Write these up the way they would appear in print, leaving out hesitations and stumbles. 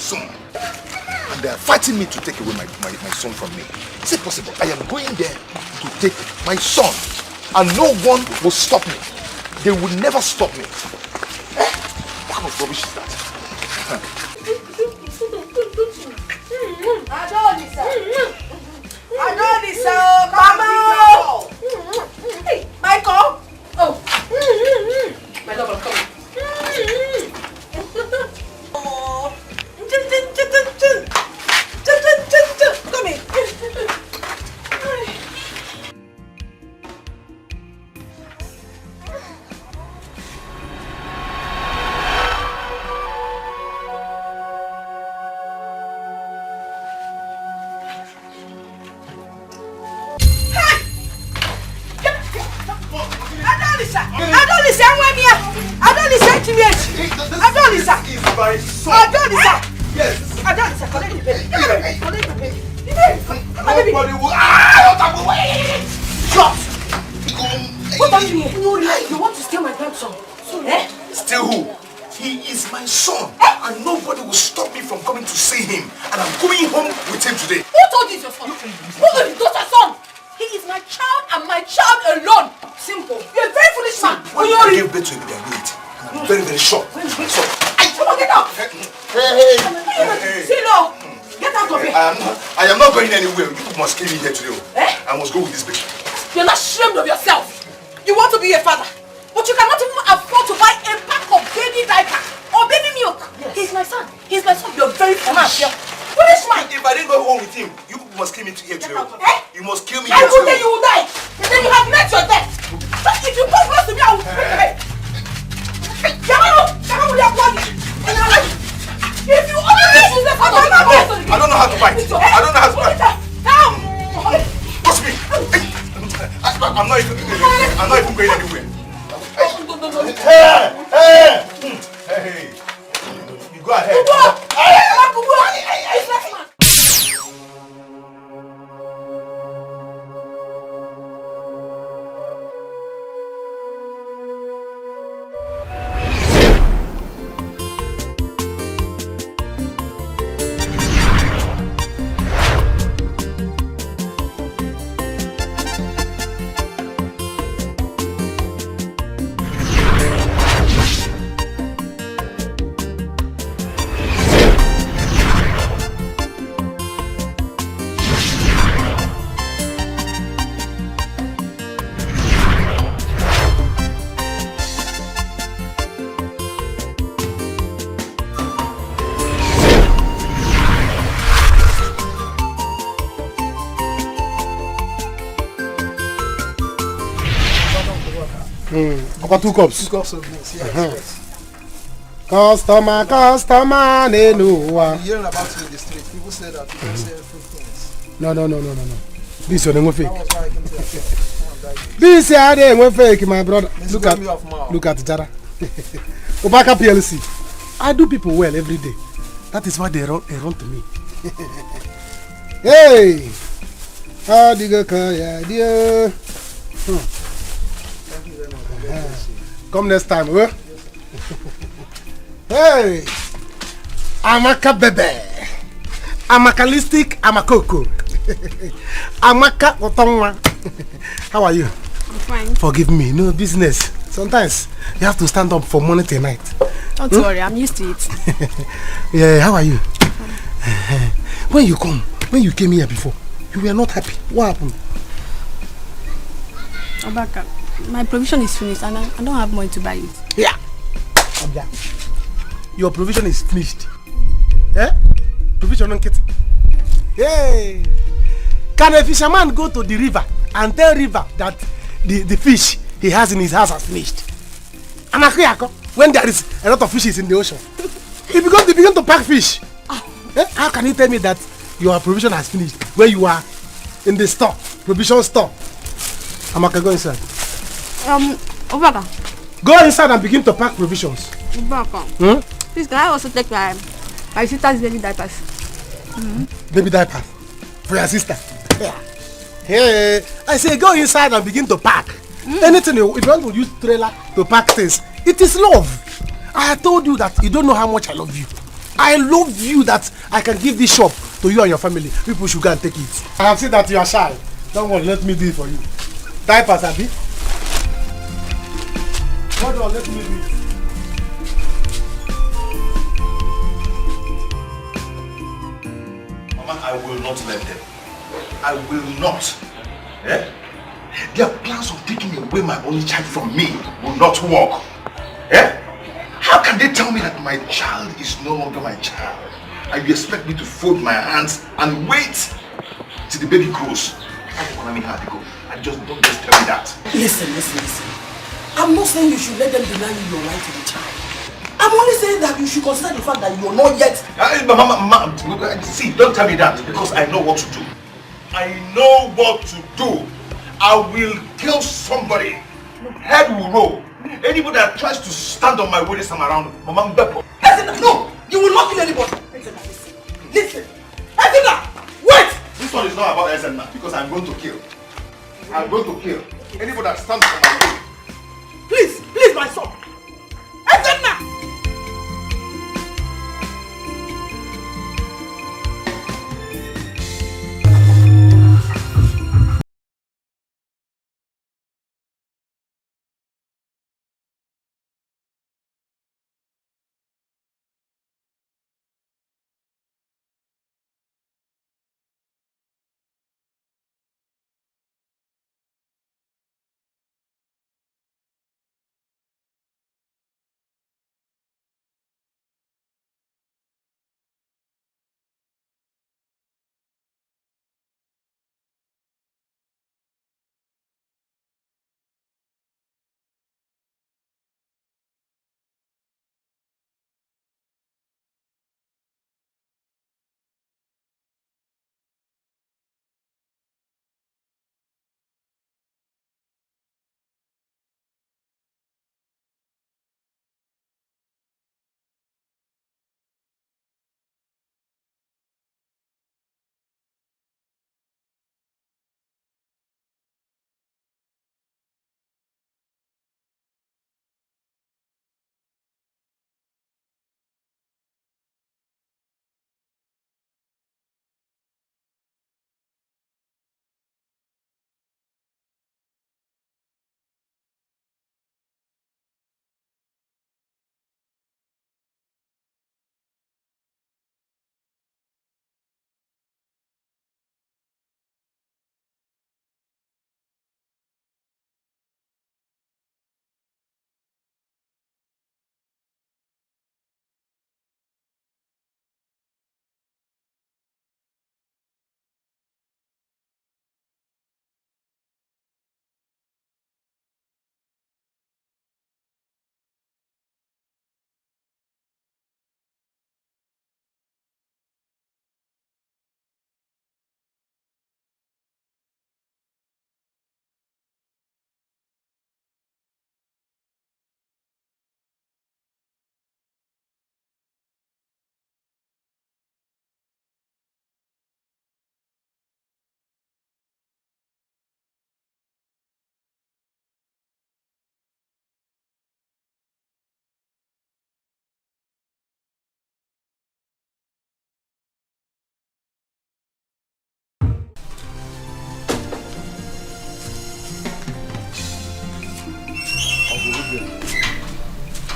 son. And they are fighting me to take away my son from me. Is it possible? I am going there to take my son. And no one will stop me. They will never stop me. What kind of rubbish is that? Adolisa, Mama! Hey, Michael! Oh! My love, I'm coming. Oh! Come here. Yes. Adolisa, collect the baby. Collect the baby. Nobody will. Shut! What are you doing? No, you want to steal my grandson? Eh? Steal who? He is my son. And nobody will stop me from coming to see him. And I'm going home with him today. Who told you it's your son? Who told you it's your son? He is my child and my child alone. Simple. You're a very foolish man. When you give birth to him, they are late. I'm very, very short. So, come on, get out. Hey. Silo, get out of here. I am not going anywhere. You must kill me here today. I must go with this bitch. You're not ashamed of yourself. You want to be a father, but you cannot even afford to buy a pack of baby diaper or baby milk. Yes. He's my son. He's my son. You're very foolish. Foolish man. If I didn't go home with him, you must kill me here today. You must kill me here today. Then you will die. And then you have met your death. But if you come close to me, I will break your head. If you only choose the father, I don't know how to fight. I don't know how to fight. What's me? I'm not even going anywhere. Hey. You go ahead. About 2 cups. 2 cups of this, yes. Customer, no. Hearing about it in the street, people say that you can say fake things. No. This one ain't fake. That was why I came to This ain't fake, my brother. Look at Jara. Obaka PLC. I do people well every day. That is why they run to me. Hey! How do you go? Yeah. Come next time, huh? Hey! Amaka bebe. Amakalistic, Amakoko. Amaka Otongwa. How are you? I'm fine. Forgive me, no business. Sometimes you have to stand up from morning till night. Don't worry, I'm used to it. Yeah, how are you? When you came here before, you were not happy. What happened? Obaka, my provision is finished and I don't have money to buy it. Yeah. Your provision is finished. Eh? Provision on kit. Hey! Can a fisherman go to the river and tell river that the fish he has in his house has finished? When there is a lot of fishes in the ocean, they begin to pack fish. Eh? How can you tell me that your provision has finished when you are in the store, provision store? Amaka, go inside. Obaka. Go inside and begin to pack provisions. Obaka. Please, can I also take my sister's baby diapers? Baby diapers? For your sister? Yeah. Hey, I say go inside and begin to pack. Anything, if you want to use trailer to pack things, it is love. I told you that you don't know how much I love you. I love you that I can give this shop to you and your family. People should go and take it. I have seen that you are shy. Don't worry, let me do it for you. Diapers, Abi. Hold on, let me do it. Mama, I will not let them. I will not. Eh? Their plans of taking away my only child from me will not work. Eh? How can they tell me that my child is no longer my child? And you expect me to fold my hands and wait till the baby grows? I just don't just tell me that. Listen. I'm not saying you should let them deny you your right to the child. I'm only saying that you should consider the fact that you're not yet. Mama, see, don't tell me that because I know what to do. I know what to do. I will kill somebody. Head will roll. Anybody that tries to stand on my way this time around, Mama Mbepo. No, you will not kill anybody. Listen. Ezena, wait. This one is not about Ezena because I'm going to kill. I'm going to kill anybody that stands on my way. Please, my son. Ezena.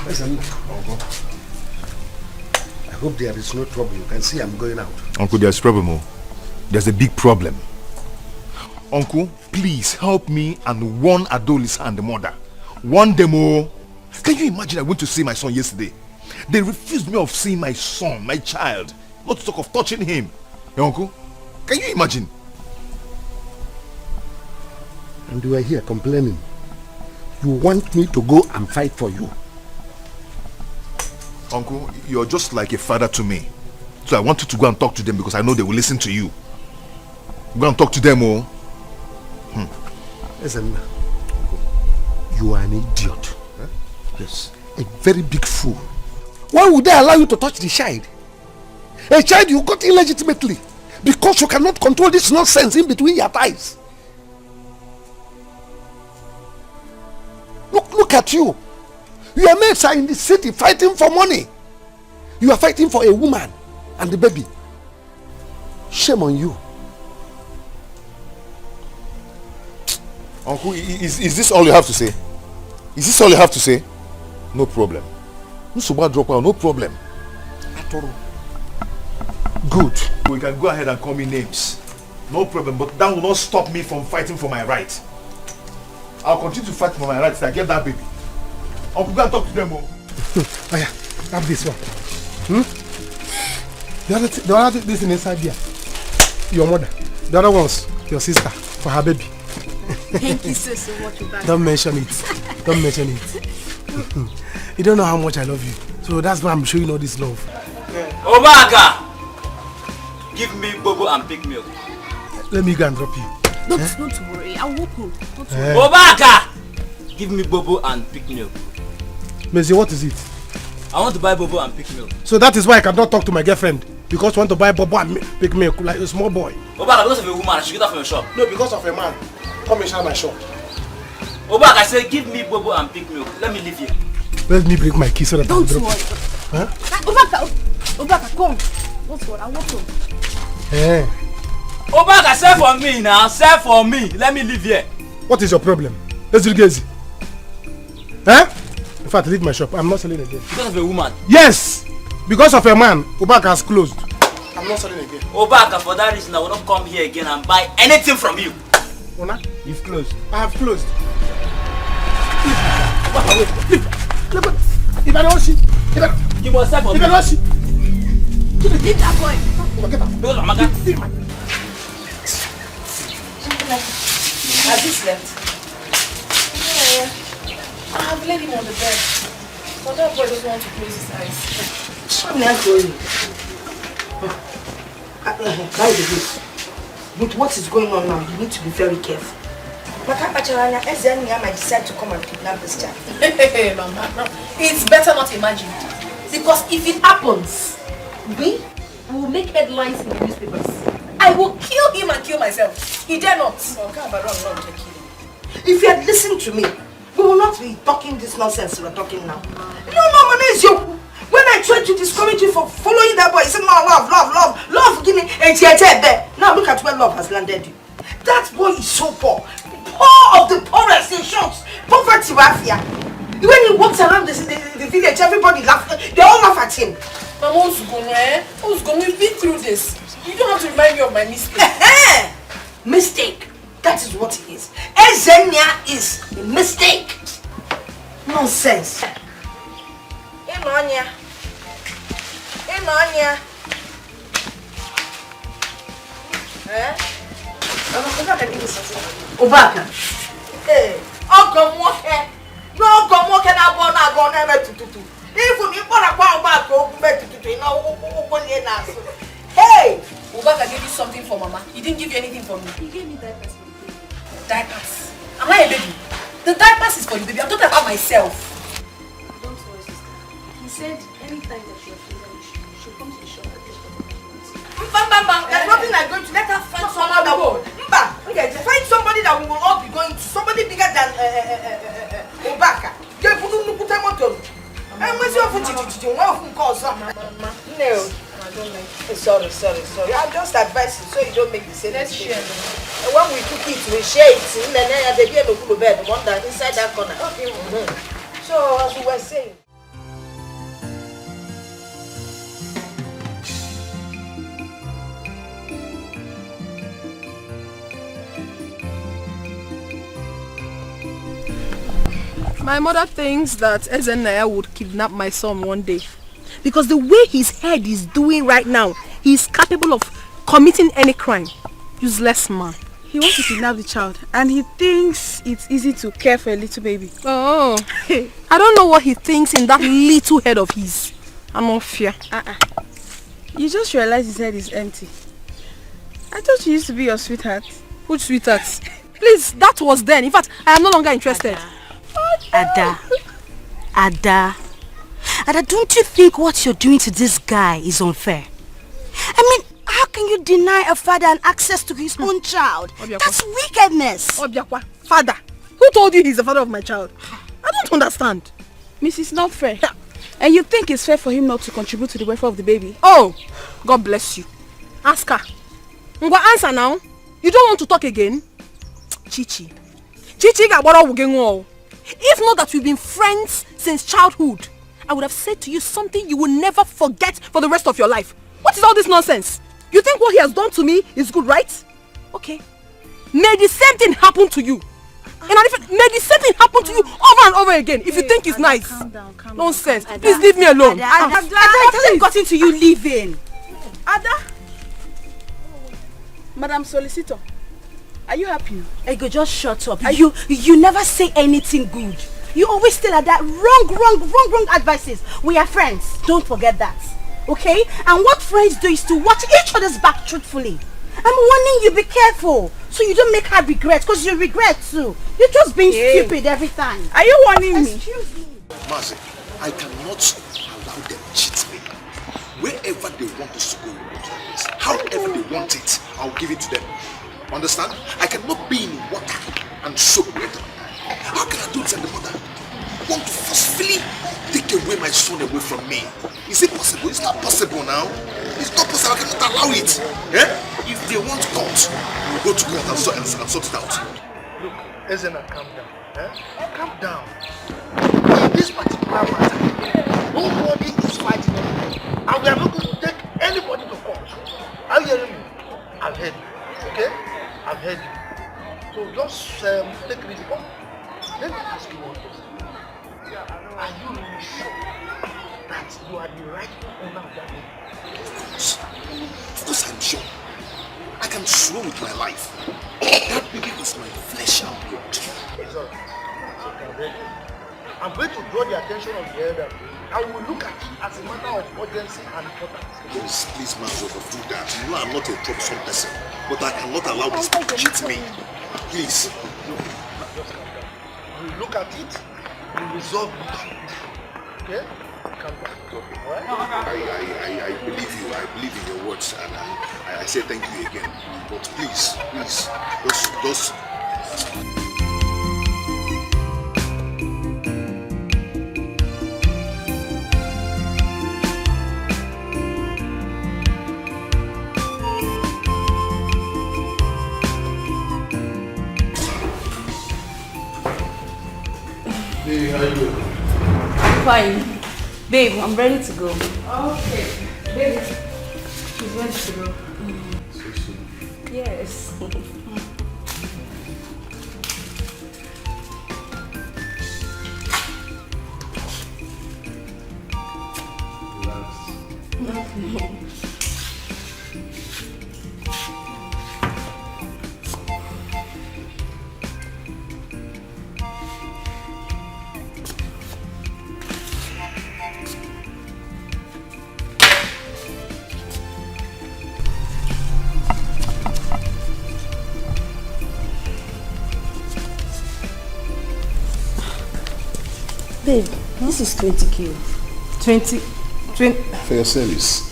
Listen, Uncle. I hope there is no trouble. You can see I'm going out. Uncle, there's problem. Oh. There's a big problem. Uncle, please help me and warn Adolisa and the mother. Warn them all. Can you imagine I went to see my son yesterday? They refused me of seeing my son, my child. Not to talk of touching him. Hey, Uncle, can you imagine? And you are here complaining. You want me to go and fight for you. Uncle, you're just like a father to me. So I want you to go and talk to them because I know they will listen to you. Go and talk to them, oh. Listen, Uncle, you are an idiot. Huh? Yes, a very big fool. Why would they allow you to touch the child? A child you got illegitimately because you cannot control this nonsense in between your thighs. Look at you. Your mates are in the city fighting for money. You are fighting for a woman and the baby. Shame on you. Uncle, is this all you have to say? Is this all you have to say? No problem. No problem. Good. We can go ahead and call me names. No problem, but that will not stop me from fighting for my rights. I'll continue to fight for my rights till I get that baby. Uncle, go and talk to them. Oh yeah, have this one. The other this is inside here. Your mother. The other one's your sister for her baby. Thank you so much for that. Don't mention it. Don't mention it. You don't know how much I love you. So that's why I'm showing all this love. Obaka! Give me bobo and pick milk. Let me go and drop you. Don't worry, I'll walk home. Obaka! Give me bobo and pick milk. Messi, what is it? I want to buy bobo and pick milk. So that is why I cannot talk to my girlfriend. Because I want to buy bobo and pick milk like a small boy. Obaka, because of a woman, I should get that from your shop. No, because of a man. Come inside my shop. Obaka, I said give me bobo and pick milk. Let me leave here. Let me break my key so that Don't I'll drop worry. Huh? Obaka, come. Don't worry, I'll walk home. Hey. Obaka, sell for me now. Sell for me. Let me live here. What is your problem? Let's do it easy. Huh? In fact, leave my shop. I'm not selling again. Because of a woman. Yes! Because of a man, Obaka has closed. I'm not selling again. Obaka, for that reason, I will not come here again and buy anything from you. Ona? You've closed. I have closed. Leave. If I don't see. You must sell for me. If I don't see. Leave that boy. Get out. Because of Amaka. Has he slept? Yeah. I have laid him on the bed. But that boy doesn't want to close his eyes. With what is going on now, you need to be very careful. Makapacharanya, Ezenia might decide to come and kidnap this child. Hey, Mama. It's better not imagined. Because if it happens, we will make headlines in the newspapers. I will kill him and kill myself. He dare not. If you had listened to me, we will not be talking this nonsense we're talking now. No, is you. When I tried to discourage you for following that boy, you said, no, love, give me a tear. Now look at where love has landed you. That boy is so poor. Poor of the poorest in short. Poverty mafia. When he walks around the village, everybody laughs. They all laugh at him. Mama, who's going? We've been through this. You don't have to remind me of my mistake. Mistake. That is what it is. Ezenia is a mistake. Nonsense. Inonya. Obaka. Hey. No, come walk and I want to go tutu. If we want to go back to tutu, hey! Obaka gave you something for Mama. He didn't give you anything for me. He gave me diapers. Diapers. Am I a baby? The diapers is for the baby. I'm talking about myself. Don't worry, sister. He said anytime that you're feeling, you should come to the shop and get There's nothing I'm going to let her find someone that will. Find somebody that we will all be going to. Somebody bigger than Obaka. No. I don't like it. Sorry. I'm just advising so you don't make the same mistake. When we cook it, we share it. And then the baby will go to bed. One that inside that corner. Okay. So as we were saying. My mother thinks that Ezenaya would kidnap my son one day. Because the way his head is doing right now, he is capable of committing any crime. Useless man. He wants to kidnap the child and he thinks it's easy to care for a little baby. Oh, I don't know what he thinks in that little head of his. I'm not fear. You just realize his head is empty. I thought you used to be your sweetheart. Which sweetheart? Please, that was then. In fact, I am no longer interested. Ada, don't you think what you're doing to this guy is unfair? I mean, how can you deny a father an access to his own child? That's wickedness. Obiakwa, father? Who told you he's the father of my child? I don't understand. Mrs. Not fair. And you think it's fair for him not to contribute to the welfare of the baby? Oh, God bless you. Ask her. Ngwa, answer now. You don't want to talk again? Chichi. Chichi got what all. If not that we've been friends since childhood, I would have said to you something you will never forget for the rest of your life. What is all this nonsense? You think what he has done to me is good, right? Okay. May the same thing happen to you. And may the same thing happen to you over and over again if you think it's nice. Calm down. Nonsense. Please leave me alone. Ada, it hasn't gotten to you leaving. Ada? Madam Solicitor, are you happy? Ego, just shut up. You never say anything good. You always tell her that wrong advices. We are friends. Don't forget that. Okay? And what friends do is to watch each other's back truthfully. I'm warning you, be careful. So you don't make her regret, because you regret too. You're just being stupid every time. Are you warning me? Excuse me. Mercy, I cannot allow them cheat me. Wherever they want us to go, we'll go to that place. However they want it, I'll give it to them. Understand? I cannot be in water and soak wet. How can I do it and the mother want to forcefully take away my son away from me? Is it possible? It's not possible now. It's not possible. I cannot allow it. If they want court, we'll go to court and sort it out. Look, Ezena, calm down. Calm down. In this particular matter, nobody is fighting anybody. And we are not going to take anybody to court. Are you hearing me? I've heard you. Okay? I've heard you. So just take it easy. Let me ask you one question. Are you really sure that you are the right owner of that baby? Of course I'm sure. I can swear with my life. That baby is my flesh and blood. Sorry. I'm going to draw the attention of the elder. I will look at it as a matter of urgency and importance. Please, man, do that. You know I'm not a troublesome person, but I cannot allow this to cheat me. Please. Just calm down. We'll look at it, we'll resolve the issue. Okay? Calm down. Alright? I believe you. I believe in your words, and I say thank you again. But please, just. Hey, how you doing? Fine. Babe, I'm ready to go. Okay. Baby, she's ready to go. So soon. Yes. Relax. Babe, this is 20k. 20. For your service.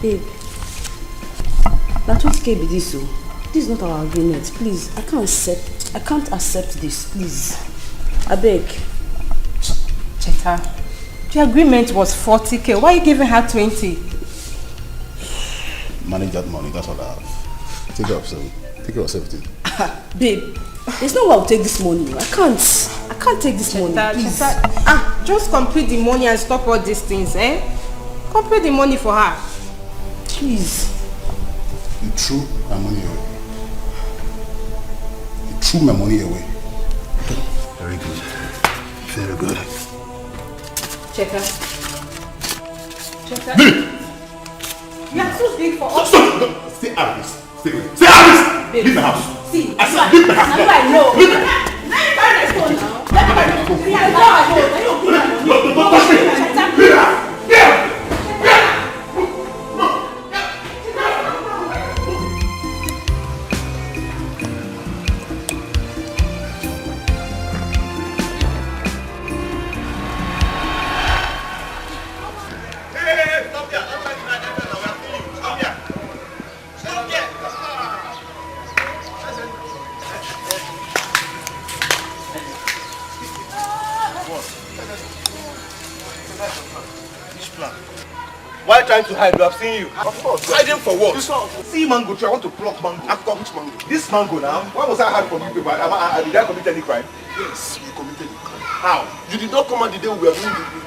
Babe, now 20k be this, so this is not our agreement. Please, I can't accept this, please. I beg. Cheta, the agreement was 40k. Why are you giving her 20? Manage that money, that's all I have. Take care of yourself. Babe, there's no way I'll take this money. I can't take this money, please. Just complete the money and stop all these things, eh? Complete the money for her. Please. You threw my money away. You threw my money away. Very good. Very good. Cheta. You are too big for us. Stop! Stay out of this. Stay out of this! Leave my house. See, I said leave my house. I know. Leave my house. Don't touch me! Yeah! Why trying to hide? We have seen you. Of course. Hiding for what? See mango tree. I want to pluck mango. Which mango? This mango now. Why was I hide from you people? Did I commit any crime? Yes, you committed a crime. How? You did not come out the day we were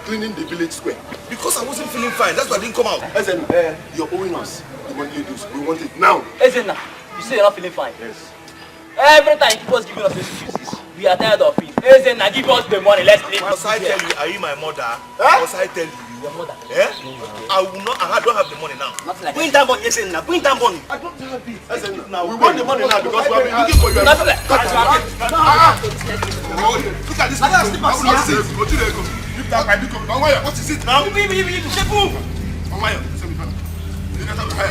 cleaning the village square. Because I wasn't feeling fine. That's why I didn't come out. Ezen, you're owing us the money you do. We want it now. Ezenna, you say you're not feeling fine? Yes. Every time you keep us giving us excuses. We are tired of it. Ezenna, give us the money. Let's leave. Must I tell you, are you my mother? Must I tell you? Your mother. Eh? I will not. I don't have the money now. Nothing like Bring that money, Ezenna. Bring that money. I don't have it. Ezen, now we want the money now because we have been looking for you. Nothing like Look at this. Lift that pipe. What is it now? Give me. Shake move. Give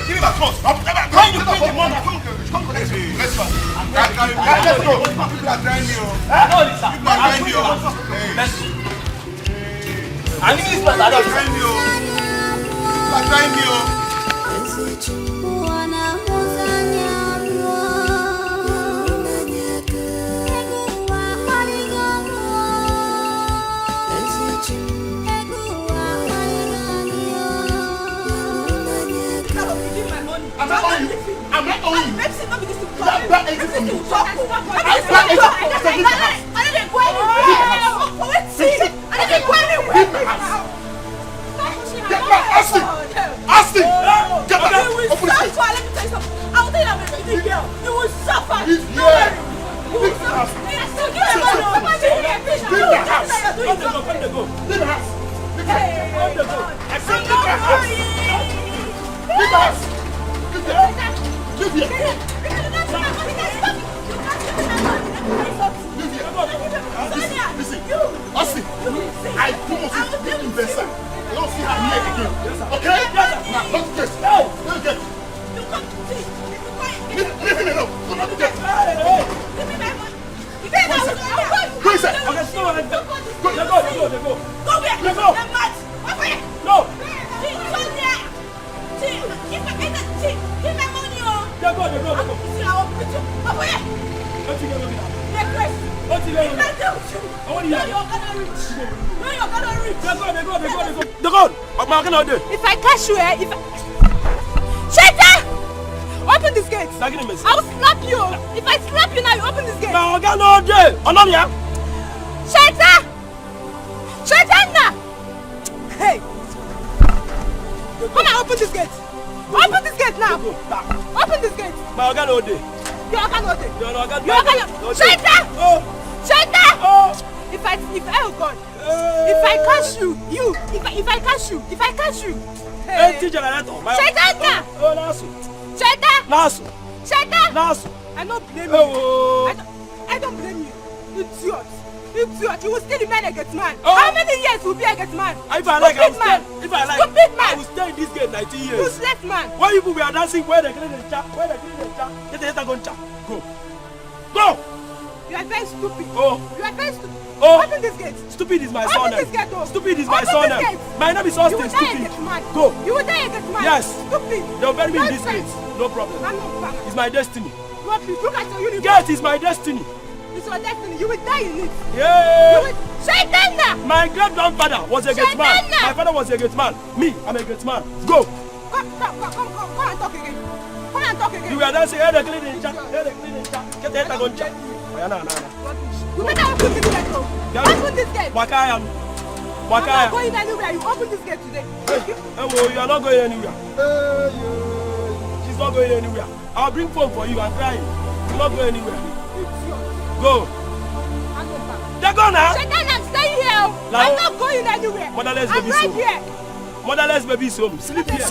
me that trust. When you bring the money, Let's go. Let's go. People are trying me. No, Lisa. People are trying me. Let's go. I need this place. I don't Trying me. People are trying me. I'm not owing you. I promise you, this investor, I don't see her here again. Okay? Now, let's get this. Let's get this. Leave him alone. Do not do that. Who is that? okay, so go. If I catch you, Shaita! Open this gate! I will slap you! If I slap you now, you open this gate! Shaita! Shaita! Hey! Come on, open this gate! Open this gate now! Open this gate! Shaita! If I catch you, if I catch you, hey. Shaita! I don't blame you. I don't blame you. Idiot, you will still remain a gate man. How many years will be a gate man? If I like, I will stay in this gate 19 years. Useless man. Why you people are dancing? Where they clean the chat? Get the gun chat. Go. You are very stupid. You are very stupid. Open this gate. Stupid is my son. Open this gate. Stupid is my son. My name is Austin. Stupid. Go. You will die a gate man. Yes. Stupid. They will bury me in this gate. No problem. I'm not. It's my destiny. Look at your uniform. Gate is my destiny. It's your destiny. You will die in it. Yeah. Shaitan! My great grandfather was a gate man. My father was a gate man. Me, I'm a gate man. Go. Come and talk again. Come and talk again. You were dancing. Hey, the cleaning chat. Get the head gun chat. You better open this gate though. Open this gate. Wakaya. I'm not going anywhere. You open this gate today. You are not going anywhere. She's not going anywhere. I'll bring phone for you. I'm crying. You're not going anywhere. Go. They're gone now. Shaitan, I'm staying here. I'm not going anywhere. Motherless I'm baby right home. here. Motherless baby's home. Sleep here.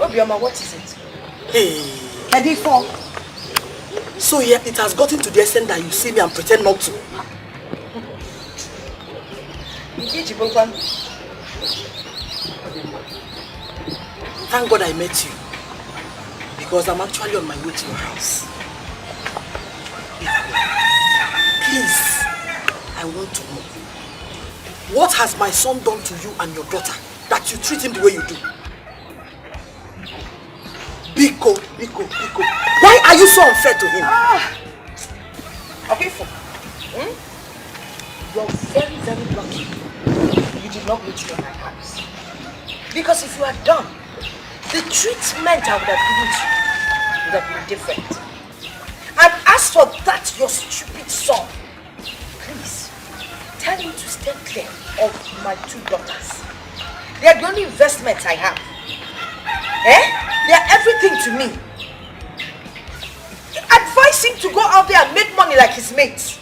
Obioma, what is it? Hey. Edifo. So yeah, it has gotten to the extent that you see me and pretend not to. Thank God I met you. Because I'm actually on my way to your house. Please, I want to know. What has my son done to you and your daughter that you treat him the way you do? Biko. Why are you so unfair to him? Okay, you're very, very lucky you did not meet me in my house. Because if you had done, the treatment I would have given to you would have been different. And as for that, your stupid son, please, tell him to stay clear of my 2 daughters. They are the only investments I have. They are everything to me. Advise him to go out there and make money like his mates.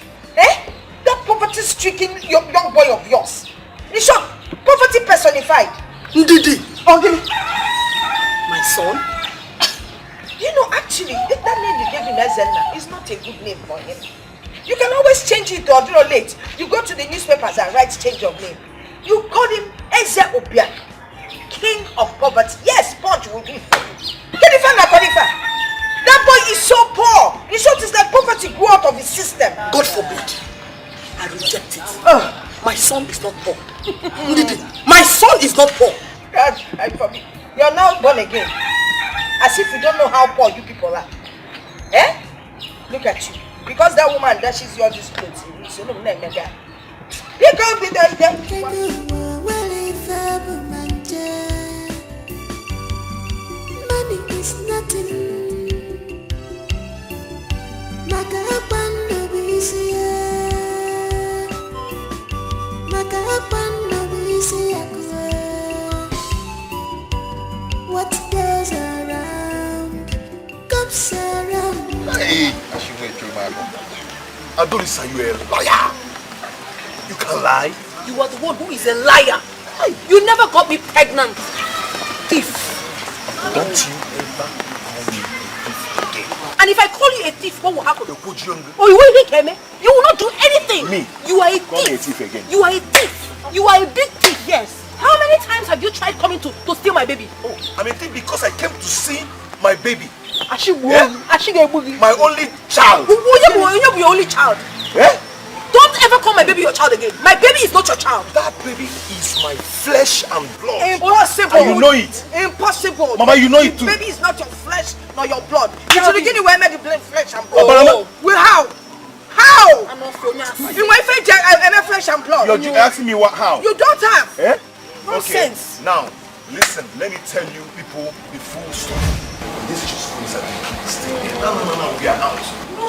That poverty-stricken young boy of yours. In short, poverty personified. Ndidi. Okay. My son? You know, actually, that name you gave him, Ezenna, is not a good name for him. You can always change it or late. You go to the newspapers and write change of name. You call him Eze Obia, king of poverty. Yes, Punch will do it for you. That boy is so poor. In short, it's like poverty grew out of his system. God forbid. I reject it. My son is not poor. My son is not poor. God, I forbid. You're now born again. As if you don't know how poor you people are. Look at you. Because that woman dashes you all these clothes. So no, you can't be there. Money is nothing. What goes around comes around. Hey, I should wait through my mouth. Adolisa, you a liar. You can lie. You are the one who is a liar. You never got me pregnant. Thief. Don't you ever call me a thief again. And if I call you a thief, what will happen? Oh, you will hit me. You will not do anything. Me? You are a thief. Call me a thief again. You are a thief. You are a big thief, yes. How many times have you tried coming to steal my baby? Oh, I'm a thief because I came to see my baby. My only child. You're your only child. Don't ever call my baby your child again. My baby is not your child. That baby is my flesh and blood. Impossible. And you know it. Impossible. Mama, you know it too. Baby is not your flesh nor your blood. It's the beginning where I made the blame flesh and blood. Well, how? How? I'm not in my flesh, I'm a flesh and blood. You're asking me what? How? You don't have. Nonsense. Okay. Now, listen. Let me tell you people the full story. This just means that we stay here. No. We are out. No.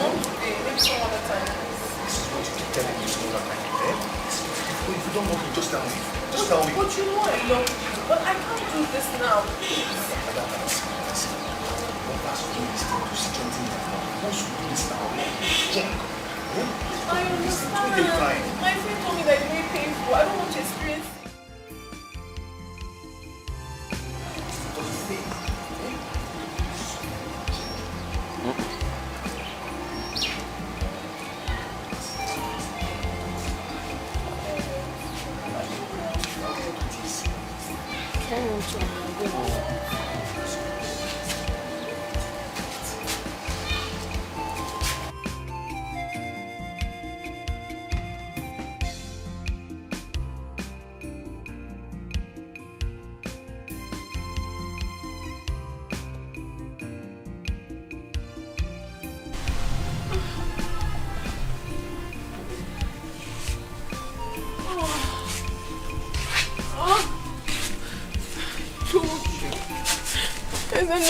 Maybe some other time. This is what you keep telling me some other time. If you don't want me, just tell me. Just tell me. But you know I love you. But I can't do this now. Listen. One person doing this thing to see something like that. Once you do this now, junk. I understand. My friend told me that it's very painful. I don't want to experience it.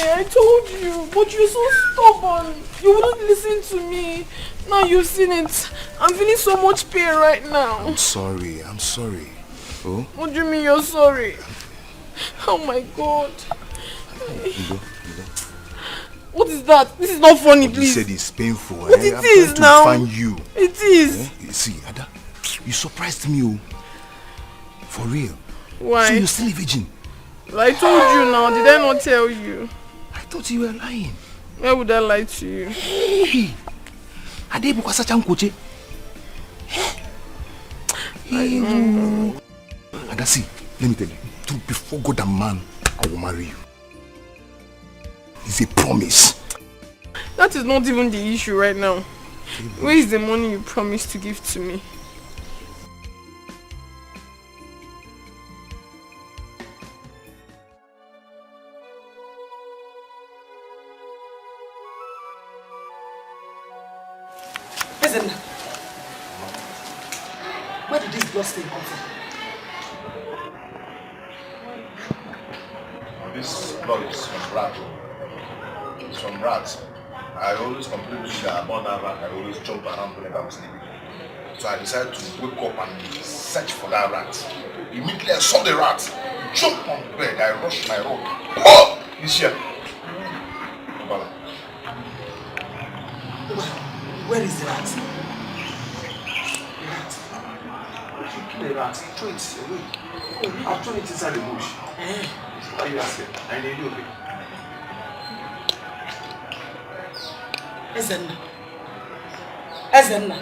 I told you, but you're so stubborn. You wouldn't listen to me. Now you've seen it. I'm feeling so much pain right now. I'm sorry. Oh? What do you mean you're sorry? Oh my God. Edo. What is that? This is not funny, please. You said it's painful. But it is now. I'm trying to find you. It is. See, Ada, you surprised me. Oh. For real. Why? So you're still a virgin. I told you now. Did I not tell you? I thought you were lying. Why would I lie to you? Hey, Adebu kwa sacha nkoche. Ada, see, let me tell you. Before God and man, I will marry you. It's a promise. That is not even the issue right now. Where is the money you promised to give to me? Ezenna, where did this blood stain come from? This blood is from rat. It's from rats. I always complain to you that about that rat. I always jump around whenever I'm sleeping. So I decided to wake up and search for that rat. Immediately I saw the rat. Jump on the bed. I rushed my robe. Oh! This here. Where is the rat? The rat. Throw it away. I'll throw it inside the bush. Why are you asking? I need you. Ezenna. Ezenna.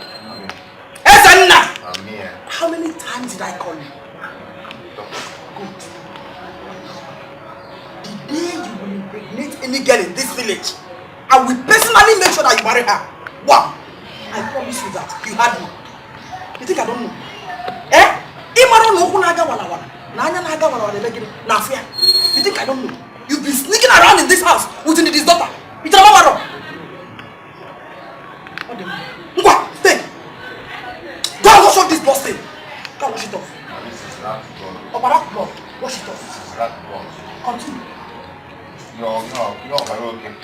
Ezenna! I'm here. How many times did I call you? Good. The day you will impregnate any girl in this village, I will personally make sure that you marry her. One. I promise you that. You had me. You think I don't know? Eh? You think I don't know? You've been sneaking around in this house with this daughter. It's a mama. Stay. Go and wash off this blood stain. Go and wash it off. This is rat blood. Oh, but that blood. Wash it off. This is rat blood. Continue. No, are you okay?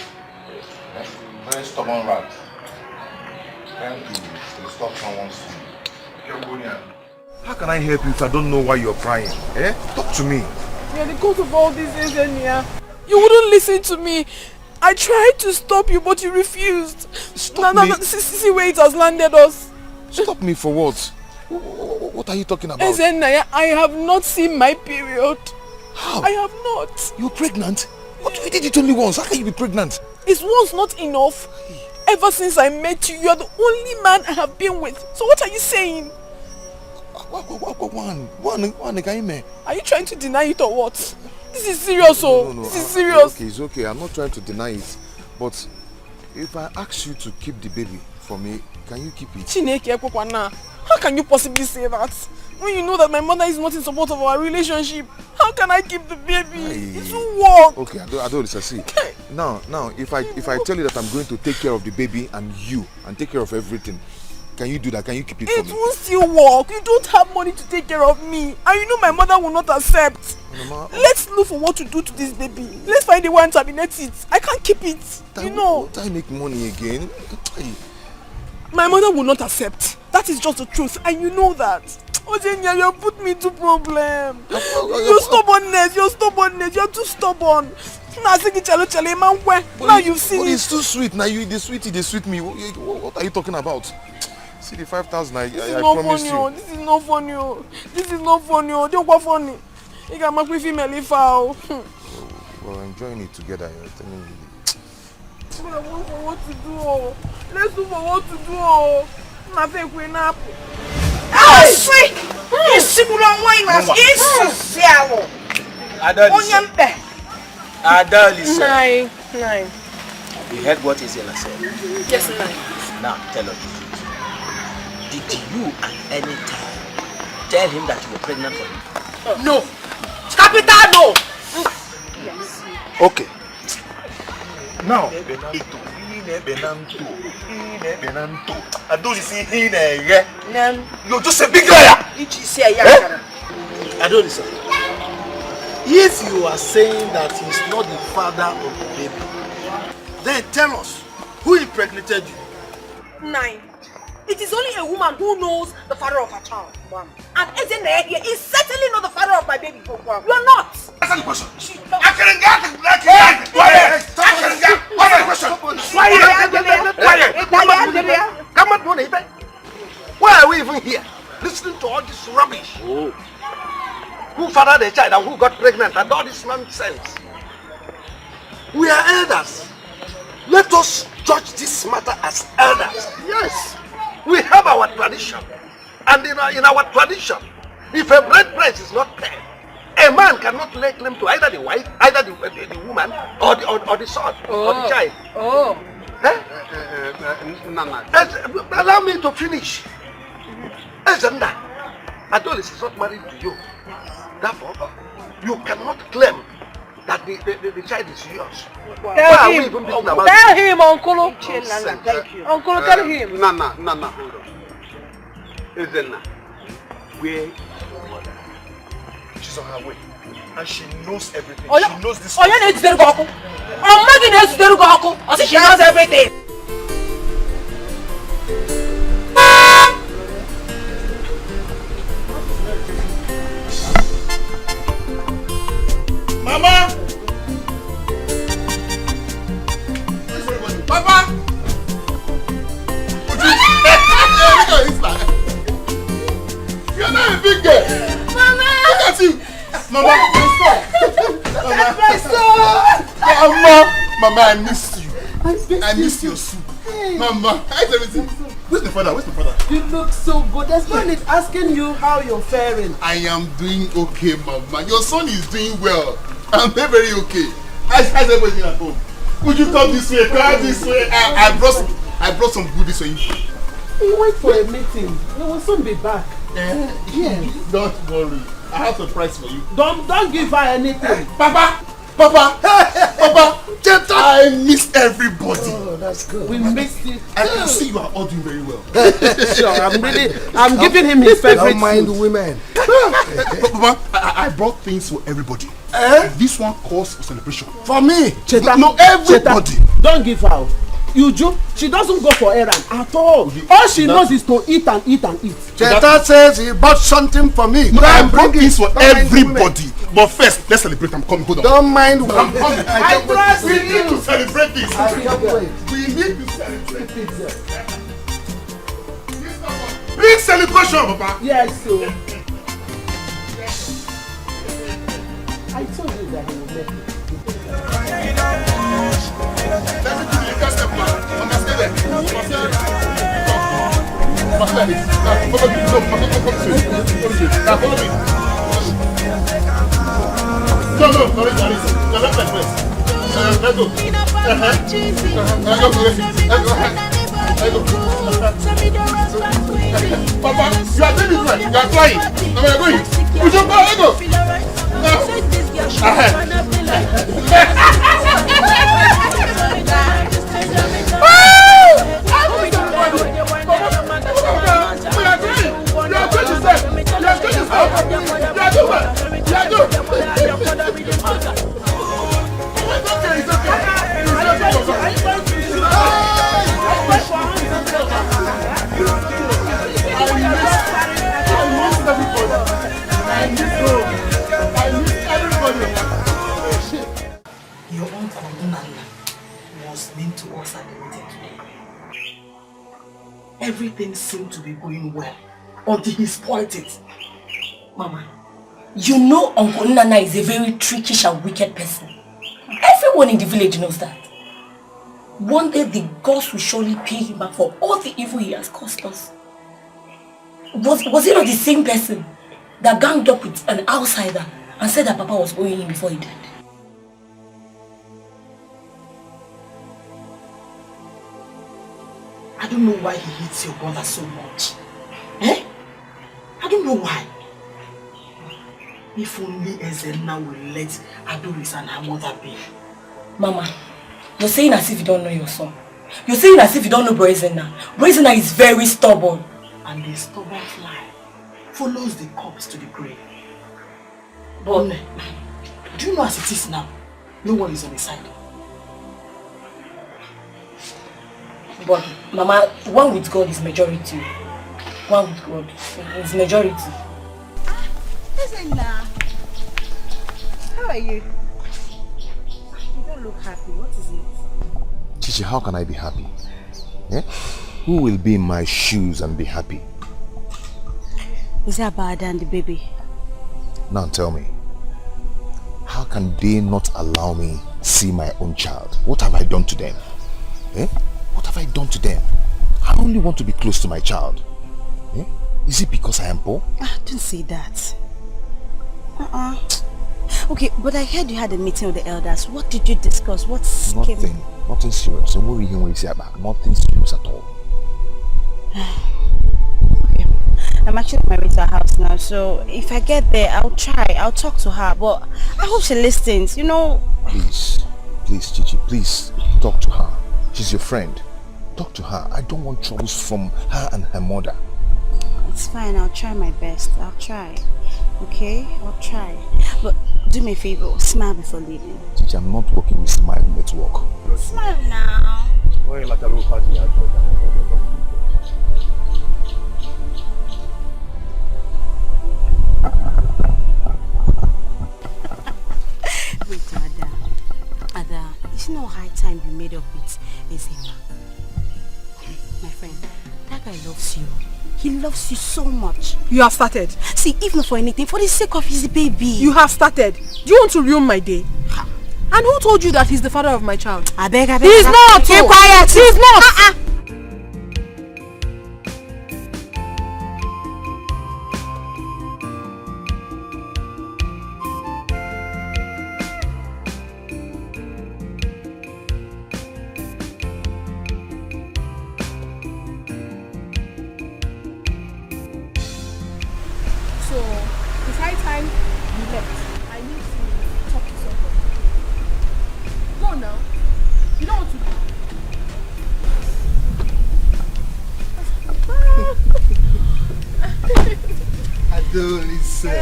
Very stubborn rat. Trying to stop someone's food. How can I help you if I don't know why you're crying? Eh? Talk to me. Yeah, the cause of all this is you wouldn't listen to me. I tried to stop you, but you refused. Stop me. See where it has landed us. Stop me for what? What are you talking about? Ezenna, I have not seen my period. How? I have not. You're pregnant? What? You did it only once. How can you be pregnant? Is once not enough? Ever since I met you, you're the only man I have been with. So what are you saying? One again. Are you trying to deny it or what? This is serious, No. This is serious. It's okay. I'm not trying to deny it. But if I ask you to keep the baby for me, can you keep it? Chineke, how can you possibly say that? When you know that my mother is not in support of our relationship, how can I keep the baby? It won't work. Okay, I don't see. Now, if I tell you that I'm going to take care of the baby and you and take care of everything, can you do that? Can you keep it for me? It will still work. You don't have money to take care of me. And you know my mother will not accept. Let's look for what to do to this baby. Let's find a way to terminate it. I can't keep it. You know. Won't I make money again? My mother will not accept. That is just the truth. And you know that. Ojenya, you put me into problem. Your stubbornness. You're too stubborn. Now you've seen it. It's too sweet. Now you the sweet me. What are you talking about? See the 5,000 I promised you. This is not funny. Don't go funny. You can make me female foul. We're enjoying it together. You're telling me. I want for what to do. Let's do for what to do. Nothing queen up. Ah, sweet. It's similar wine as it's so. Adolescent. Nine. You heard what Ezenna said? Yes, 9. Now tell us. Did you at any time tell him that you were pregnant for him? No. Capital no. Yes. Okay. Now, you're just a big liar. Adolescent. If you are saying that he's not the father of the baby, then tell us who impregnated you. 9. It is only a woman who knows the father of her child. And Ezenna here is certainly not the father of my baby. You are not. Answer the question. Why are we even here? Listening to all this rubbish. Oh. Who fathered the child and who got pregnant and all this nonsense? We are elders. Let us judge this matter as elders. Yes. We have our tradition. And in our tradition, if a bride price is not paid, a man cannot lay claim to either the wife, either the woman, or the son, or the child. Oh. Allow me to finish. Ezenna, Adolis is not married to you. Therefore, you cannot claim that the child is yours. Tell him, Uncle. Thank you. Uncle, tell him. Nana, hold on. Ezenna, where is your mother? She's on her way. And she knows everything. Oh, she knows this. Oh, you need to go. I'm not going to go. I say she knows everything. Mama! Papa! You're not a big girl! Mama! Look at you! Mama, my son! Mama, I missed you. I missed your soup. Mama, how's everything? Where's the father? You look so good. There's no need asking you how you're faring. I am doing okay, Mama. Your son is doing well. I'm very okay. How's everything at home? Would you come this way? Come this way. I brought some goodies for you. He went for a meeting. He will soon be back. Yes. Don't worry. I have a surprise for you. Don't give her anything. Papa! I miss everybody. Oh, that's good. We missed it. I can see you are all doing very well. Sure, I'm giving him his favorite. Don't mind the women. Papa, I brought things for everybody. This one calls for celebration. For me? Cheta, no, everybody. Cheta, don't give her. Uju, she doesn't go for errand at all. All she knows is to eat and eat and eat. Cheta says he bought something for me. No, I brought things for everybody. But first, let's celebrate. I'm coming. Hold on. Don't mind. I'm coming. I trust we need to celebrate this. I can't wait. We need to celebrate this. Big celebration, Papa. Yes, so. I told you that he would make it. Papa, you are doing it right. You are flying. Now we are going. Push up, let go. Your uncle Nana was mean to us at the meeting today. Everything seemed to be going well until he spoiled it. Mama, you know Uncle Nana is a very trickish and wicked person. Everyone in the village knows that. One day the gods will surely pay him back for all the evil he has caused us. Was he not the same person that ganged up with an outsider and said that Papa was owing him before he died? I don't know why he hates your brother so much. Eh? I don't know why. If only Ezenna will let Adoris and her mother be. Mama, you're saying as if you don't know your son. You're saying as if you don't know Bro Ezenna. Bro Ezenna is very stubborn. And the stubborn fly follows the corpse to the grave. But do you know as it is now? No one is on his side. But Mama, one with God is majority. One with God is majority. Ezenna, how are you? You don't look happy. What is it? Chichi, how can I be happy? Eh? Who will be in my shoes and be happy? Is that Bada and the baby? Now tell me, how can they not allow me see my own child? What have I done to them? Eh? What have I done to them? I only want to be close to my child. Eh? Is it because I am poor? Don't say that. Okay, but I heard you had a meeting with the elders. What did you discuss? What's nothing. Nothing serious. So what you say about? Nothing serious at all. Okay. I'm actually on my way to her house now, so if I get there, I'll talk to her, but I hope she listens, you know. Please, Chichi, please talk to her. She's your friend. Talk to her. I don't want troubles from her and her mother. It's fine, I'll try my best. I'll try. Okay? I'll try. But do me a favor, smile before leaving. Chichi, I'm not working with Smile Network. Smile now. Wait till I Ada, it's no high time you made up with Ezema. My friend, that guy loves you. He loves you so much. You have started. See, if not for anything, for the sake of his baby. You have started. Do you want to ruin my day? And who told you that he's the father of my child? I beg. He's not! Keep quiet! He's not! So, it's high time you left. I need to talk to someone. Go now. You don't want to Adolescent.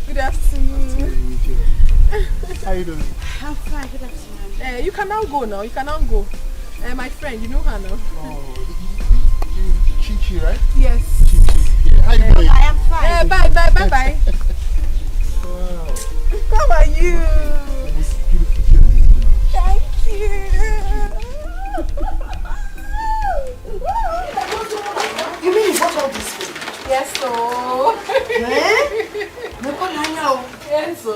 Good afternoon. How you doing? I'm fine, good afternoon. You can now go now. You can now go. My friend, you know her now. Oh, Chichi, right? Yes. How you doing? I am fine. Bye. Wow. How are you? This beautiful girl. Thank you. You mean you bought all this food? Yes, so. Yes, so.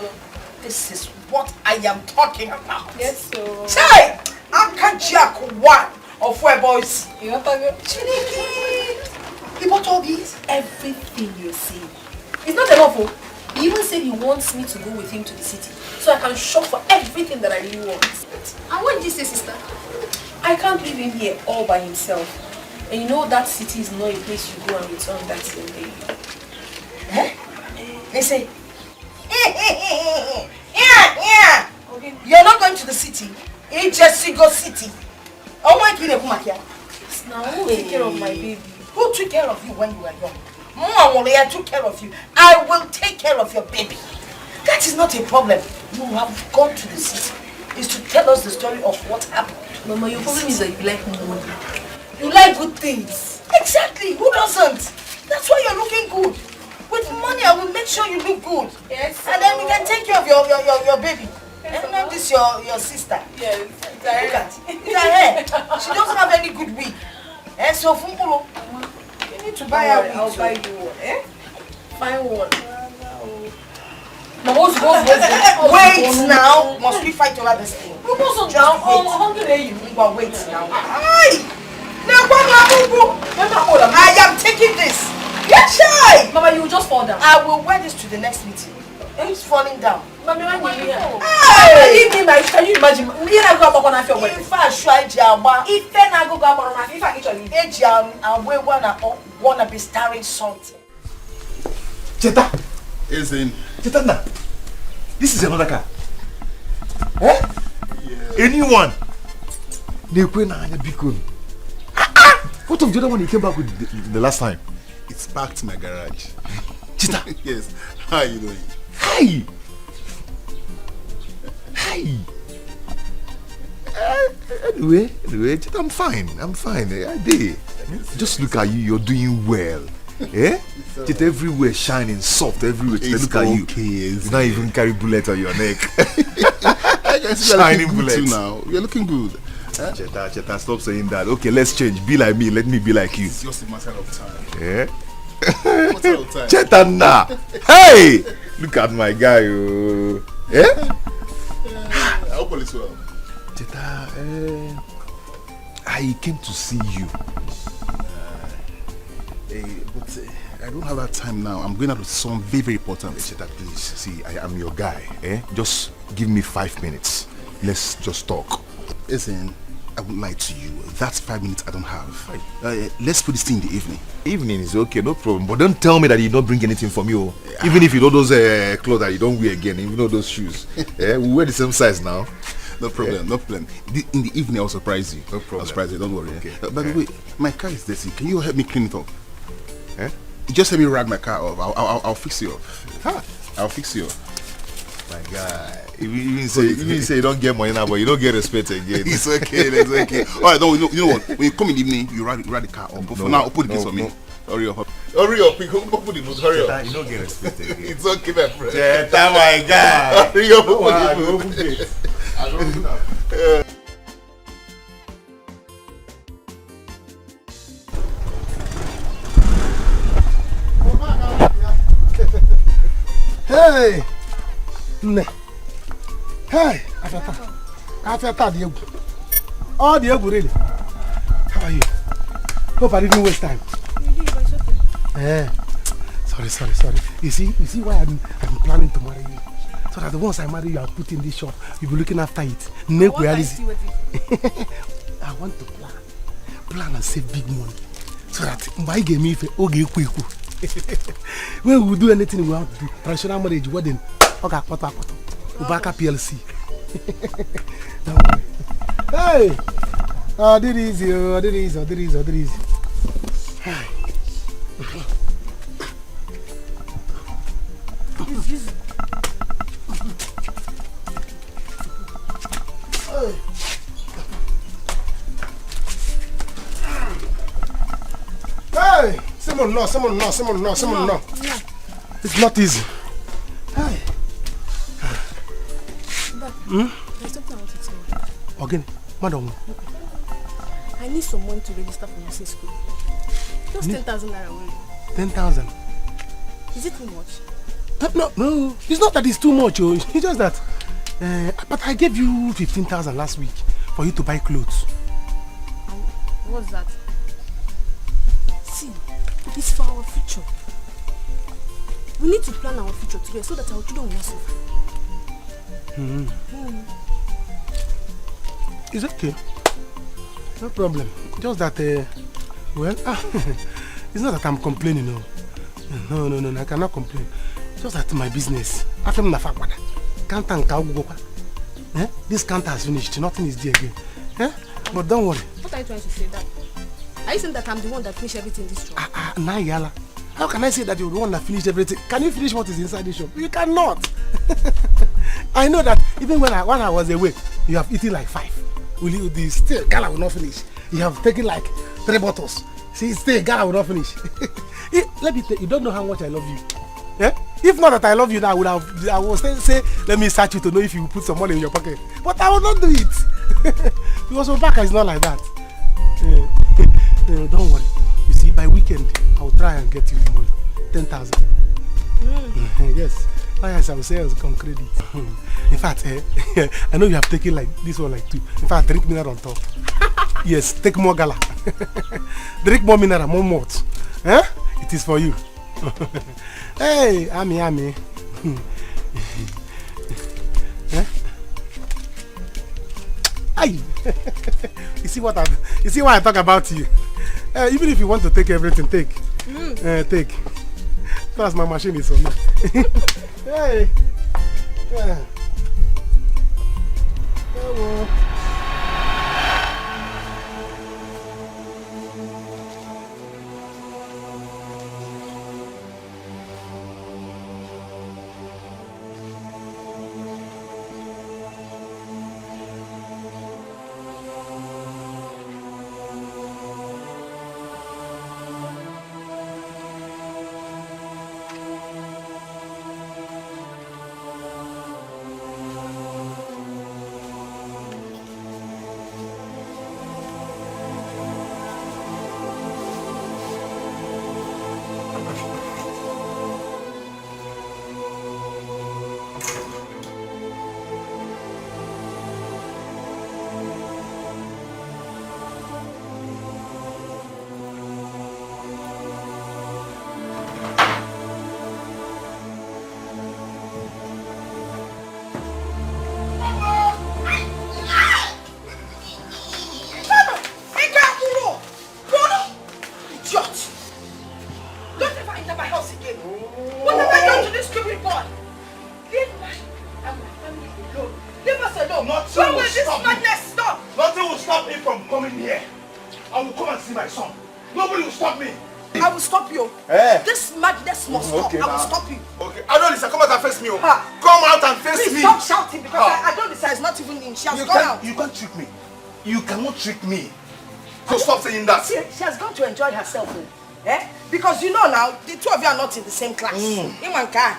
This is what I am talking about. Yes, so. Chai! Uncle Jack one of where boys. You want to go? Chiniki! He bought all these? Everything you see. It's not enough. Oh. He even said he wants me to go with him to the city so I can shop for everything that I really want. And what did you say, sister? I can't leave him here all by himself. And you know that city is not a place you go and return that same day. They say, yeah. Okay. You're not going to the city. It's just go city. Oh my God, now who will take care of my baby? Who took care of you when you were young? Mama took care of you. I will take care of your baby. That is not a problem. You have gone to the city. Is to tell us the story of what happened. Mama, your problem is that you like money. You like good things. Exactly. Who doesn't? That's why you're looking good. With money, I will make sure you look good. Yes. And then we can take care of your baby. Yes, and not this your sister. Yes. Look at her. She doesn't have any good wig. So Fumpulo, you need to buy her wig. I'll buy you one. Fine one. Wait now. Must we fight over this thing? Wait now. I am taking this. Get shy. Mama, you will just fall down. I will wear this to the next meeting. It's falling down. Mama, when you here? Hey! Can you imagine? You never go back on your wedding. If I try Jamba, If then I go back on my if I get you. I wanna be starring something. Cheta! Is in. Cheta, this is another car. Yeah. Anyone? What of the other one you came back with the last time? It's parked in my garage. Cheta! Yes. How are you doing? Hi! Anyway, Cheta, I'm fine. I did. Just look at you, you're doing well. Eh? Just everywhere shining, soft everywhere. It's Look at you. okay, You not even carry bullet on your neck. I guess Shining you're looking good bullets. too now. You're looking good. Huh? Cheta, stop saying that. Okay, let's change. Be like me, let me be like you. It's just a matter of time. Yeah? Matter of time. Cheta, nah. Hey! Look at my guy. Eh? I hope all is well. Cheta, I came to see you. But I don't have that time now. I'm going out with someone very, very important. Cheta, please. See, I am your guy. Eh? Just give me 5 minutes. Let's just talk. Listen, I won't lie to you. That's 5 minutes I don't have. Let's put this thing in the evening. Evening is okay, no problem. But don't tell me that you don't bring anything from you. Even if you know those clothes that you don't wear again, even though those shoes. We wear the same size now. No problem, no problem. In the evening I'll surprise you. No problem. I'll surprise you, don't worry. Okay. By the way, my car is dirty. Can you help me clean it up? Just help me rag my car off. I'll fix you up. I'll fix you up. My guy. Even say you don't get money now, but you don't get respect again. It's okay. Alright, you know what? When you come in the evening, you ride the car up. But for now, open the case for me. Hurry up. Hurry up, we open the boot. Hurry up. You don't get respect again. It's okay, my friend. Jetta, my guy. Hurry up, open the boot. I don't do that. Hey! Hey! After the egg. Oh, the egg really. How are you? Hope I didn't waste time. Sorry. You see why I'm planning to marry you. So that the once I marry you, I'll put in this shop. You'll be looking after it. I want to plan and save big money. So that my game if quick. When we do anything we want to do, traditional marriage, wedding, okay, Ubaka PLC. Don't worry. Hey! Did easy. Hey. Hey! Someone no. It's not easy. Hey. But there's something I want to tell you. Again, madam. I need some money to register for nursing school. Just 10,000 naira only. 10,000. Is it too much? No. It's not that it's too much. It's just that. But I gave you 15,000 last week for you to buy clothes. What's that? See, it's for our future. We need to plan our future together so that our children will not suffer. It's okay. No problem. Just that, it's not that I'm complaining, no. No, I cannot complain. Just that my business. This counter has finished. Nothing is there again. But don't worry. What are you trying to say, Dad? Are you saying that I'm the one that finished everything in this shop? Nayala. How can I say that you're the one that finished everything? Can you finish what is inside the shop? You cannot. I know that even when I was away, you have eaten like 5. Still, Gala will not finish. You have taken like 3 bottles. See, still, Gala will not finish. Let me tell you, you don't know how much I love you. If not that I love you now, I would say, let me search you to know if you put some money in your pocket. But I will not do it. Because Obaka is not like that. Don't worry. You see, by weekend, I will try and get you the money. 10,000. Yes. Yes, I will say on credit. In fact, I know you have taken like this one like 2. In fact, drink mineral on top. Yes, take more gala. Drink more mineral, more malt. It is for you. Hey, Ami. Aye. You see why I talk about you? Even if you want to take everything, take. Take. Plus my machine is on me. Hey. Hello. in here. I will come and see my son. Nobody will stop me. I will stop you. Eh? This madness must stop. Okay, I will stop you. Okay. Adolisa, come out and face me. Come out and face Please me. stop shouting because Adolisa is not even in. She has gone out. You can't trick me. You cannot trick me. So stop saying that. She has gone to enjoy herself. Eh? Because you know now, the two of you are not in the same class. In one car.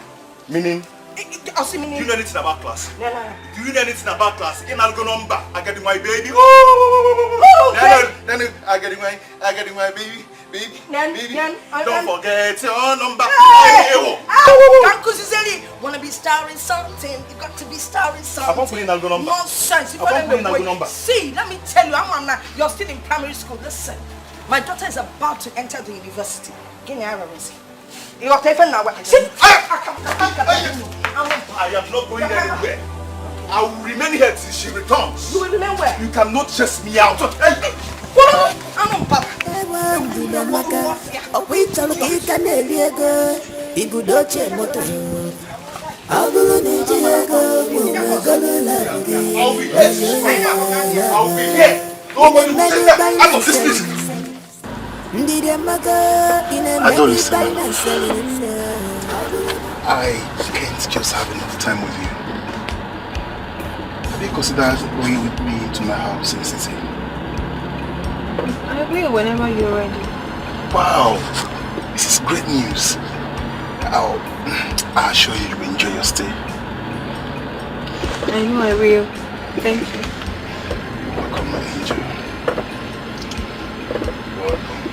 Meaning? Do you know anything about class? No. Do you know anything about class? In Algo number, I get my baby. Then I get my baby. Baby. Don't forget your number. Wanna be starring something? You got to be starring something. I'm putting Algo number. Nonsense. See, let me tell you, you're still in primary school. Listen, my daughter is about to enter the university. Give me a reason. You are taking now. See, I am not going anywhere. I will remain here till she returns. You will remain where? You cannot chase me out. I'll be here. Nobody will take that out of this place. Adolisa, I can't just have enough time with you. Have you considered going with me to my house in the city? I will whenever you're ready. Wow, this is great news. I assure you will enjoy your stay. I know I will. Thank you. Welcome, my angel. Welcome.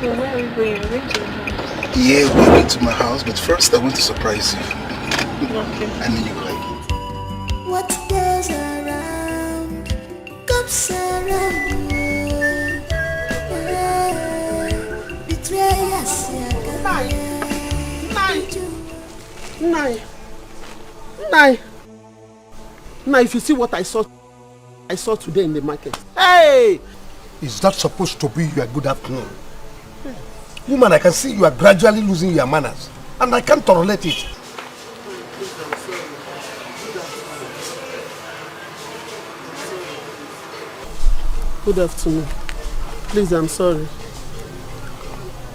So where are we going? We're going to your house. Yeah, we're going to my house, but first I want to surprise you. Okay. I know you like it. What goes around comes around. Betrayal. Now, if you see what I saw today in the market. Hey! Is that supposed to be your good afternoon? Woman, I can see you are gradually losing your manners, and I can't tolerate it. Good afternoon. Please, I'm sorry.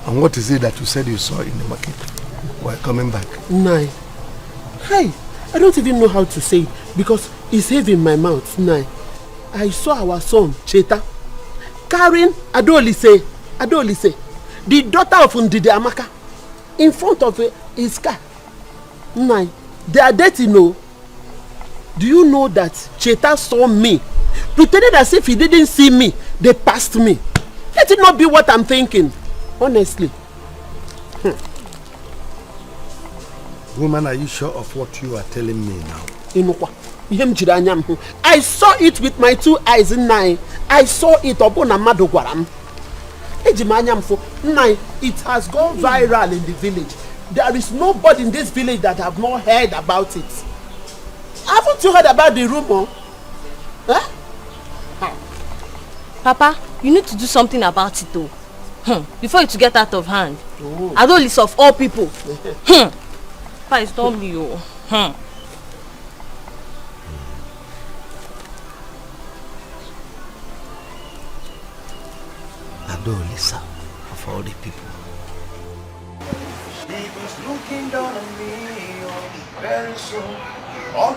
And what is it that you said you saw in the market while coming back? Nai. Hey, I don't even know how to say it because it's heavy in my mouth. Nai. I saw our son, Cheta, carrying Adolise, the daughter of Ndidi Amaka, in front of his car. Nai, they are dating, no? Do you know that Cheta saw me, pretended as if he didn't see me, they passed me? Let it not be what I'm thinking, honestly. Woman, are you sure of what you are telling me now? I saw it with my two eyes. I saw it upon a madogwaram. It has gone viral in the village. There is nobody in this village that have not heard about it. Haven't you heard about the rumor? Huh? Papa, you need to do something about it though. Before it to get out of hand. Oh. I don't listen of all people. Papa, it's not me. Adolisa, of all the people. He was looking down on me very soon. I'm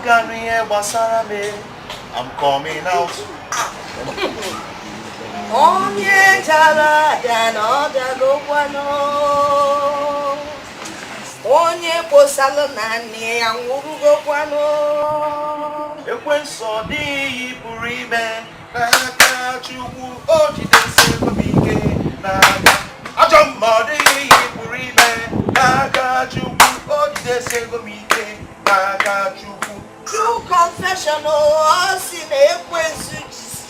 coming out. Onye jara dano dago kwano. Onye posalo nani angurugo kwano. Ekwenso di purime naka chukwu ojidese komike naka. Ajamadi purime naka chukwu ojidese komike naka chukwu. True confession o sine ekwensu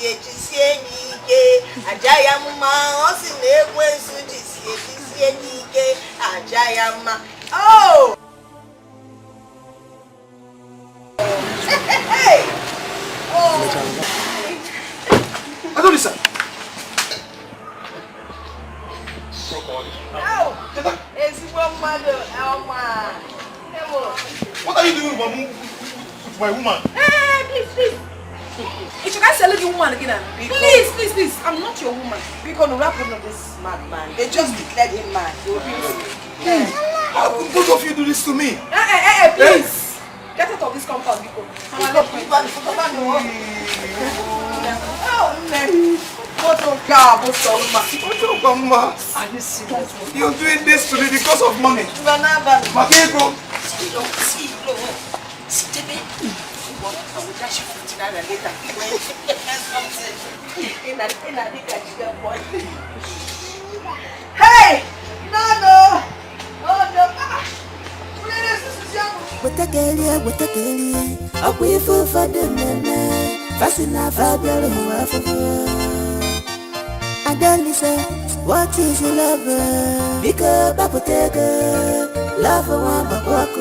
jisie nike. Ajayama o sine ekwensu jisie nike. Ajayama. Oh! Hey! Oh! Adolisa! Oh! It's one mother, Elma. What are you doing with my woman? Hey, please. If you guys selling the woman again, please. I'm not your woman. Because no rap on this madman. They just declared him mad. Please. How could both of you do this to me? Please. Get out of this compound, Biko. You're doing this to me because of money. Makego. Hey! No. With the girl, I wait for the man. Fast enough, I'll be I don't listen. What is your lover? Because I put a love for one, but walk.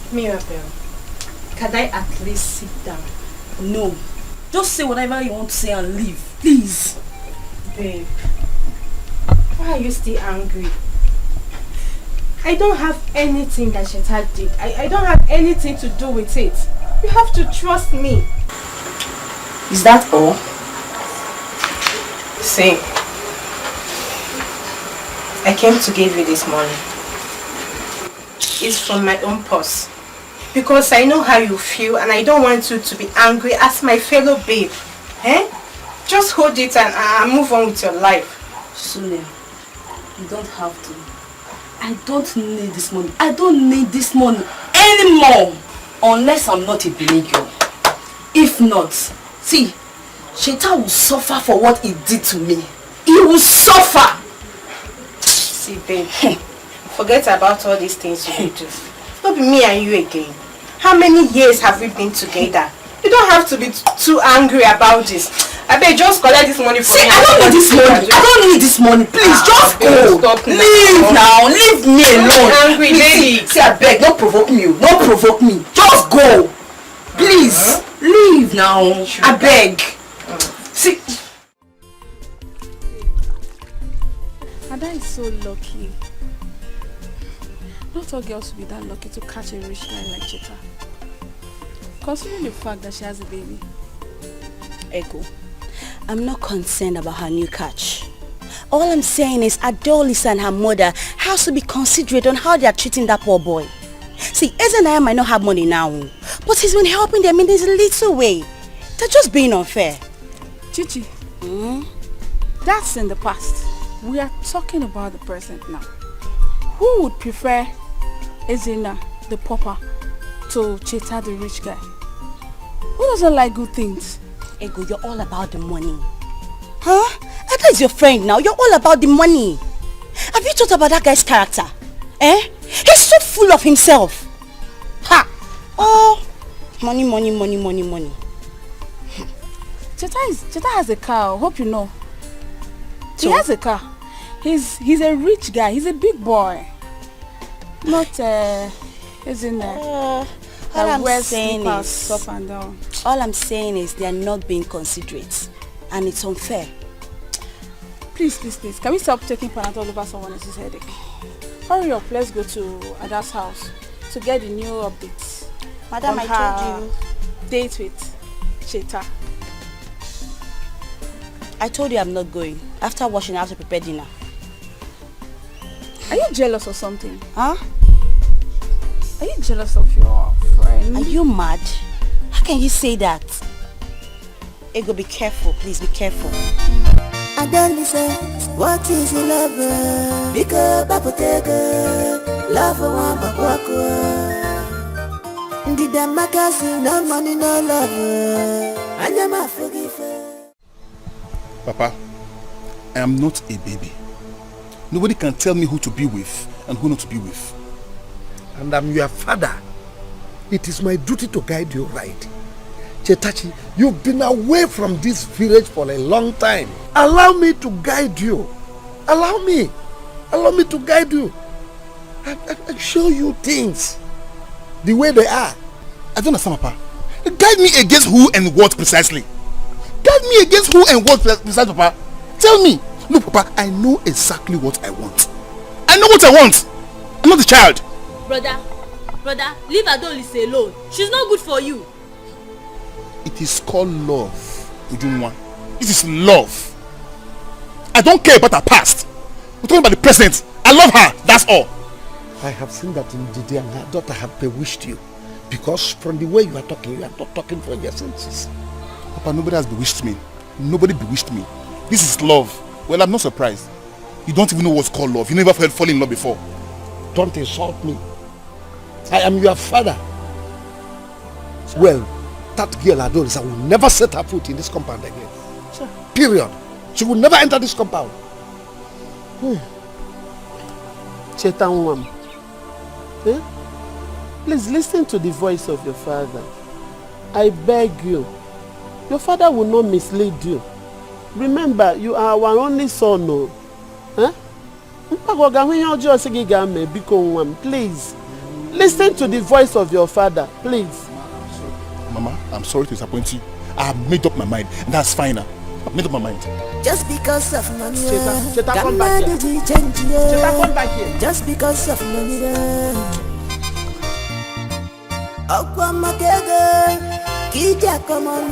Mirabelle, can I at least sit down? No. Just say whatever you want to say and leave, please. Babe, why are you still angry? I don't have anything that Sheta did. I don't have anything to do with it. You have to trust me. Is that all? See, I came to give you this money. It's from my own purse. Because I know how you feel and I don't want you to be angry as my fellow babe. Just hold it and move on with your life. Sule, you don't have to. I don't need this money. I don't need this money anymore. Unless I'm not a believer. If not, see, Sheta will suffer for what he did to me. He will suffer. See, babe, forget about all these things you do. Not be me and you again. How many years have we been together? You don't have to be too angry about this. I bet just collect this money from me. I don't need this money. I don't need this money. Please, just go. Leave now. Leave me alone. Angry lady. See, I beg, don't provoke me. Don't provoke me. Just go. Please, leave now. I beg. See. Ada is so lucky. Not all girls will be that lucky to catch a rich guy like Cheta. Considering the fact that she has a baby. Echo, I'm not concerned about her new catch. All I'm saying is Adolisa and her mother has to be considerate on how they are treating that poor boy. See, Ezenaya might not have money now, but he's been helping them in this little way. They're just being unfair. Chichi, that's in the past. We are talking about the present now. Who would prefer Ezena, the pauper, to Cheta, the rich guy? Who doesn't like good things? Ego, you're all about the money. Huh? That is your friend now. You're all about the money. Have you thought about that guy's character? He's so full of himself. Ha! Oh, money. Cheta has a car. Hope you know. So? He has a car. He's a rich guy. He's a big boy. Not isn't all I'm saying is up and down. All I'm saying is they are not being considerate, and it's unfair. Please, can we stop taking Panadol over someone else's headache? Hurry up, let's go to Ada's house to get the new updates. Madam, I told you. Date with Cheta. I told you I'm not going. After washing, I have to prepare dinner. Are you jealous or something? Huh? Are you jealous of your friend? Are you mad? How can you say that? Ego, be careful. Please be careful. I don't listen. What is your lover? Because I put a love for one, but walk. Did that magazine, no money, no love. I never forgive her. Papa, I am not a baby. Nobody can tell me who to be with and who not to be with. And I'm your father. It is my duty to guide you right. Chetachi, you've been away from this village for a long time. Allow me to guide you. Allow me to guide you. And show you things. the way they are. I don't understand, Papa. Guide me against who and what precisely? Guide me against who and what precisely, Papa? Tell me. Look, Papa, I know exactly what I want. I know what I want. I'm not a child. Brother, leave Adolise alone. She's not good for you. It is called love, Ujunwa. This is love. I don't care about her past. We're talking about the present. I love her, that's all. I have seen that in Didi and her daughter have bewitched you. Because from the way you are not talking from your senses. Papa, nobody has bewitched me. Nobody bewitched me. This is love. Well, I'm not surprised. You don't even know what's called love. You never felt falling in love before. Don't insult me. I am your father. Well, that girl Adolisa will never set her foot in this compound again. Sure. Period. She will never enter this compound. Chetanwam. Please listen to the voice of your father. I beg you. Your father will not mislead you. Remember, you are our only son. No? Please. Listen to the voice of your father, please. Mama, I'm sorry to disappoint you. I have made up my mind, and that's fine. I've made up my mind. Just because of money, Cheta, come back here. Cheta, come back here. Just because of money, Aqua Makega, Kija, come on,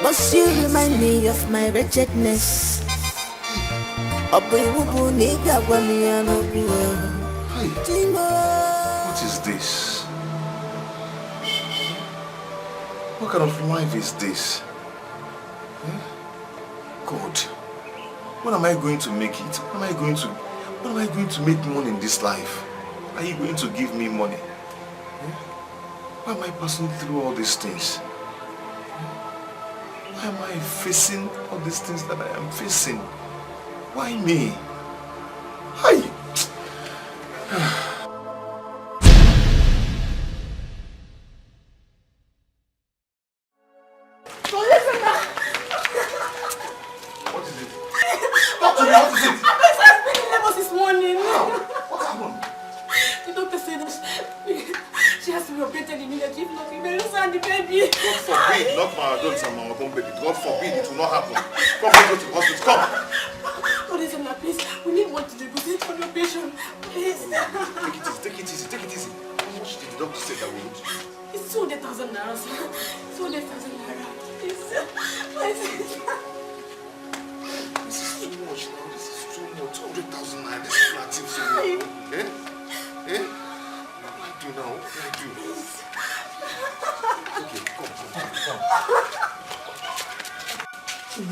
must you remind me of my wretchedness? What is this? What kind of life is this? God, when am I going to make it? When am I going to make money in this life? Are you going to give me money? Why am I passing through all these things? Why am I facing all these things that I am facing? Why me? Hi. What is it? Talk to me, what is it? My son's been in labor this morning. What happened? The doctor said that she has to be operated immediately. If not, he will lose her the baby. God forbid, not my adults and my own baby. God forbid, it will not happen. Come, go to the hospital, come. God is on that place. We need one to negotiate for the patient. Please. Take it easy. How much did the doctor say that we would? It's 200,000 naira, sir. 200,000 naira. Please. This is too much now. This is too much. 200,000 naira. This is relative. So, What do I do now? What do I do? Okay, come.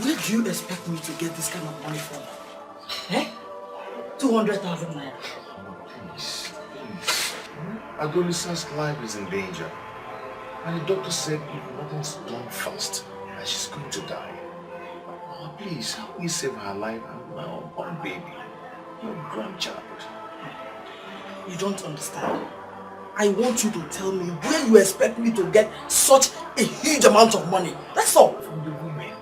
Where do you expect me to get this kind of money from? 200,000 naira. Please. Adolisa's life is in danger. And the doctor said if nothing's done fast, that she's going to die. Oh, please, help me save her life and my unborn baby, your grandchild. You don't understand. I want you to tell me where you expect me to get such a huge amount of money. That's all. From the women.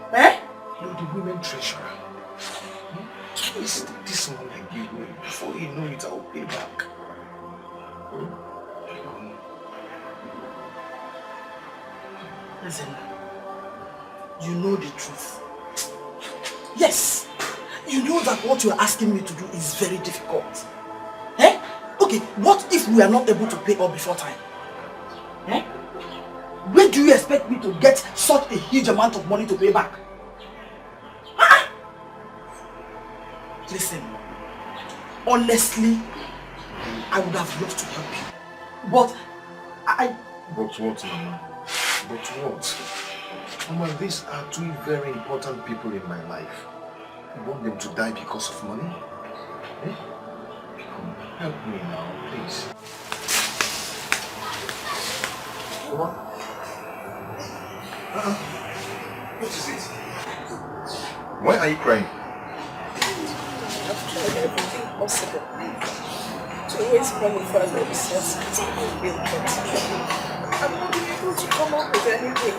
You're the women treasurer. Please, this money I give me, before you know it, I'll pay back. Listen, you know the truth. Yes, you know that what you're asking me to do is very difficult. Okay, what if we are not able to pay up before time? Where do you expect me to get such a huge amount of money to pay back? Listen, honestly, I would have loved to help you. But But what, Mama? But what? Mama, these are two very important people in my life. You want them to die because of money? Come, help me now, please. Come on. What is it? Why are you crying? I've tried everything possible to raise money for an obsessed bill, but I'm not able to come up with anything.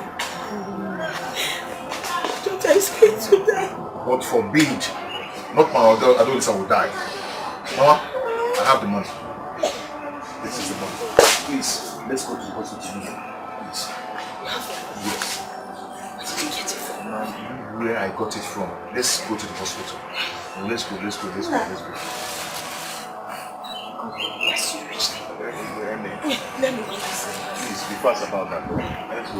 Daughter is going to die. God forbid. Not my Adolisa will die. Mama, I have the money. This is the money. Please, let's go to the hospital. Please. Yes. Where did you get it from? Where I got it from. Let's go to the hospital. Let's go. Yes, you reached it. Let me go. Please, be fast about that. Let's go.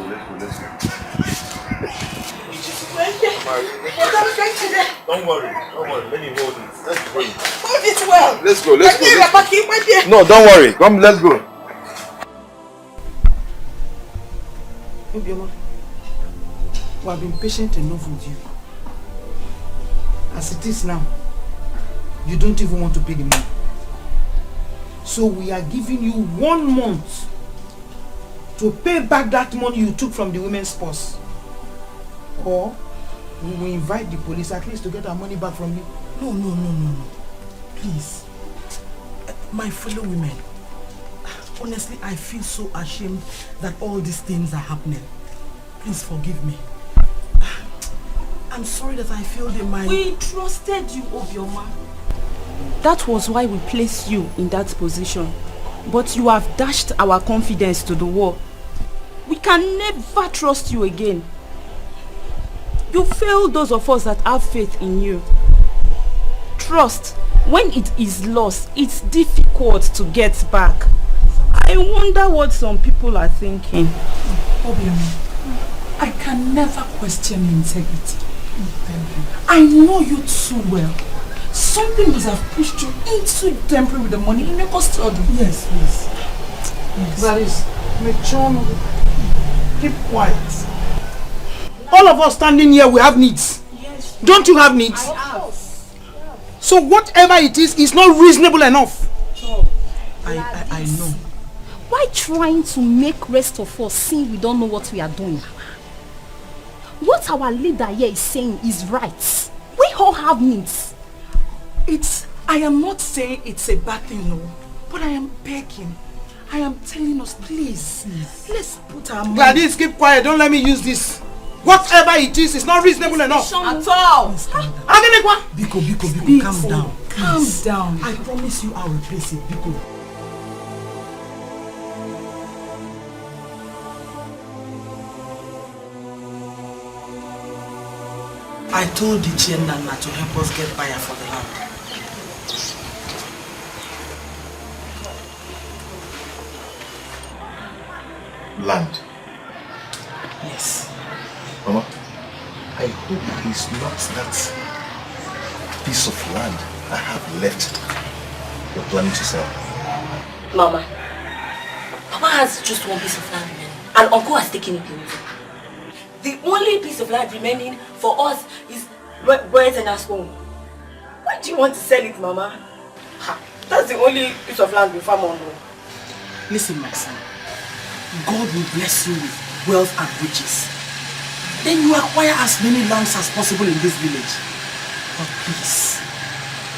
Don't worry. Let me hold it. Let's go. Hold it well. Let's go. No, don't worry. Come, let's go. Obioma, we have been patient enough with you. As it is now, you don't even want to pay the money. So we are giving you 1 month to pay back that money you took from the women's purse. Or we will invite the police at least to get our money back from you. No. Please. My fellow women, honestly, I feel so ashamed that all these things are happening. Please forgive me. I'm sorry that I feel they might... We trusted you, Obioma. That was why we placed you in that position. But you have dashed our confidence to the wall. We can never trust you again. You failed those of us that have faith in you. Trust, when it is lost, it's difficult to get back. I wonder what some people are thinking. Obioma, I can never question your integrity. I know you too well. Something must have pushed you into temporary with the money in your custody. Yes. That is, Mechon, keep quiet. All of us standing here, we have needs. Yes. Don't you have needs? I have. So whatever it is not reasonable enough. I know. Why trying to make rest of us see we don't know what we are doing? What our leader here is saying is right. We all have needs. I am not saying it's a bad thing, no. But I am begging. I am telling us, please. Let's put our money... Gladys, keep quiet. Don't let me use this. Whatever it is not reasonable enough. At all. Biko, calm down. Calm down. I promise you I'll replace it, Biko. I told the Nana to help us get buyer for the land. Land? Yes. Mama, I hope it is not that piece of land I have left you're planning to sell. Mama, Papa has just 1 piece of land remaining, and Uncle has taken it away. The only piece of land remaining for us is Bread and our home. Why do you want to sell it, Mama? That's the only piece of land we farm on. Listen, my son. God will bless you with wealth and riches. Then you acquire as many lands as possible in this village. But please,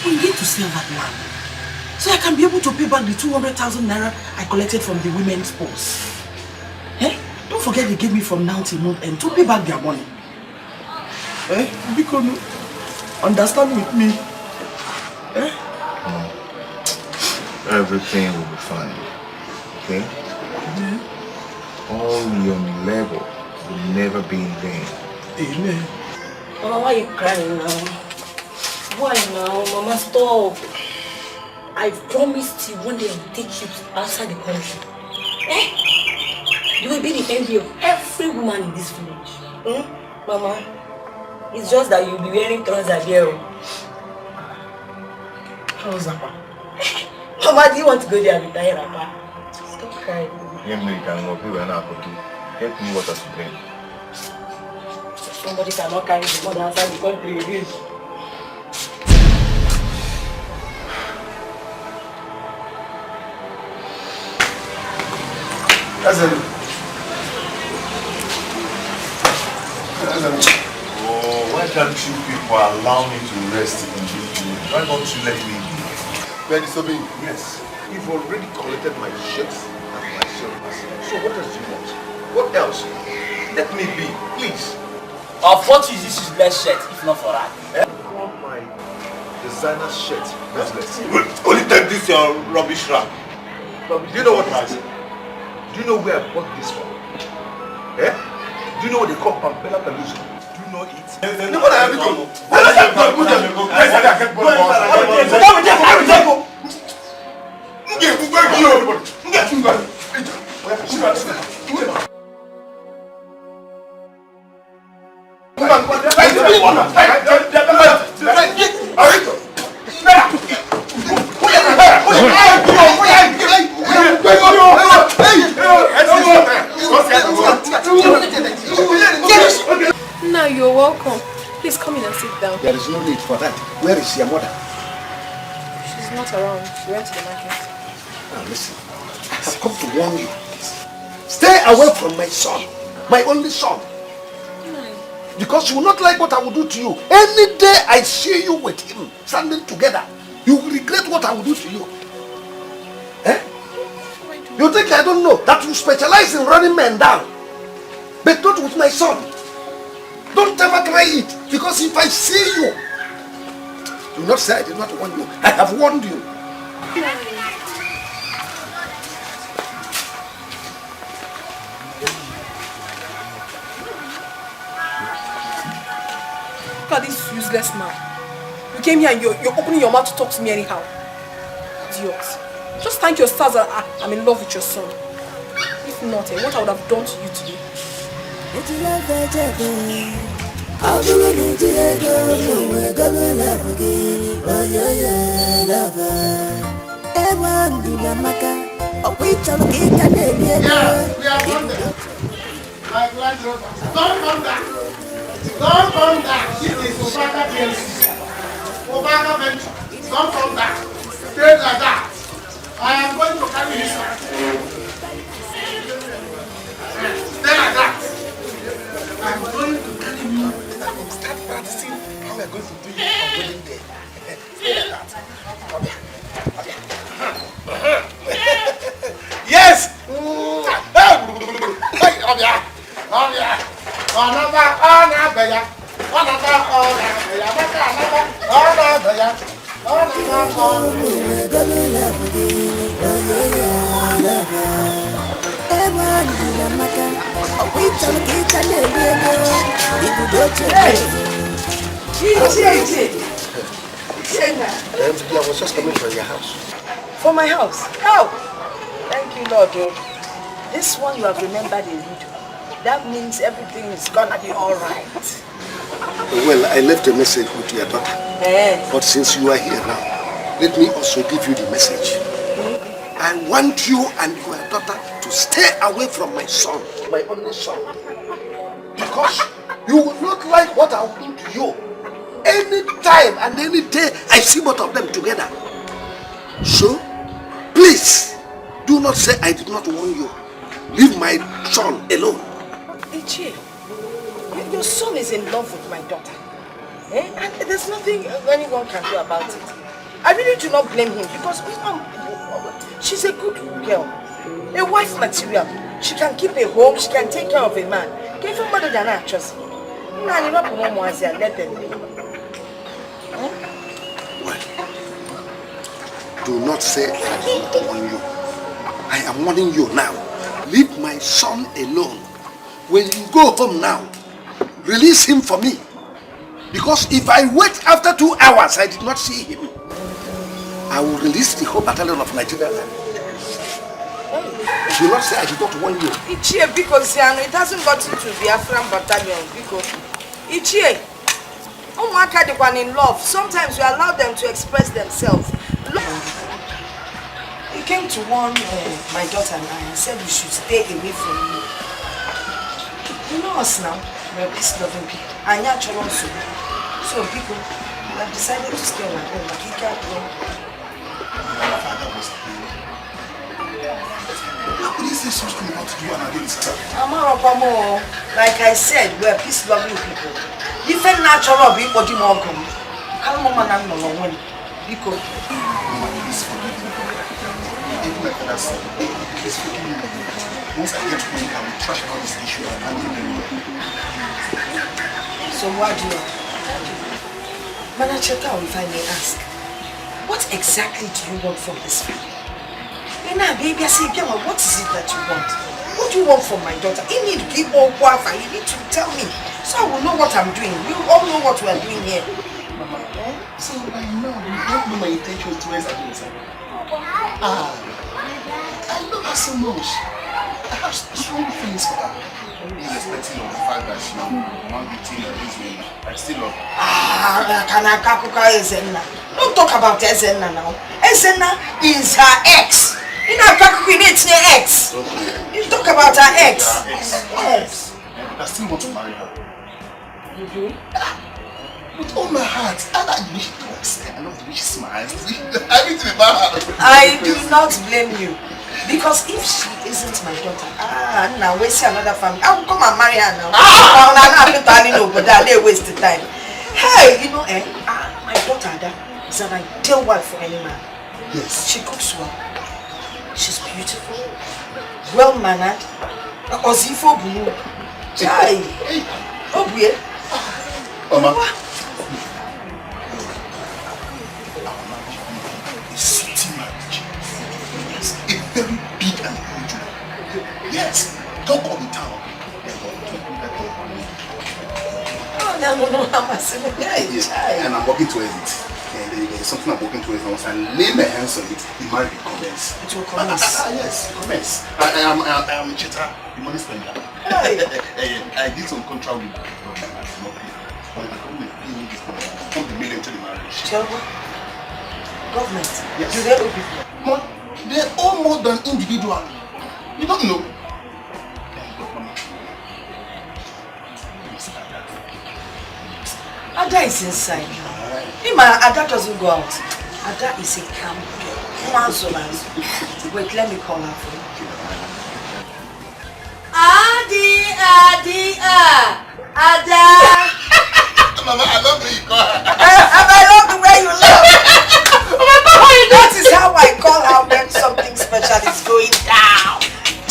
we need to sell that land so I can be able to pay back the 200,000 naira I collected from the women's purse. Don't forget they gave me from now till month end to pay back their money. Because understand with me. Everything will be fine. Okay? All your labor will never be in vain. Amen. Mama, why are you crying now? Why now? Mama, stop. I promised you one day I will take you outside the country. You will be the envy of every woman in this village. Mama, it's just that you'll be wearing trousers here. Trousers, Papa? Mama, do you want to go there and retire, Papa? Stop crying. Help me water to drink. Somebody cannot carry the mother outside the country again. Oh, why can't you people allow me to rest in this village? Why don't you let me be? Very Sobi. Yes, you've already collected my shirts and my silvers. So what else do you want? What else? Let me be, please. Of what is this useless shirt if not for that? I want my designer shirt, business. this your rubbish rack? Do you know what it is? Do you know where I bought this from? Eh? Do you know what they call Pampella Peluso? Do you know it? No, what I have to go. Now you're welcome. Please come in and sit down. There is no need for that. Where is your mother? She's not around. She went to the market. Now listen, I've come to warn you. Stay away from my son, my only son. Because you will not like what I will do to you. Any day I see you with him standing together, you will regret what I will do to you. Eh? You think I don't know that you specialize in running men down, but not with my son. Don't ever try it, because if I see you, do not say I did not warn you. I have warned you. Look at this useless man. You came here and you're opening your mouth to talk to me anyhow. Idiot. Just thank your stars that I'm in love with your son. If not, what I would have done to you today. I'll do it, we're gonna love again. Oh yeah, yeah, lover. Everyone do the maka. Oh, we shall get a name. Yeah, we are on there. My Land Rover. Don't come back. Don't come back. This is Obaka PLC. Obaka Venture. Don't come back. Stay like that. I am going to carry this one. Stay like that. I'm going to carry you. Start practicing how we are going to do it on wedding day. Stay like that. Okay. Yes! Hey, I was just coming from your house. For my house? How? Thank you, Lord. This one you have remembered a little. That means everything is gonna be alright. Well, I left a message with your daughter. Yes. But since you are here now, let me also give you the message. I want you and your daughter to stay away from my son, my only son. Because you will not like what I will do to you. Any time and any day I see both of them together. So, please, do not say I did not warn you. Leave my son alone. Ichie, your son is in love with my daughter. And there's nothing anyone can do about it. I really do not blame him because she's a good girl. A wife material. She can keep a home, she can take care of a man. Give him mother than actress. Let them be. Well, do not say I did not warn you. I am warning you now. Leave my son alone. When you go home now, release him for me. Because if I wait after 2 hours, I did not see him, I will release the whole battalion of Nigeria. Do not say I did not warn you. Ichie, because it hasn't gotten to the Afghan battalion. Because Ichie, in love, sometimes we allow them to express themselves. He came to warn my daughter and I said we should stay away from you. You know us now, we're peace-loving people. And you're also. So people have decided to stay on our own, like he can't go. What is this supposed to be about to do and against her? Like I said, we're peace-loving people. Different natural people do more come. I'm not going to win. Because please forgive me. Even like that, please forgive me. Once I get home, I will trash out this issue and handle it anyway. So what do you want? Manager, if I may ask, What exactly do you want from this family? Now, baby, I say, what is it that you want? What do you want from my daughter? You need people, you need to tell me, so I will know what I'm doing. We all know what we are doing here. Mama, so I know you don't know my intentions towards Adosa. I love her so much. I have strong feelings for her. Irrespective of the fact that she won't be teen or this way, I still love her. Don't talk about Ezenna now. Ezenna is her ex. You know, it's her ex. You talk about her ex. Yes. I still want to marry her. You do? With all my heart. I like the way she talks. I love the way she smiles. Everything about her. I do not blame you. Because if she isn't my daughter, now we see another family. I will come and marry her now. I'm not telling you, but they waste the time. Hey, you know, my daughter Ada is an ideal wife for any man. Yes. She cooks well. She's beautiful, well-mannered. Ozifo Bunu. Chai. Obuye. Mama. A city marriage. Yes. A very big and huge one. Yes. Talk of the town. No, I'm assuming. Yes. And I'm working towards it. And there's something I'm working towards. Once I lay my hands on it, the marriage will commence. It will commence? Yes, commence. I am Cheta, the money spender. I did some contract with put the million to the marriage. Government? Yes. Do they owe people? They're all more than individual. You don't know. Ada is inside. Ada doesn't go out. Ada is a calm girl. Wait, let me call her for you. Ada. Mama, I love the way you call her. I love the way you love. That is how I call her when something special is going down.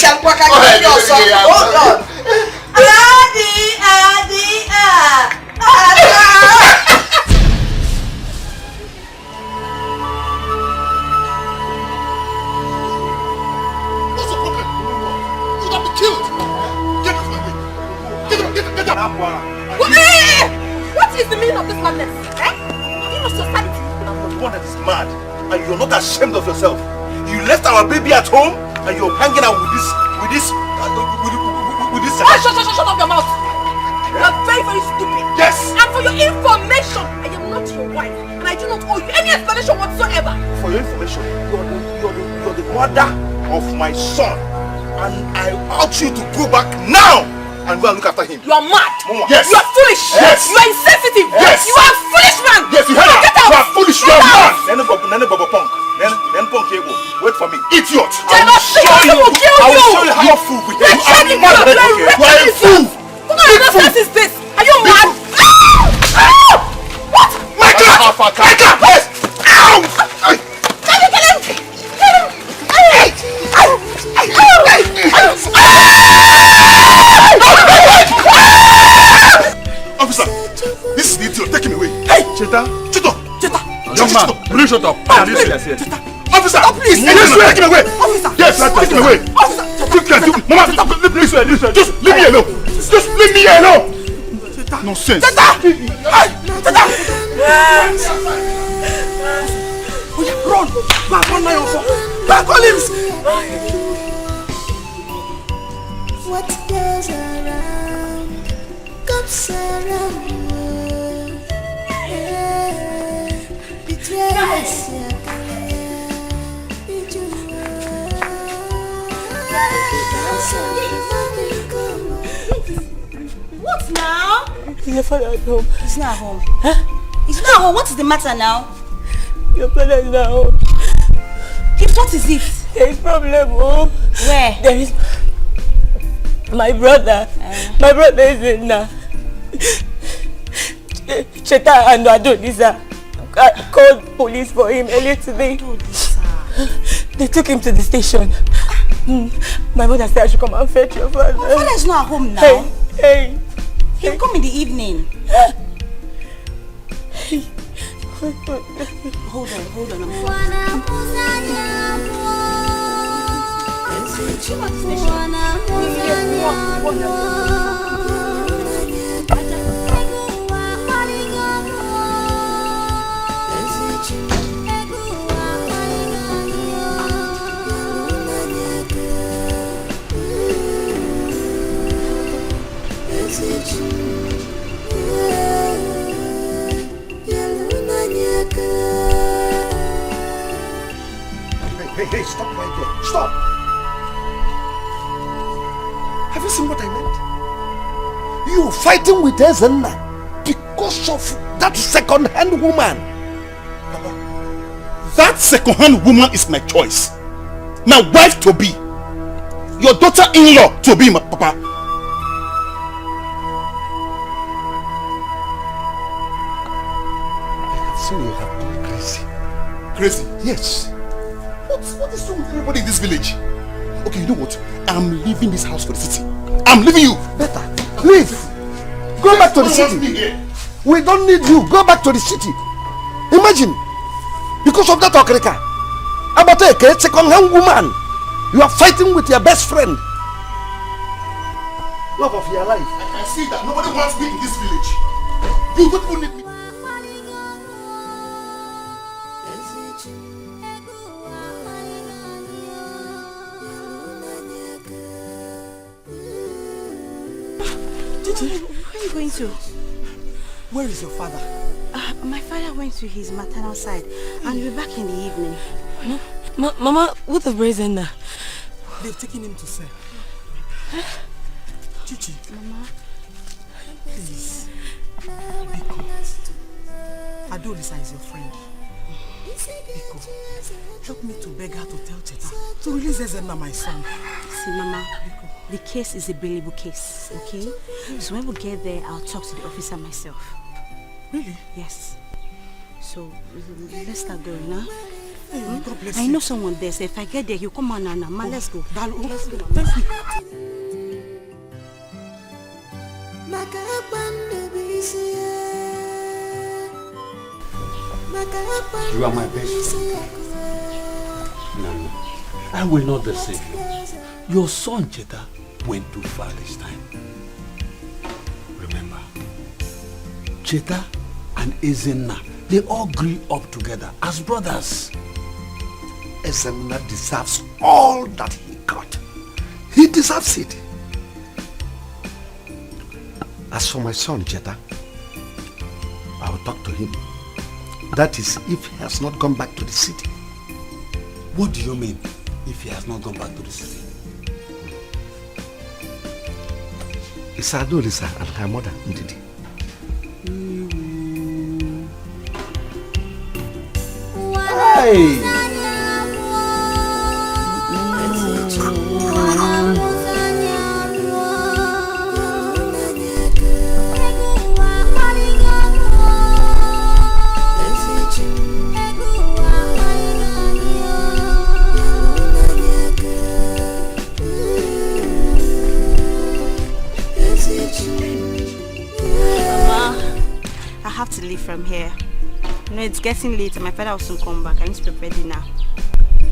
Hold on. What's the problem? You should have been killed. Get off my way. Get up. What is the meaning of this madness? You know society. I'm the one that is mad, and you're not ashamed of yourself. You left our baby at home, and you're hanging out with this. Shut up your mouth. You are very, very stupid. Yes. And for your information, I am not your wife, and I do not owe you any explanation whatsoever. For your information, you're the mother of my son, and I urge you to go back now and go and look after him. You are mad. Yes. You are foolish. Yes. You are insensitive. Yes. You are a foolish man. Yes, you heard Get her. out. You are foolish. You are mad. Then punk here. Wait for me. Idiot. I will show you how fool we are. You are mad. You are a fool. What kind of nonsense is this? Are you mad? What? My God! My God! Yes! Ow! Can you kill him? Kill him! Officer, this is the idiot. Take him away. Hey! Cheta! Young man, will you shut up? Officer! Please! Take him away! Officer! Yes, take him away! Officer! Mama, please, just leave me alone! Just leave me alone! Nonsense! Run! Back on my own! Back on him! What goes around comes around. Betrayal. What now? Your father at home. He's not at home. Huh? He's not at home. What is the matter now? Your father is not home. Gift, what is it? There is problem, home. Where? There is my brother. My brother is in now. Cheta and Adonisa called police for him earlier today. They took him to the station. My mother said I should come and fetch your father. My father is not at home now. Hey. He'll come in the evening. Hold on. Hey, stop right there. Stop! Have you seen what I meant? You fighting with Ezenna because of that second-hand woman. Papa, that second-hand woman is my choice. My wife to be. Your daughter-in-law to be, my papa. I have seen you have gone crazy. Crazy? Yes. What is wrong with everybody in this village? Okay, you know what? I'm leaving this house for the city. I'm leaving you. Better. Leave. Go back to the city. We don't need you. Go back to the city. Imagine. Because of that okrika. About a second-hand woman. You are fighting with your best friend. Love of your life. I can see that nobody wants me in this village. You don't even need me. Where are you going to? Where is your father? My father went to his maternal side and will be back in the evening. Mama, what the brazen? They've taken him to sell. Chichi. Mama. Please. Biko. Adolisa is your friend. Biko. Help me to beg her to tell Cheta to release Ezenna, my son. See, Mama. Biko. The case is a bailable case, okay? So when we get there, I'll talk to the officer myself. Really? Yes. So let's start going now. Hey, God bless I you. know someone there, so if I get there, he'll come on and Ma, let's go. Let's go. Thank you. You are my best friend. No, I will not deceive you. Your son Cheta went too far this time. Remember, Cheta and Ezenna, they all grew up together as brothers. Ezenna deserves all that he got. He deserves it. As for my son Cheta, I will talk to him. That is, if he has not gone back to the city. What do you mean, if he has not gone back to the city? It's Adolisa and her mother, Ndidi. Hey! I have to leave from here. You know, it's getting late and my father will soon come back. I need to prepare dinner.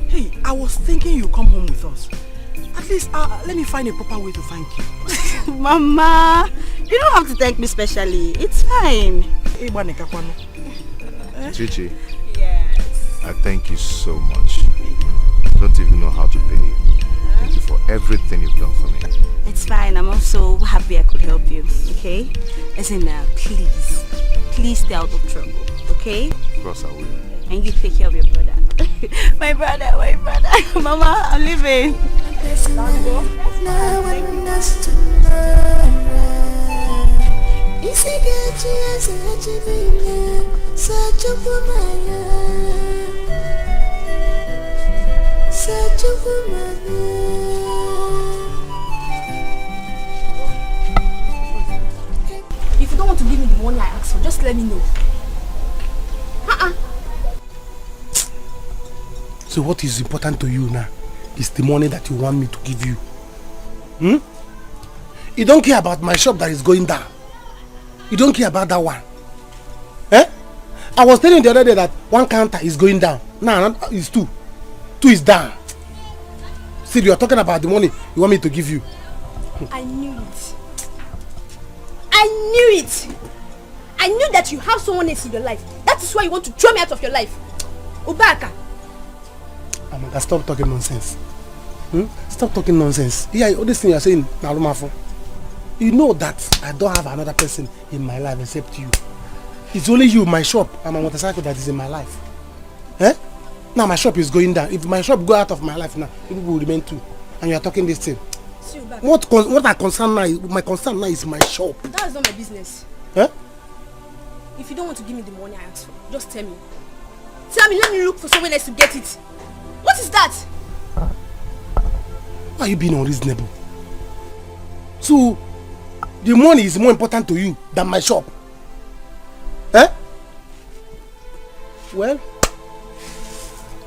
Hey, I was thinking you come home with us. At least, let me find a proper way to thank you. Mama, you don't have to thank me specially. It's fine. Chichi. Yes. I thank you so much. I don't even know how to pay you. Thank you for everything you've done for me. It's fine. I'm also happy I could help you. Okay? As in, please stay out of trouble. Okay? Of course I will. And you take care of your brother. my brother. Mama, I'm leaving. If you don't want to give me the money I asked for, just let me know. So what is important to you now is the money that you want me to give you. You don't care about my shop that is going down. You don't care about that one. I was telling you the other day that one counter is going down. Now it's 2. 2 is down. See, you are talking about the money you want me to give you. I knew it. I knew it. I knew that you have someone else in your life. That is why you want to throw me out of your life. Ubaka. Amaka, stop talking nonsense. Stop talking nonsense. Yeah, all this thing you are saying, you know that I don't have another person in my life except you. It's only you, my shop, and my motorcycle that is in my life. Eh? Now my shop is going down. If my shop go out of my life now, people will remain too. And you are talking this thing. What I concern now, my concern now is my shop. That is not my business. Eh? If you don't want to give me the money I asked for, just tell me. Tell me, let me look for someone else to get it. What is that? Why are you being unreasonable? So, the money is more important to you than my shop. Eh? Well,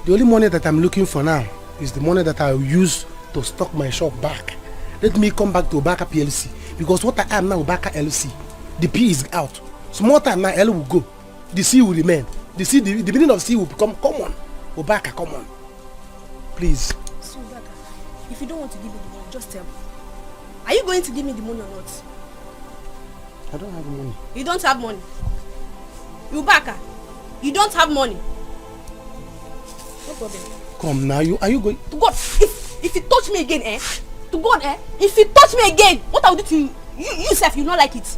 the only money that I'm looking for now is the money that I will use to stock my shop back. Let me come back to Obaka PLC. Because what I am now, Obaka LC, the P is out. Small time now, L will go. The C will remain. The meaning of C will become common. Obaka, come on. Please. See, Obaka, if you don't want to give me the money, just tell me. Are you going to give me the money or not? I don't have money. You don't have money. Ubaka, you don't have money. No problem. Come now, are you going? To God, if you touch me again, To God, if you touch me again, what I will do to you? You self, you not like it.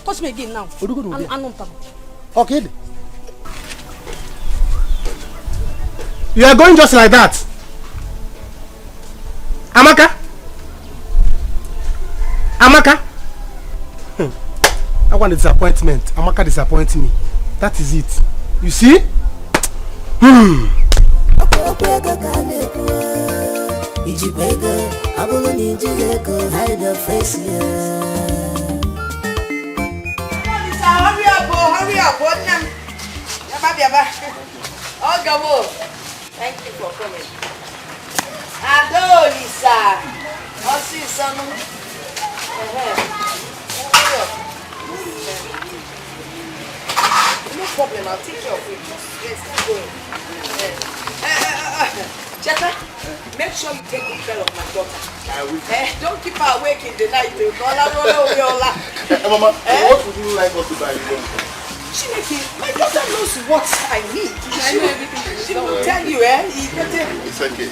Touch me again now. I'm not. Okay. You are going just like that. Amaka? I want a disappointment. Amaka disappoints me. That is it. You see? Hurry up, Thank you for coming. Adolisa. No problem, I'll take care of it. Yes, keep going. Jetta, make sure you take good care of my daughter. Don't keep her awake in the night. Mama, what would you like us to buy? My daughter knows what I need. I know everything. She will tell you, It's okay.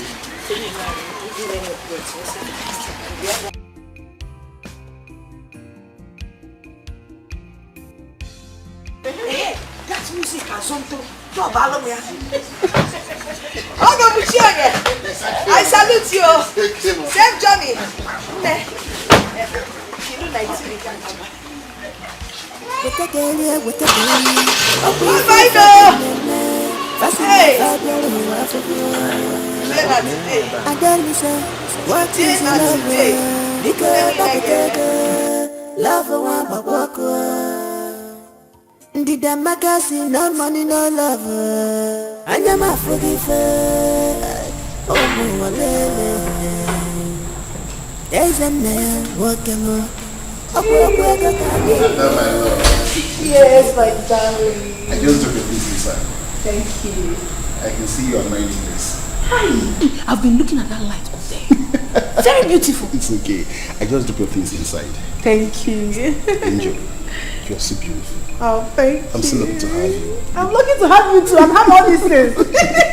That music has something to follow me. I salute you. Save Johnny. You know Nigeria. What is love? Love did the magazine, no money, no love. I never forgive her. Oh, there's a man walking. Yes, my darling. I just took a piece inside. Thank you. I can see you are wearing this. Hi. I've been looking at that light all day. Very beautiful. It's okay. I just took your things inside. Thank you. Angel, you're so beautiful. Oh, thank you. I'm so lucky to have you. I'm lucky to have you too. I'm having all these things.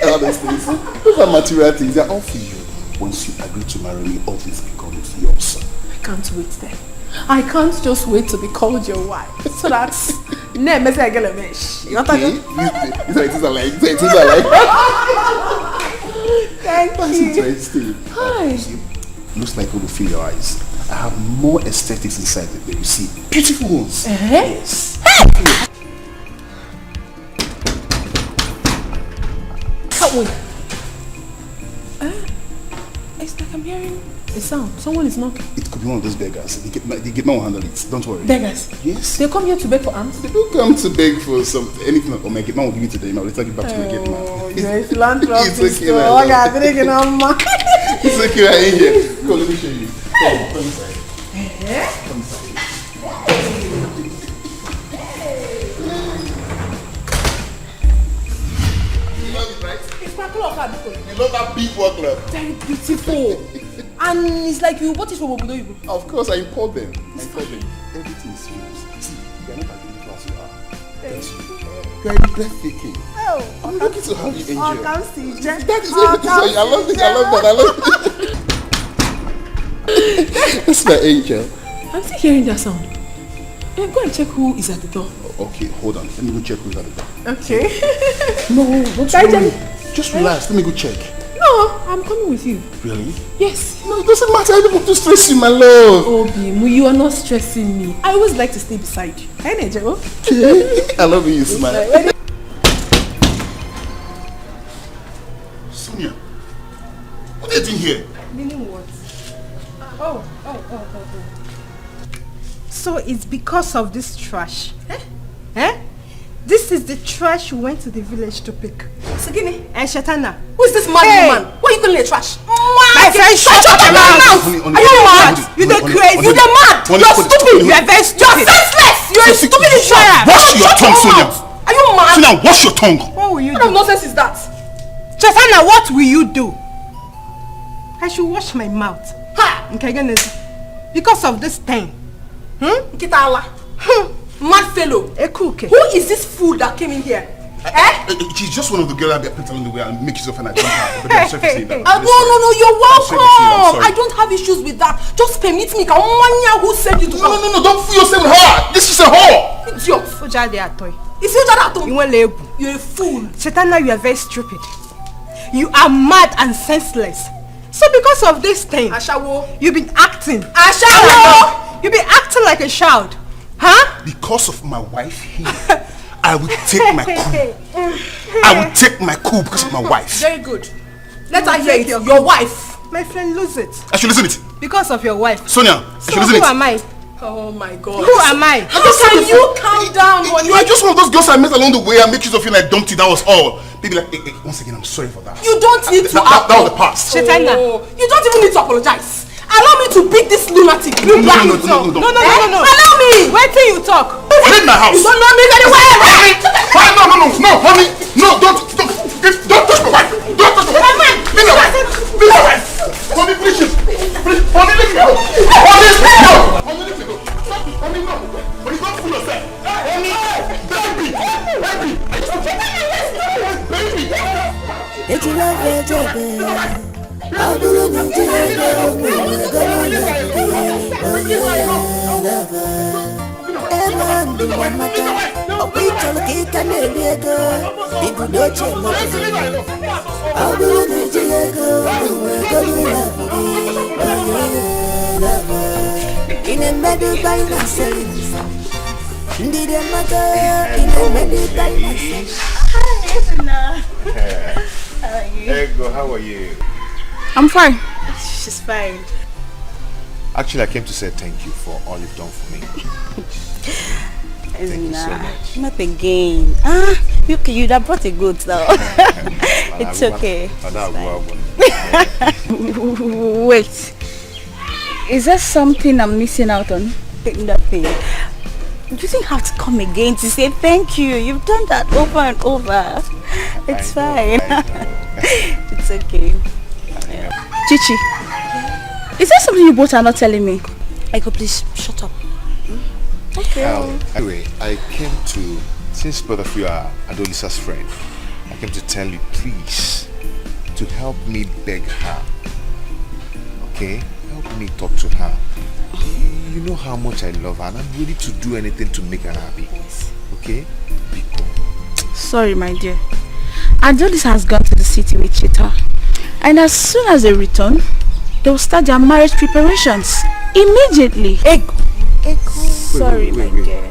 All these things. Those are material things. They're all for you. Once you agree to marry me, all this becomes yours. I can't wait then. I can't just wait to be called your wife. So that's name is like a mesh. You want to go? It's like Thank you. Interesting. Hi. Looks like you will feel your eyes. I have more aesthetics inside that you see. Beautiful ones. Yes. Hey. Can't wait. It's like I'm hearing a sound. Someone is knocking. It could be one of those beggars. The gateman will handle it. Don't worry. Beggars? Yes. They come here to beg for alms? They don't come to beg for anything. Or my gateman will give it to them. I'll return it back to my gateman. Oh, you're a philanthropist. It's okay. It's okay. I ain't here. Come, let me show you. Come inside. Come inside. You know that B4 club? Very beautiful. And it's like you bought it from Obodo Ibu. Of course, I import them. Everything is yours. See, you're not as beautiful as you are. You're breathtaking. Oh, I'm lucky to have you, Angel. Oh, can't see. That is everything. I love it. I love that. That's my angel. I'm still hearing that sound. Go and check who is at the door. Okay, hold on. Let me go check who's at the door. Okay. No, don't worry. Just relax. Let me go check. No, I'm coming with you. Really? Yes. No, it doesn't matter. I don't want to stress you, my love. Oh, Bimu, you are not stressing me. I always like to stay beside you. Hey, Nejo. I love you, smile. Sonia, what are you doing here? Meaning what? Oh. So it's because of this trash. Eh? This is the trash you went to the village to pick. Sagini. And Shatana. Who is this mad woman? Why are you calling her trash? My friend, shut up your mouth! Are you mad? You the crazy. You the mad. You're stupid. You're very stupid. You're senseless. You're a stupid insurer. Wash your tongue, Sonia. Are you mad? Sonia, wash your tongue. What will you do? What kind of nonsense is that? Shatana, what will you do? I should wash my mouth. Ha! Okay, because of this thing. Kitala. Mad fellow. Ekuke. Who is this fool that came in here? She's just one of the girls that picked along the way and make use of her. And I don't have. But I'm sorry for saying that. No, you're welcome. I'm I don't have issues with that. Just permit me. Who said you to come? No, don't fool yourself with her. This is a whore. Idiot. Is it that? You're a fool. Shatana, you are very stupid. You are mad and senseless. So because of this thing, Ashawo, you've been acting. Ashawo, you've been acting like a child. Huh? Because of my wife here, I will take my coup. I will take my coup because of my wife. Very good. Let her hear it. Your wife. My friend, lose it. I should listen it. Because of your wife. Sonia, I should listen it. Who am I? Oh my God. Who am I? How can you calm down? You are just one of those girls I met along the way and make use of you and I dumped you. That was all. Baby, like, hey, once again, I'm sorry for that. You don't need to. That was the past. Shatana. You don't even need to apologize. Allow me to beat this lunatic. No. Allow me. Wait till you talk. Leave my house. You don't know me very well. No, honey. No, don't touch my wife. Don't touch my wife. Leave my wife. Honey, please. Honey, leave me alone. Honey, no. Honey, leave me alone. Honey, no. But you don't fool yourself. Honey, baby. It's love, I believe in Ego, how are you? I'm fine. She's fine. Actually, I came to say thank you for all you've done for me. Thank you so much. Not again. You'd have brought a goat now. It's okay. Wait. Is there something I'm missing out on? Nothing. You didn't have to come again to say thank you. You've done that over and over. It's fine. It's okay. Chichi, is there something you both are not telling me? Ego, please shut up. Okay. Anyway, I came to, since both of you are Adolisa's friend, I came to tell you, please, to help me beg her. Okay? Help me talk to her. You know how much I love her and I'm ready to do anything to make her happy. Okay? Sorry, my dear. Adolisa has gone to the city with Chita. And as soon as they return, they will start their marriage preparations. Immediately. Ego. Sorry, my dear.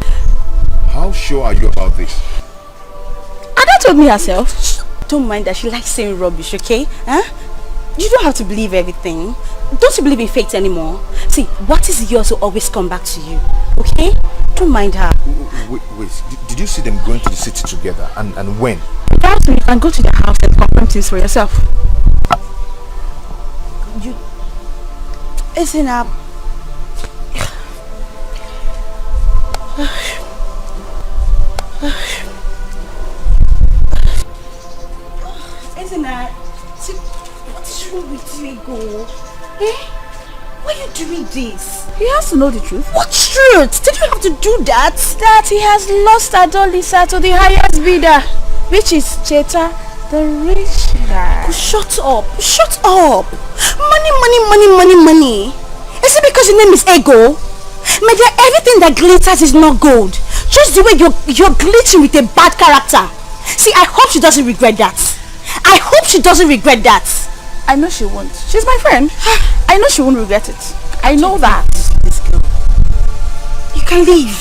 How sure are you about this? Ada told me herself. Don't mind that she likes saying rubbish, okay? Huh? You don't have to believe everything. Don't you believe in fate anymore? See, what is yours will always come back to you, okay? Don't mind her. Wait. Did you see them going to the city together? And when? Perhaps you can go to their house and confirm things for yourself. You... Isn't up. Isn't that? See, what is wrong with you, Ego? Eh? Why are you doing this? He has to know the truth. What truth? Did you have to do that? That he has lost Adolisa to the highest bidder, which is Cheta, the rich guy. Shut up. Shut up. Money. Is it because your name is Ego? My dear, everything that glitters is not gold. Just the way you're glitching with a bad character. See, I hope she doesn't regret that. I hope she doesn't regret that. I know she won't. She's my friend. I know she won't regret it. I know that. This girl. You can leave.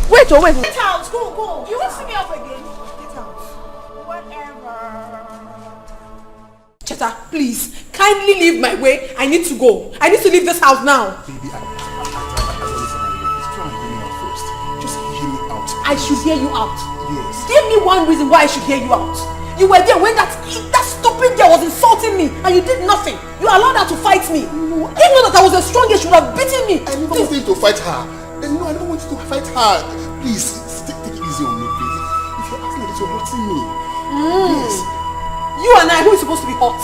Wait. Get out. Go. You won't see me up again. Get out. Whatever. Cheta, please, kindly leave my way. I need to go. I need to leave this house now. Baby, I try and hear me out first. Just hear me out. I should hear you out. Yes. Give me one reason why I should hear you out. You were there when that stupid girl was insulting me and you did nothing. You allowed her to fight me. No, if not that I was the strongest, you would have beaten me. I never wanted to fight her. No, I don't want you to fight her. Please, take it easy on me, please. If you're asking this, you're hurting me. Yes. You and I, who is supposed to be hot?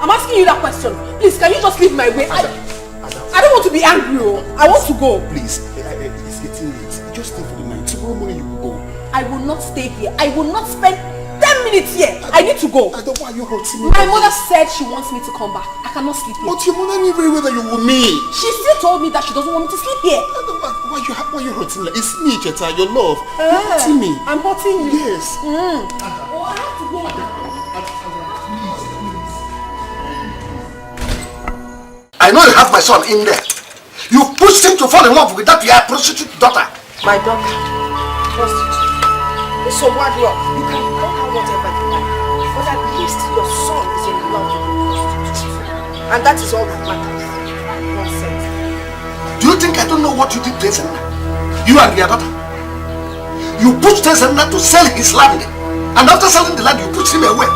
I'm asking you that question. Please, can you just leave my way? I don't want to be angry. I want to go. Please, it's getting late. Just stay for the night. Tomorrow morning you will go. I will not stay here. I will not spend 10 minutes here. I need to go. I don't want you hurting me. My mother said she wants me to come back. I cannot sleep here. But your mother knew very well that you were me. She still told me that she doesn't want me to sleep here. Why you hurting me? It's me, Cheta, your love. You're hurting me. I'm hurting you. Yes. Oh, I have to go. I know you have my son in there. You pushed him to fall in love with that your prostitute daughter. My daughter, prostitute. So what you can call her whatever you like, but at least your son is in love with a prostitute, and that is all that matters. Nonsense. Do you think I don't know what you did to Ezenna? You and your daughter. You pushed Ezenna to sell his land, and after selling the land, you pushed him away.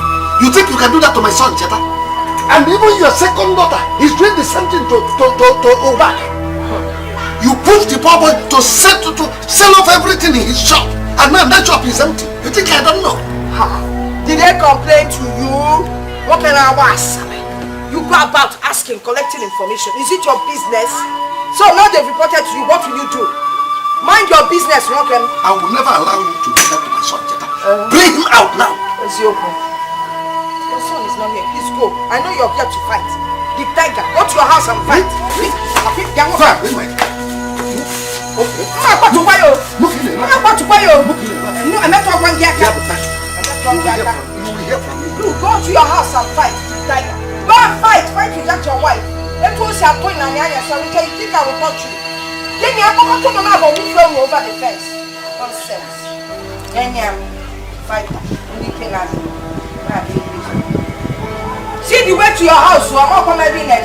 You think you can do that to my son, Cheta? And even your second daughter is doing the same thing to Obak. You pushed the poor boy to sell off everything in his shop, and now that shop is empty. You think I don't know? Did they complain to you? What can I was? You go about asking, collecting information. Is it your business? So now they've reported to you. What will you do? Mind your business, Rokem. I will never allow you to do that to my son, Cheta. Bring him out now. Your son is not here. Please go. I know you're here to fight. The tiger, go to your house and fight. Please. Go to your house and fight. Tiger. Go and fight. Fight with that your wife. Let me see I'm going and you think I will touch you. Then you have to come out and throw you over the fence. Nonsense. Then you fight. See the way to your house, so I'm not coming in there.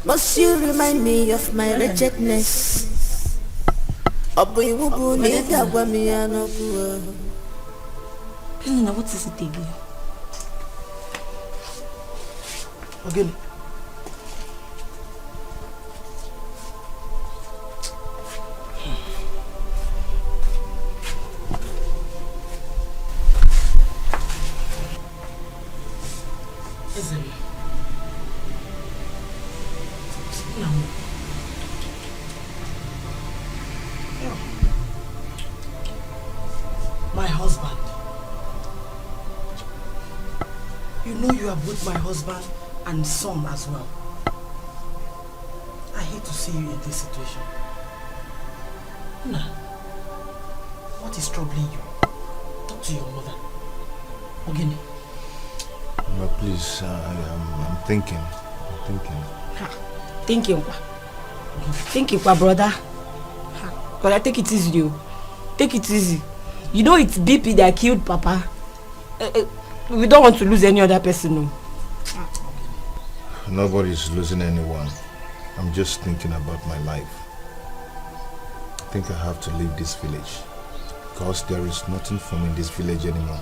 Must you remind me of my wretchedness? Elena, what is it again? Again. My husband. You know you are both my husband and son as well. I hate to see you in this situation. Nah. What is troubling you? Talk to your mother. Ogini. No, please, I'm thinking. Thinking, brother. Brother, take it easy, you. Take it easy. You know it's BP that killed Papa. We don't want to lose any other person, no. Nobody's losing anyone. I'm just thinking about my life. I think I have to leave this village because there is nothing for me in this village anymore.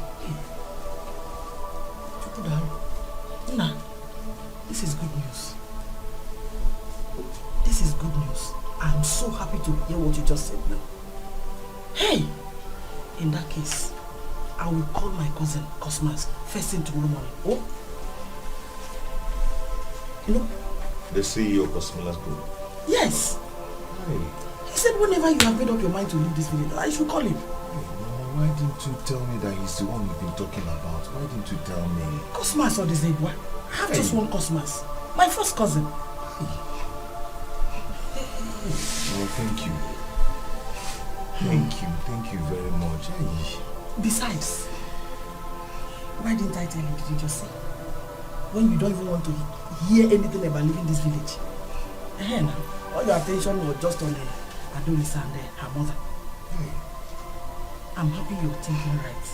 Nah, this is good news. This is good news. I'm so happy to hear what you just said now. Hey, in that case, I will call my cousin Cosmas first thing tomorrow morning. Oh, you know? The CEO of Cosmas Group? Yes. Hey. He said whenever you have made up your mind to leave this village, I should call him. Why didn't you tell me that he's the one you've been talking about? Why didn't you tell me? Cosmas or the Zebwa? I have just one Cosmas. My first cousin. Oh, thank you. Thank you very much. Besides, why didn't I tell you? Did you just say? When you don't even want to hear anything about leaving this village. All your attention was just on Adolisa and her mother. I'm happy you're thinking right.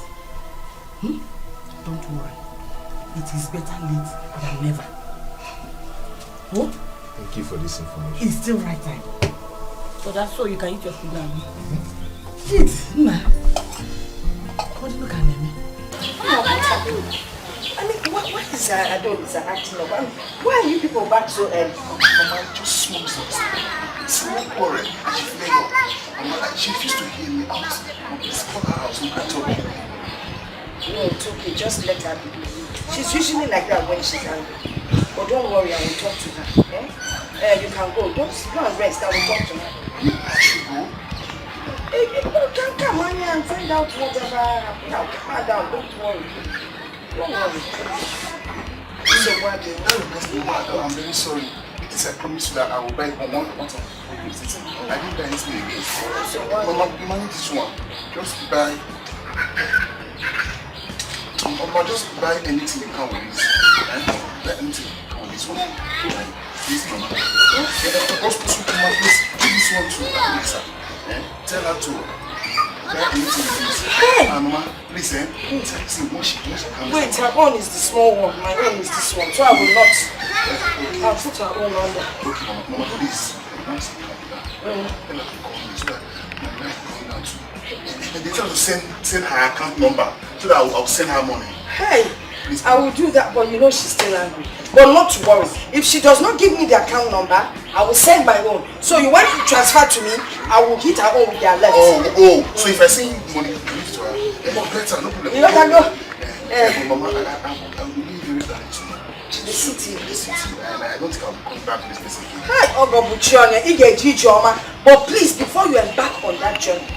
Don't worry. It is better late than never. Oh? Thank you for this information. It's still right time. So that's so you can eat your food now. Eat, Nna. What do you look at me? I mean, why is Adolisa acting up? Why are you people back so early? Mama, just smoke some. Small quarrel, and she flare up. Mama, she refused to hear me out. Please call her house, we can talk. No, it's okay. Just let her be. She's usually like that when she's angry. But don't worry, I will talk to her. You can go. Don't go and rest. I will talk to her. I should go? You can come on here and find out whatever happened. Now, calm her down. Don't worry. Don't worry. So what do you know? I'm very sorry. I promise you that I will buy one of the things. I didn't buy anything again. So what? Mama, manage this one. Just buy. Mama, just buy anything you can with this. Buy anything you can with this one. Please, Mama. Just put Mama, please give this one to Alexa. Tell her to buy anything with this. Mama, please, see what she does. Wait, her own is the small one. My own is this one. So I will not. I'll put her own under. Okay, Mama, please. Tell her to call me so that my wife is going out too. And they tell her to send her account number so that I'll send her money. Hey, please, I will do that, but you know she's still angry. But not to worry. If she does not give me the account number, I will send my own. So you want to transfer to me, I will hit her own with their left. So if I send money, give it to her. Better, no problem. You know that go? Mama, I will be very glad to you. The city. And I don't think I'll come back to this place again. Hi, Ogo Buchionya, but please, before you embark on that journey,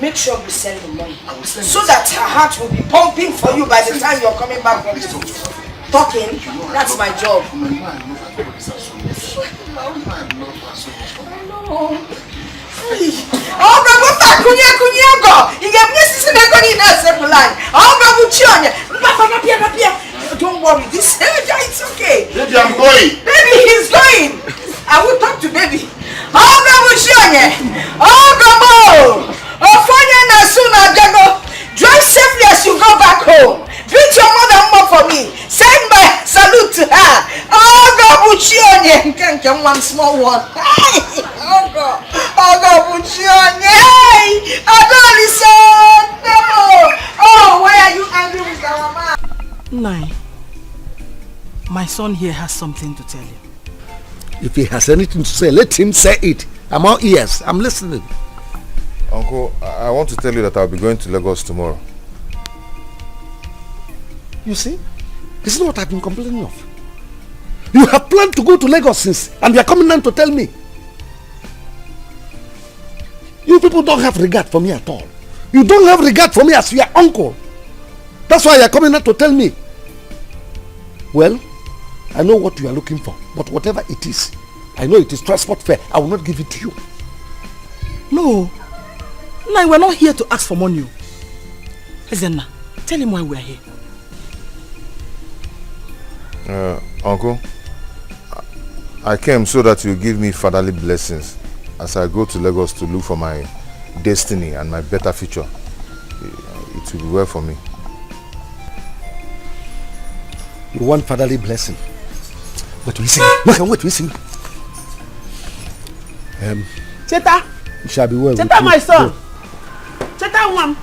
make sure you send the money. I will send so that her heart will be pumping for you by the time you're coming back from this. Talking, that's my job. I love her so much. Don't worry, this it's okay. Baby, I'm going. Baby, he's going. I will talk to baby. Drive safely as you go back home. Greet your mother more for me. Send my salute to her. One small one. Oh, why are you angry with our man? Nai, my son here has something to tell you. If he has anything to say, let him say it. I'm all ears. I'm listening. Uncle, I want to tell you that I'll be going to Lagos tomorrow. You see? This is what I've been complaining of. You have planned to go to Lagos since, and you are coming down to tell me. You people don't have regard for me at all. You don't have regard for me as your uncle. That's why you are coming down to tell me. Well, I know what you are looking for, but whatever it is, I know it is transport fare. I will not give it to you. No. No, we're not here to ask for money. Ezenna, tell him why we're here. Uncle, I came so that you give me fatherly blessings as I go to Lagos to look for my destiny and my better future. It will be well for me. You want fatherly blessing? But listen, wait, listen. Cheta! You shall be well. Cheta, my son! Go. Cheta, one!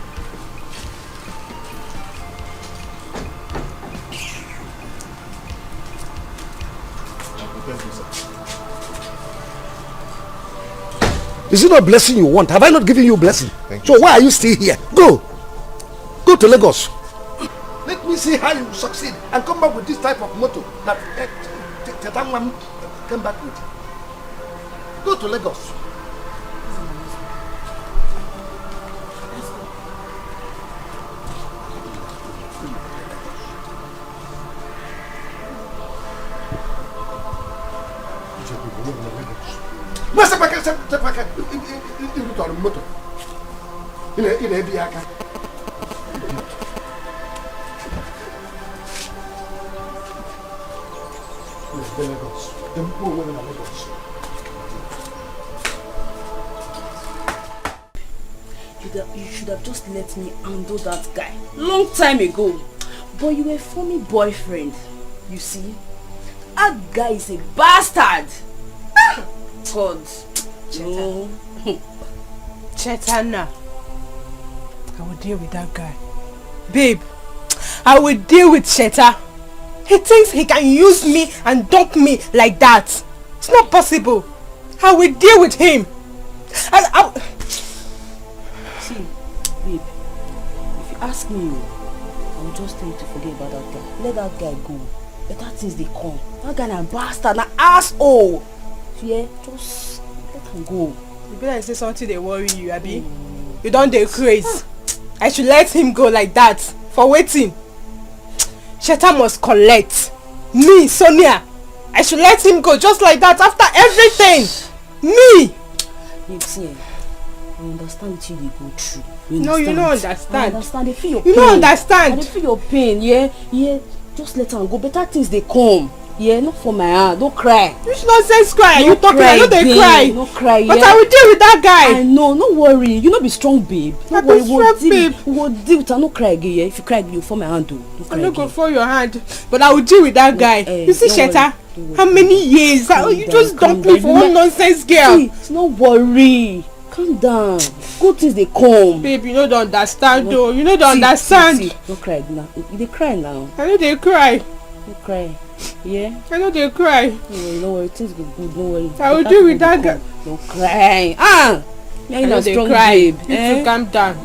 Is it not blessing you want? Have I not given you a blessing? So why are you still here? Go to Lagos. Let me see how you succeed and come back with this type of motto that Tetangman came back with. Go to Lagos. You should have just let me handle that guy long time ago. But you were a funny boyfriend. You see, that guy is a bastard. God. No. Chetana, I will deal with that guy. Babe, I will deal with Cheta. He thinks he can use me and dump me like that. It's not possible. I will deal with him. See, babe, if you ask me, I will just tell you to forget about that guy. Let that guy go. Better things they come. That guy is a bastard, an asshole. Yeah, just let him go. You better like say something they worry you, Abi. You don't dey crazy. I should let him go like that. For waiting. Cheta must collect. Me, Sonia. I should let him go just like that after everything. Me. You see, I understand what you go through. No, you don't understand. I understand. They feel your pain. You don't understand. They feel your pain. Yeah. Just let him go. Better things they come. Yeah, not for my hand. Don't cry. You should not say cry. You talking. I know they cry. No cry. Yeah. But I will deal with that guy. I know. No worry. You not be strong, babe. No worry. Strong, babe. We'll deal with her. No cry again. Yeah. If you cry, you fall my hand. I'm not gonna fall your hand. But I will deal with that guy. You see, Cheta. How many years? You just dumped me for one nonsense girl. See, no worry. Calm down. Good things they come. Babe, you know don't understand though. You know don't understand. Don't cry now. They cry now. I know they cry. Don't cry. Yeah? I know they cry. No worry, things go good, don't worry. I will deal with that guy. Don't cry. You're not strong, cry. Babe. You to calm down.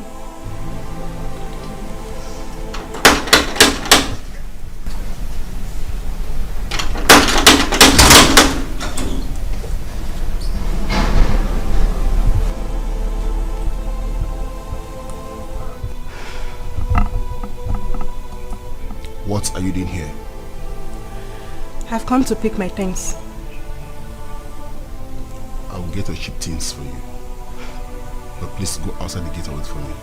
What are you doing here? I've come to pick my things. I will get a cheap things for you. But please go outside the gate and wait for me.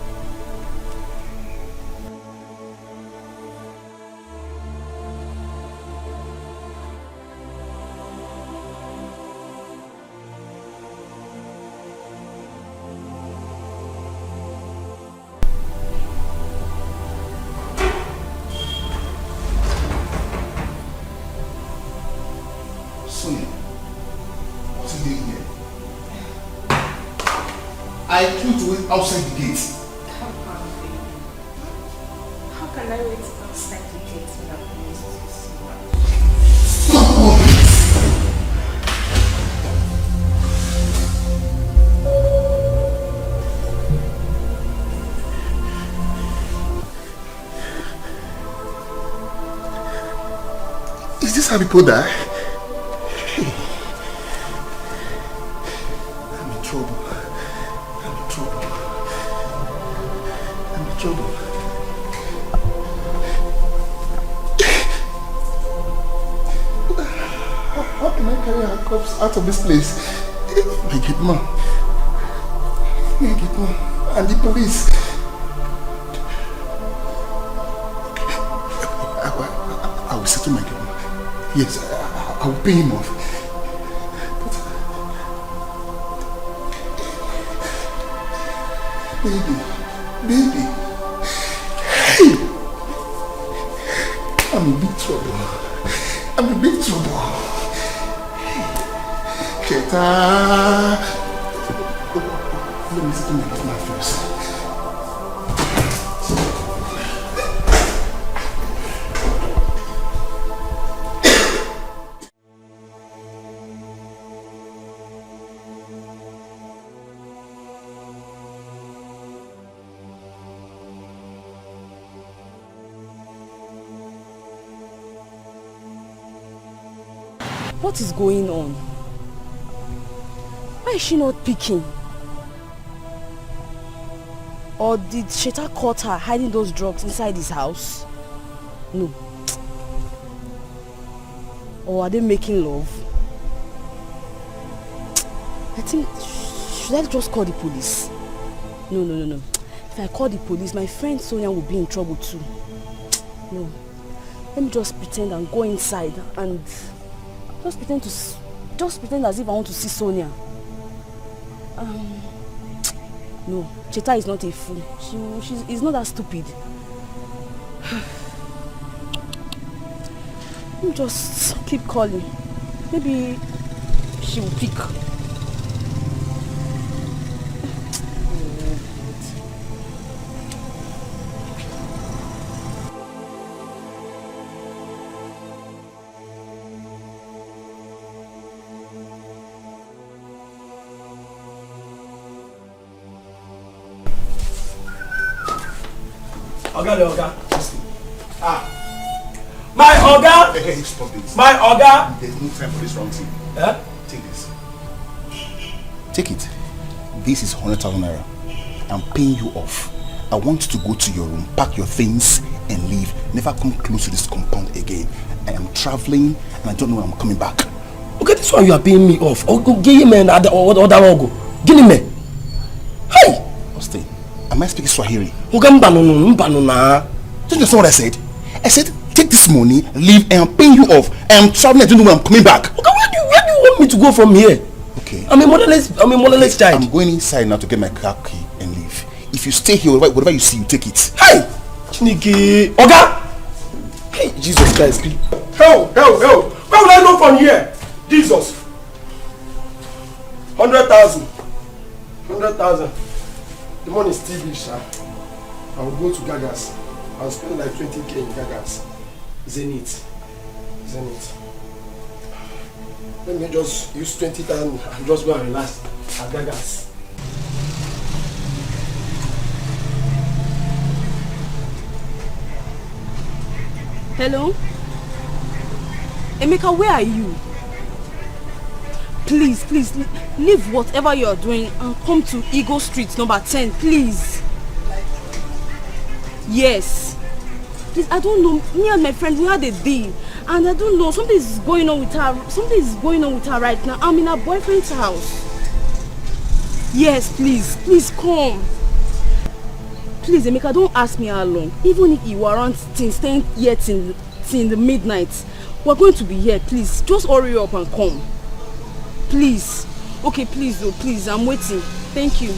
I told you to wait outside the gate. Come on, baby. How can I wait outside the gate without Stop! Is this how people die? I'm in trouble. How can I carry our corpse out of this place? My gateman. And the police. I will settle my gateman. Yes, I will pay him off. Baby. Hey! I'm in big trouble. Cheta! Let me settle my gateman first. What is going on? Why is she not picking? Or did Sheta caught her hiding those drugs inside his house? No. Or are they making love? I think, should I just call the police? No. If I call the police, my friend Sonia will be in trouble too. No. Let me just pretend and go inside and just pretend as if I want to see Sonia. No, Cheta is not a fool. She's not that stupid. Let me just keep calling. Maybe she will pick. Oga. My Oga! Hey, stop this. My Oga! There's no time for this wrong thing. Take this. Take it. This is 100,000 naira. I'm paying you off. I want you to go to your room, pack your things, and leave. Never come close to this compound again. I am traveling, and I don't know when I'm coming back. Okay, this one you are paying me off. Oh, go give him another go. Give him me. Hey! Austin, am I speaking Swahili? Don't you understand what I said? I said, take this money, leave, and I'm paying you off. I am traveling, I don't know when I'm coming back. Okay, where do you want me to go from here? Okay. I'm a motherless child. I'm going inside now to get my car key and leave. If you stay here, whatever you see, you take it. Hey! Chineke! Oga! Hey, Jesus Christ. Help! Where will I go from here? Jesus! 100,000. The money is still big, sir. I will go to Gagas. I'll spend like 20k in Gagas. Zenith. Let me just use 20,000 and just go and relax at Gagas. Hello? Emeka, where are you? Please, leave whatever you are doing and come to Eagle Street number 10, please. Yes. Please, I don't know. Me and my friend, we had a deal. And I don't know, something is going on with her right now. I'm in her boyfriend's house. Yes, please come. Please, Emeka, don't ask me how long. Even if you aren't staying here till the midnight, we're going to be here. Please, just hurry up and come. Please. Okay, please, I'm waiting. Thank you.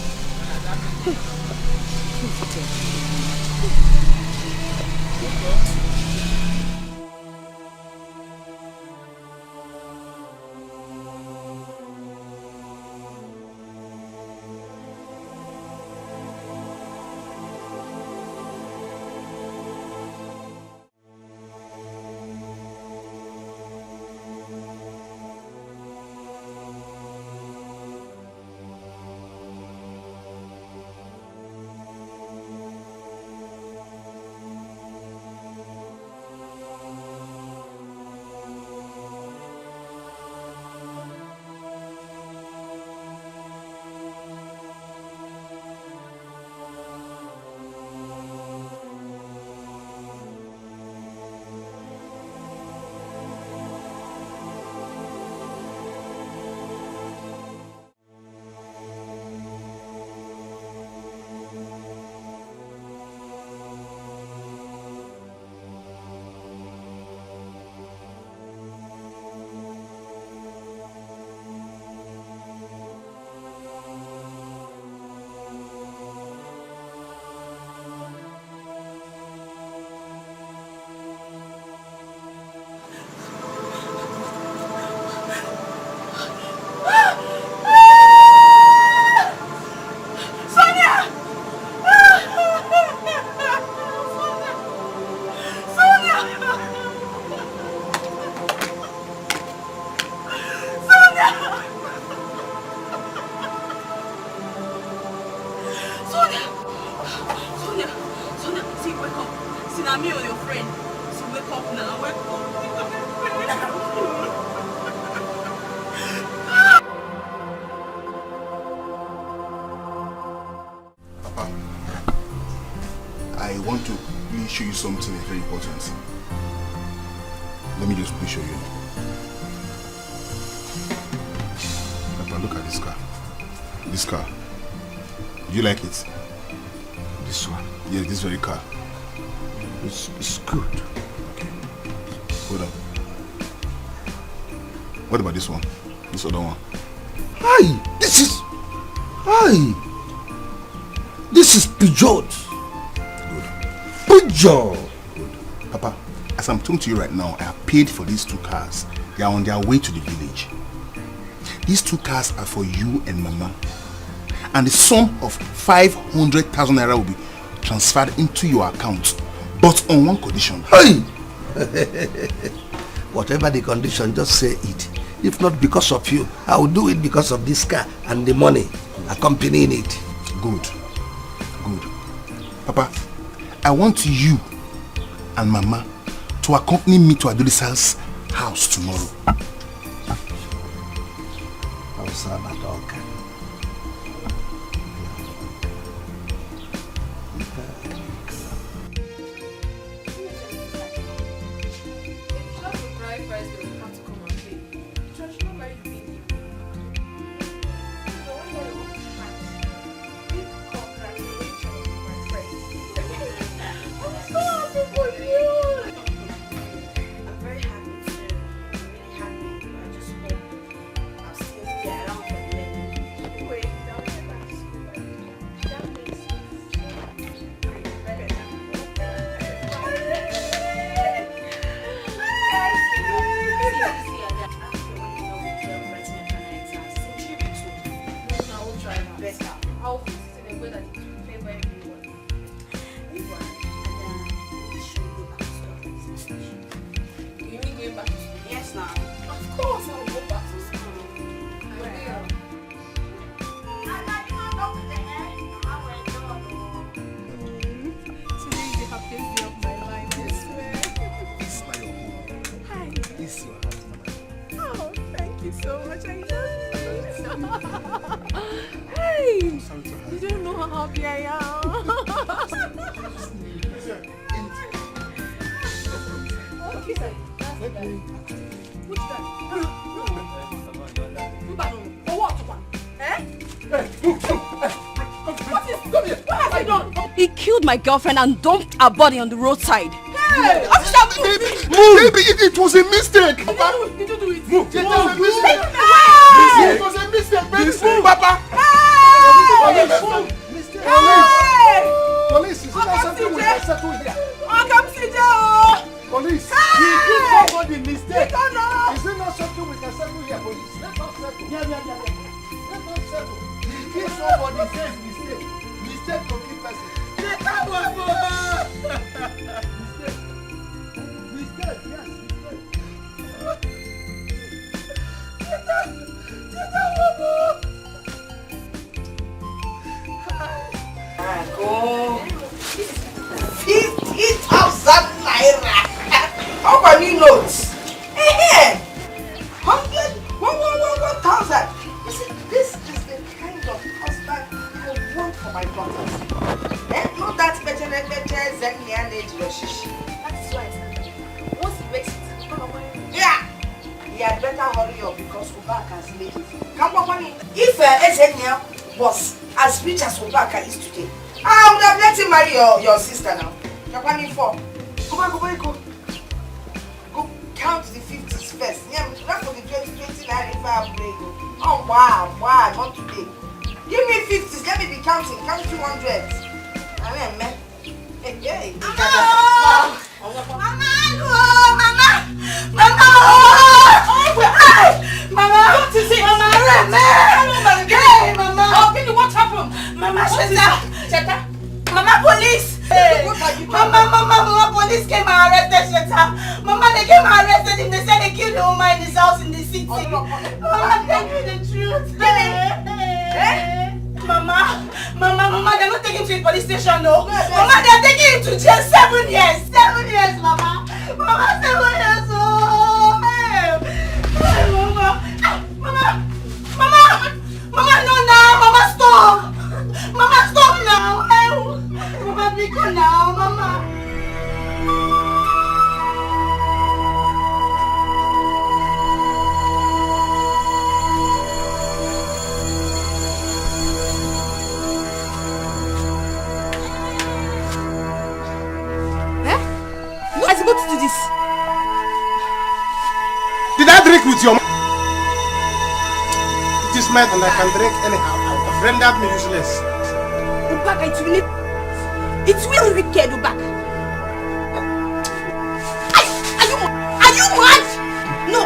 Me or your friend. So wake up now. Wake up. I want to really show you something very important. Let me just please show you. Papa, look at this car. This car. Do you like it? This one? Yeah, this very car. It's good. Okay. Hold on. What about this one? This other one? Hi! This is... Hi! This is Peugeot. Good. Peugeot! Good. Papa, as I'm talking to you right now, I have paid for these 2 cars. They are on their way to the village. These 2 cars are for you and Mama. And the sum of 500,000 naira will be transferred into your account. But on one condition. Hey! Whatever the condition, just say it. If not because of you, I will do it because of this car and the money accompanying it. Good. Good. Papa, I want you and Mama to accompany me to Adolisa's house tomorrow. I'll serve my dog. He killed my girlfriend and dumped her body on the roadside. Hey! Baby, it was a mistake. Did you do it? Move. It was a mistake. Hey! It was a mistake, baby. Move, Papa. Police, is it something we can settle here? Come sit down. Police, he did somebody mistake. Is it not something we can settle here, police? Let us settle. Yeah. Let us settle. He did somebody says mistake. Mistake to keep person. Mistake, yes, Go. 50,000 naira. How many notes? 100, 1,000. You see, this is the kind of husband I want for my daughters. Not that better Zenian age Yoshishi. That's why I said, once he makes it, yeah, he had better hurry up because Ubaka has made it. Come on, if Zenia was as rich as Ubaka is today, I would have let him marry your sister now. Kapani 4. Go count the 50s first. Yeah, not for the 2020 heartbreak. Oh wow, not today. Give me 50s, let me be counting. Count 200s. Amen, man. Hey. Mama! What is it? Mama! Hey, Mama! Oh, Billy, what happened? Mama, Sheta. Mama, police! Hey. Mama, police came and arrested Sheta. Mama, they came and arrested him. They said they killed the woman in his house in the city. Mama, tell me the truth. Hey. Mama, they're not taking him to the police station, no. Mama, they're taking him to jail 7 years. 7 years, Mama. Mama, 7 years. Oh, hey, Mama, no, now. Mama, stop. Mama, stop now. Hey, Mama, be cool now. supposed to do this? Did I drink with your mouth? It is mine and I can drink anyhow. I've rendered me useless. Ubaka, it will wicked, Ubaka. Are you mad? No.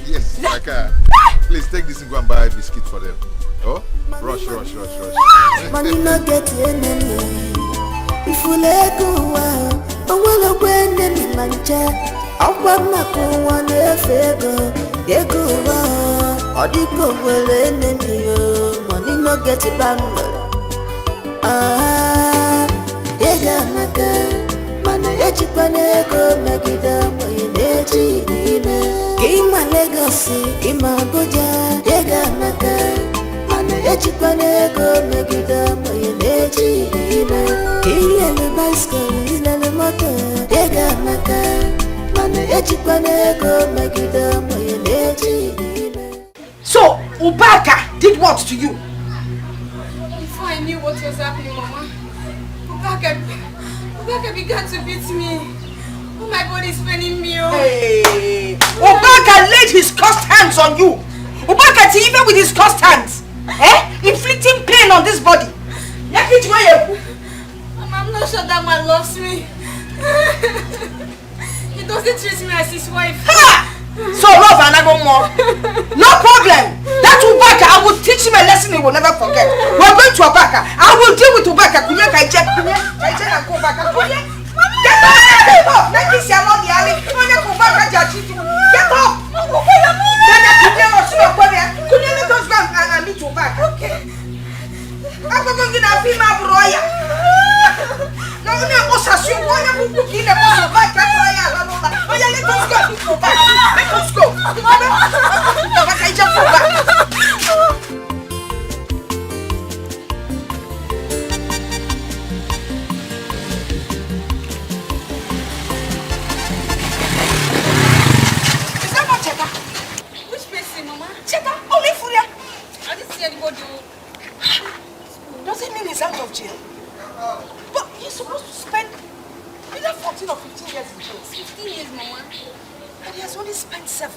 Yes, Dikeh. Please take this and go and buy a biscuit for them. Oh, rush. Money not get enemy. If you let go, I will go enemy mancha. I want not go one favor. They go or the go well enemy. Money not get a bundle. They got my girl. Mana echipanego megida moyenechi ime. Ima legacy, ima goja, yega naka. Mana echipanego megida moyenechi ime. Ile le bicycle, ile le motor, yega naka. Mana echipanego megida moyenechi ime. So, Ubaka did what to you? Before I knew what was happening, Mama, Ubaka began to beat me. Oh, my body is paining me. Oh. Hey. Ubaka laid his cursed hands on you. Ubaka, even with his cursed hands, inflicting pain on this body. I'm not sure that man loves me. He doesn't treat me as his wife. Ha! So love and I go more. No problem. That Ubaka, I will teach him a lesson he will never forget. We're going to Ubaka. I will deal with Ubaka. Get up. Let me see along the alley. Get up. Let us go and meet Ubaka. Okay. I'm going to be my brother. No, let us go. Let us go. 5, Mama. And he has only spent 7.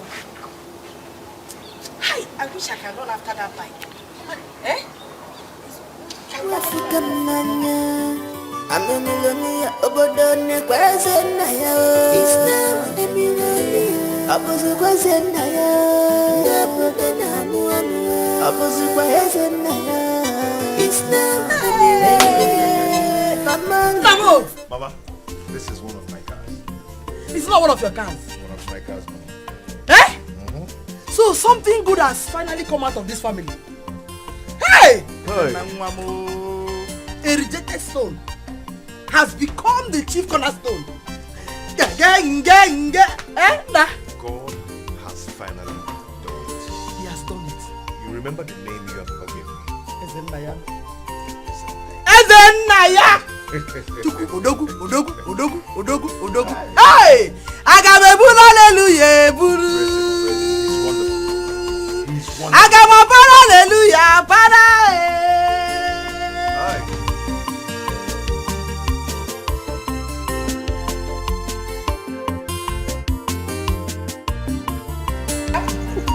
Hi, I wish I can run after that bike. Eh? Mama, this is one of my cars. It's not one of your cars. One of my cars, Mama. Eh? So something good has finally come out of this family. Hey! A rejected stone has become the chief cornerstone. Eh? Nah. God has finally done it. He has done it. You remember the name you have forgiven me? Ezenaya. Ezenaya! Odogu. Hey! Agamebulu hallelujah, buru. Agamabara hallelujah, para.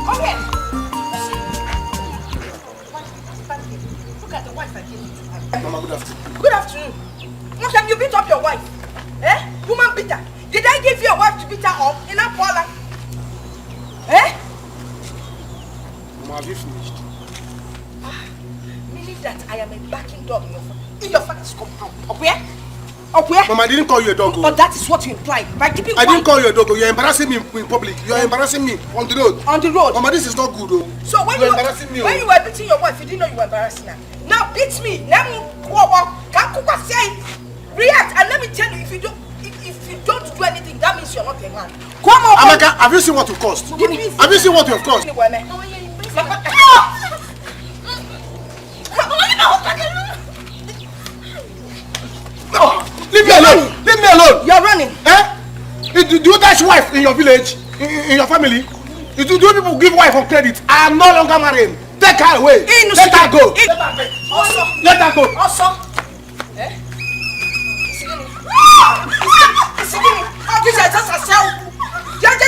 Come here. Look at the wife I gave you. Mama, good afternoon. Good afternoon. How come you beat up your wife? Eh? Woman beater. Did I give your wife to beat her up in a parlor? Eh? Mama, have you finished? Meaning that I am a backing dog in your father's compound. Up where? Up where? Mama, I didn't call you a dog. But that is what you imply. By keeping I didn't call you a dog. You're embarrassing me in public. You're embarrassing me on the road. On the road? Mama, this is not good, though. So when you're embarrassing me. When you were beating your wife, you didn't know you were embarrassing her. Now beat me. React and let me tell you, if you don't do anything, that means you're not a man. Come on. Amaka, have you seen what you cost? Have you seen what you have cost? Leave me alone! Leave me alone! You're running. Eh? Do you dash wife in your village? In your family? Do you people give wife on credit? I am no longer married. Take her away. Let her go. Let her go. Also. Eh? This is just a cell. Just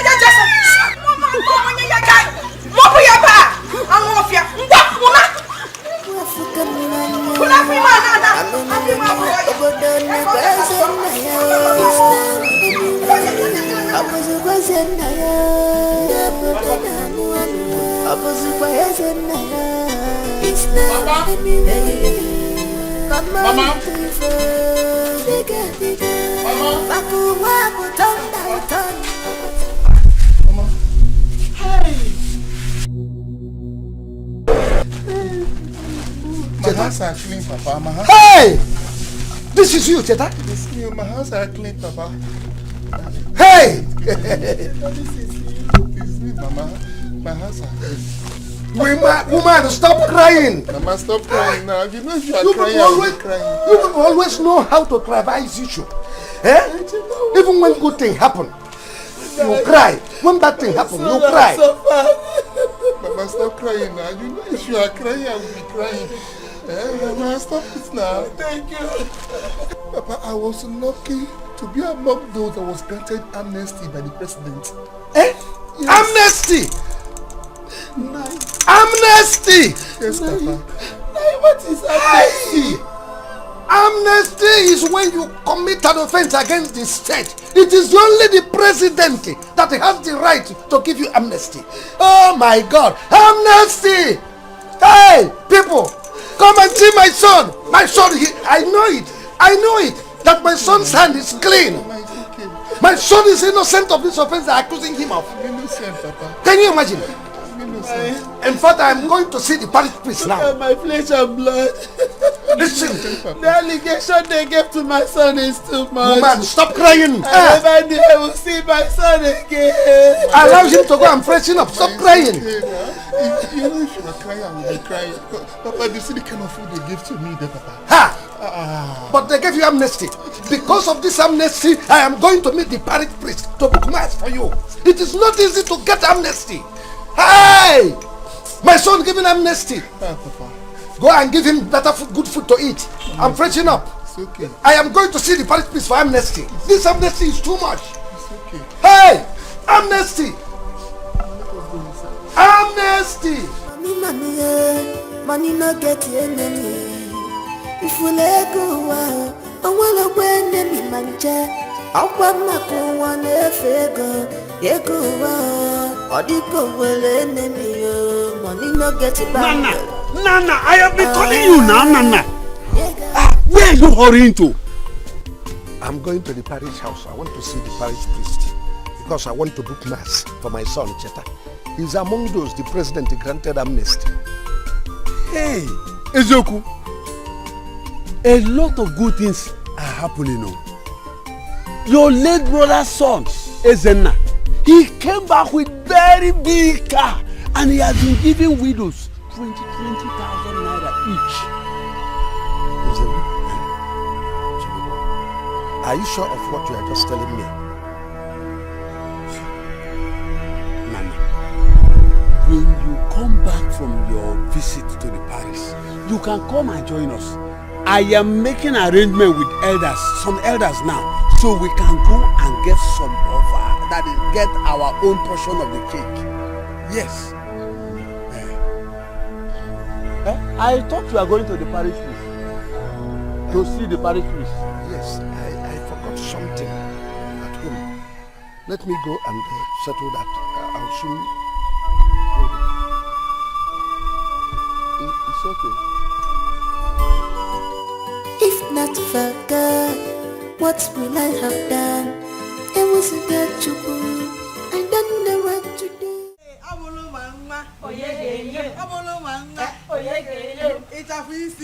Mama. My hands are clean, Papa. My hands. Hey! This is you, Cheta. It's me. My hands are clean, Papa. Hey! This is me, Mama. My hands are clean. Woman, stop crying. Mama, stop crying now. You know if you are crying, always, crying. You people always know how to cry. Why is issue? Eh? Even when good thing happen, you cry. When bad thing happen, you cry. Mama, stop crying now. You know if you are crying, I will be crying. Mama, stop it now. Thank you. Papa, I was lucky to be among those that was granted amnesty by the president. Eh? Yes. Amnesty! Amnesty! Yes, Papa. What is amnesty? Amnesty is when you commit an offense against the state. It is only the president that has the right to give you amnesty. Oh my God! Amnesty! Hey, people, come and see my son. My son, I know it. I know it. That my son's hand is clean. My son is innocent of this offense they are accusing him of. Innocent, Papa. Can you imagine? In fact, I am going to see the parish priest now. My flesh and blood. Listen. The allegation they gave to my son is too much. Woman, stop crying. I never knew I will see my son again. Allow him to go and freshen up. Stop crying. You know if you are crying, I will be crying. Papa, you see the kind of food they give to me there, Papa. Ha! But they gave you amnesty. Because of this amnesty, I am going to meet the parish priest to book mass for you. It is not easy to get amnesty. Hey! My son giving amnesty. Papa. Go and give him better food, good food to eat. I'm freshening up. It's okay. I am going to see the parish priest for amnesty. This amnesty is too much. It's Okay. Hey! Amnesty! Amnesty! Money no get enemy. If we let go, I wanna win enemy manja. I want my go one fego. They go or the go well enemy. Money no get it back. Nana, I have been calling you now, Nana. Where are you hurrying to? I'm going to the parish house. I want to see the parish priest because I want to book mass for my son Cheta. He's among those the president granted amnesty. Hey, Ezoku, a lot of good things are happening now. Your late brother's son, Ezenna, he came back with very big car and he has been giving widows 20,000 naira each. Are you sure of what you are just telling me? Nana, when you come back from your visit to the parish, you can come and join us. I am making arrangement with elders, some elders now, so we can go and get some of that is get our own portion of the cake. Yes. I thought you are going to the parish priest to see the parish priest. Yes, I forgot something at home. Let me go and settle that. I'll soon. It's okay. If not for God, what will I have done? It was a good job. I don't know what to do. It's a feast.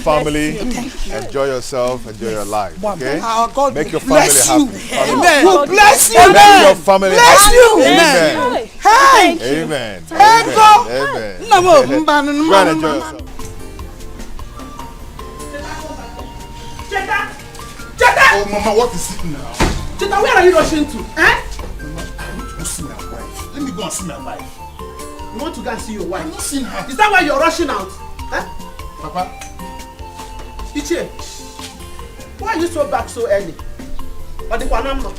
Family, enjoy yourself, enjoy your life. Okay? God make your family happy. Amen. God bless you. Make your family happy. Amen. Hey. Amen. Amen. Go and enjoy yourself. Oh, Mama, what is it now? Cheta, where are you rushing to? Mama, I want to go see my wife. Let me go and see my wife. You want to go and see your wife? I'm not seeing her. Is that why you're rushing out? Papa. Ichie, why are you so back so early? But the one I'm not.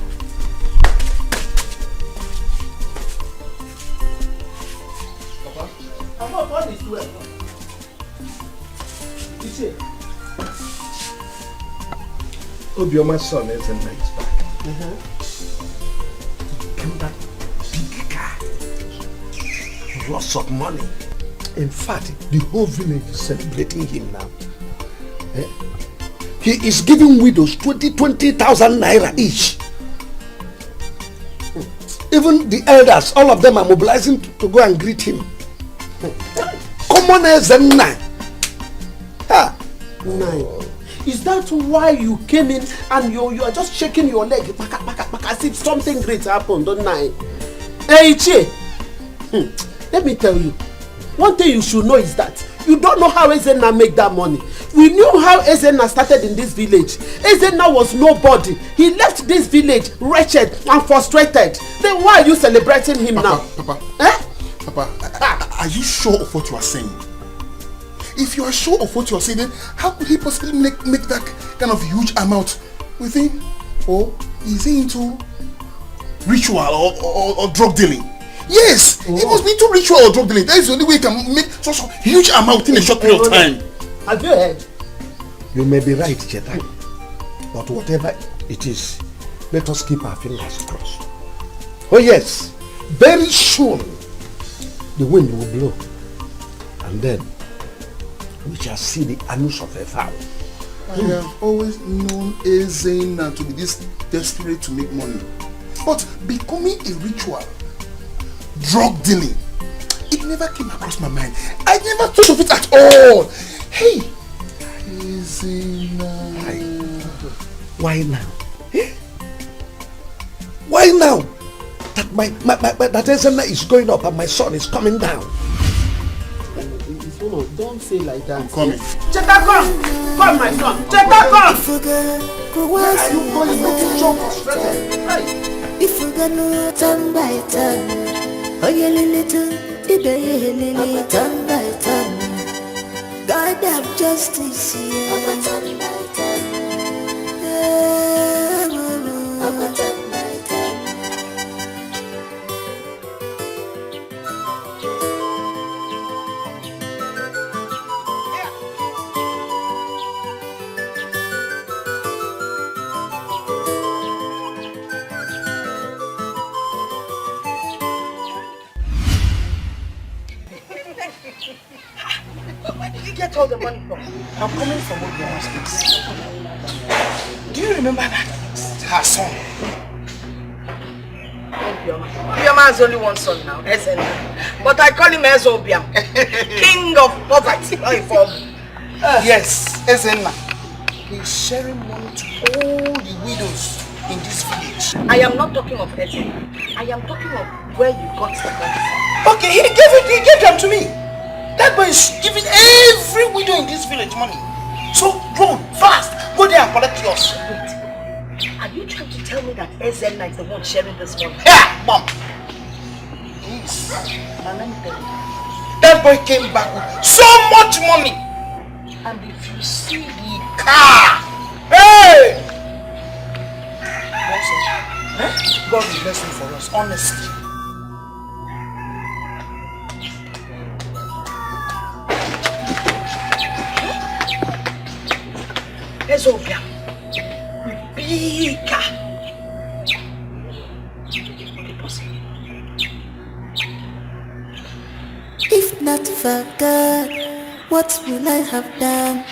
Papa. I'm not on this way. Ichie. Obioma's son is a nice back. He came back big car. Lots of money. In fact, the whole village is celebrating him now. He is giving widows 20,000 naira each. Even the elders, all of them are mobilizing to go and greet him. Common as a nine. Is that why you came in and you are just shaking your leg as if something great happened, don't I? Hey, Ichie, let me tell you, one thing you should know is that you don't know how Ezenna make that money. We knew how Ezenna started in this village. Ezenna was nobody. He left this village wretched and frustrated. Then why are you celebrating him now? Papa, Papa, are you sure of what you are saying? If you are sure of what you are saying, then how could he possibly make that kind of huge amount with him? Or is he into ritual or drug dealing. Yes, it must be into ritual or drug dealing. That is the only way you can make such a huge amount in a short period of time. Have you heard? You may be right, Cheta. But whatever it is, let us keep our fingers crossed. Oh yes, very soon the wind will blow, and then we shall see the anus of a fowl. I have always known Ezena to be this desperate to make money. But becoming a ritual, drug dealing, it never came across my mind. I never thought of it at all. Hey, Ezena. Why now? Eh? Why now? That Ezena is going up and my son is coming down. Don't say like that. I'm coming. Cheta, come! Come, my son! Cheta, come! Where are you going? Making so frustrated. If you gonna turn by turn, oh yeah, little, lily, turn by turn. God have justice here. Turn by turn. Turn by turn. Where did you get all the money from? I'm coming from Obiama's place. Do you remember that? Her son. Obiama has only one son now, Ezena. But I call him Ezobiam, king of poverty. Yes, Ezena. He's sharing money to all the widows in this village. I am not talking of Ezena. I am talking of where you got the money from. Okay, he gave them to me. That boy is giving every widow in this village money. So run fast, go there and collect yours. Wait, are you trying to tell me that Ezena is the one sharing this money? Yeah, mom. Please, and let me tell you, that boy came back with so much money. And if you see the car, hey! Also, God will bless you for us, honestly. Ezobia, big car. If not for God, what will I have done?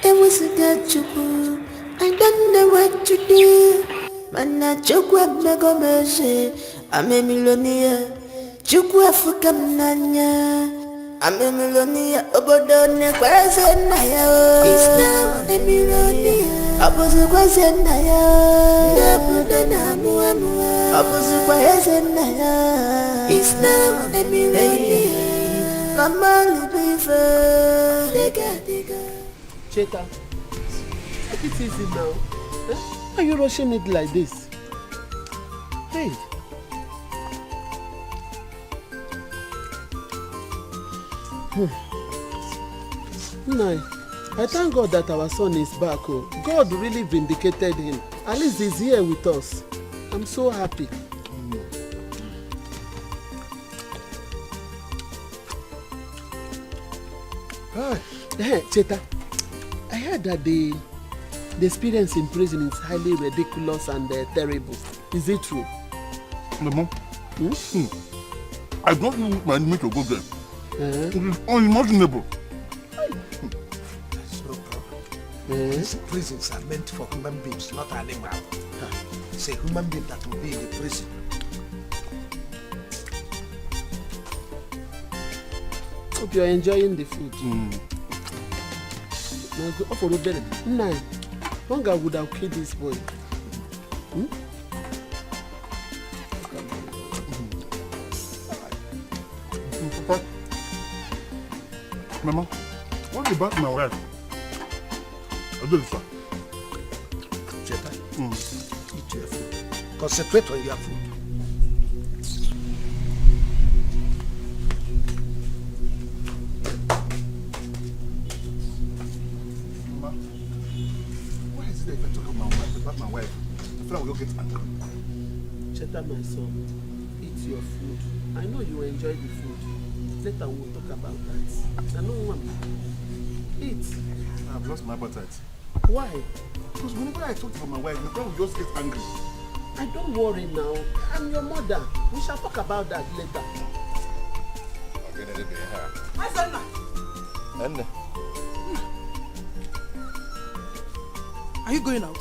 It was a God to do. I don't know what to do. Mana chukwa mego meje, ame millionaire. Chukwa fuka mnanya. I'm a millionaire, obodone kwazena yo. It's now a millionaire. Abuzu kwazena yo. Nabuda na muamua. Abuzu kwazena yo. It's now a millionaire. Mama lubifa. Dikeh. Cheta, take it easy now. Why are you rushing it like this? Hey. No, I thank God that our son is back. Oh. God really vindicated him. At least he's here with us. I'm so happy. Hey, Cheta, I heard that the experience in prison is highly ridiculous and terrible. Is it true? Mama, I don't want my enemy to go there. It is unimaginable. That's no problem. These prisons are meant for human beings, not animals. It's a human being that will be in the prison. Hope you're enjoying the food. Now go for the no, hunger would have killed this boy. Mama, what about my wife? Adolfa. Cheta, eat your food. Concentrate on your food. Mama, why is it that if I talk about my wife, I feel like we'll get angry? Cheta, my son, eat your food. I know you enjoy the food. Later we'll talk about that. I know one. Eat. I've lost my appetite. Why? Because whenever I talk to my wife, my friend will just get angry. I don't worry now. I'm your mother. We shall talk about that later. Are you going out?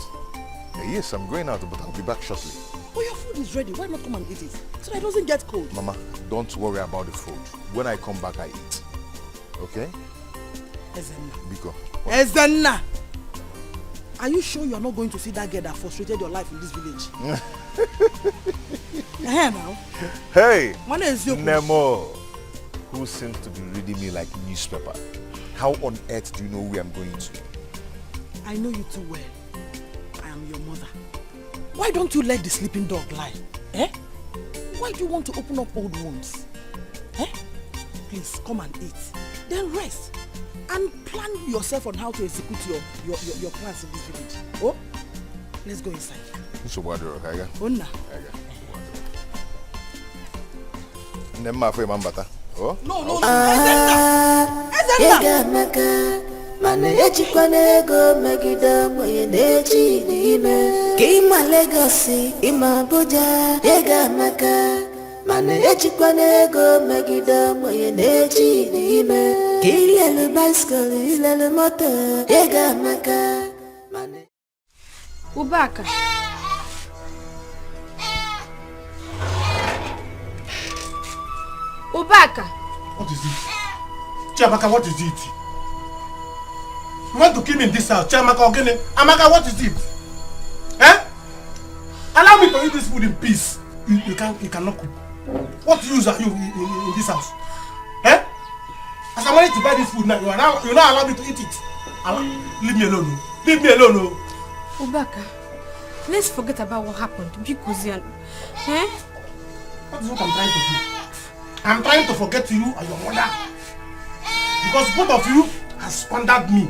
Yes, I'm going out, but I'll be back shortly. Oh, your food is ready. Why not come and eat it? So that it doesn't get cold. Mama, don't worry about the food. When I come back, I eat. Okay? Ezenna. Biko. Ezenna! Are you sure you are not going to see that girl that frustrated your life in this village? Here now. Hey! What is your Nemo, who seems to be reading me like newspaper. How on earth do you know where I'm going to? I know you too well. I am your mother. Why don't you let the sleeping dog lie? Eh? Why do you want to open up old wounds? Eh? Please, come and eat. Then rest. And plan yourself on how to execute your plans in this village. Oh? Let's go inside. Onna. Oh? No. Ezenna! Mana echikwana ego megide mwenye na-eji n'ime ka ịma Legosi ịma Abuja ego maka mana echikwana ego megide mwenye na-eji n'ime ka ilele bicycle ilele moto ego maka mana Ubaka. Ubaka. What is it? Chiamaka, what is it? You want to kill me in this house? Chiamaka, okay? Amaka, what is it? Eh? Allow me to eat this food in peace. You cannot cook. What use are you in this house? Eh? As I wanted to buy this food now, you not allow me to eat it. Leave me alone. Leave me alone. Ubaka, let's forget about what happened because eh? That is what I'm trying to do. I'm trying to forget you and your mother. Because both of you have squandered me.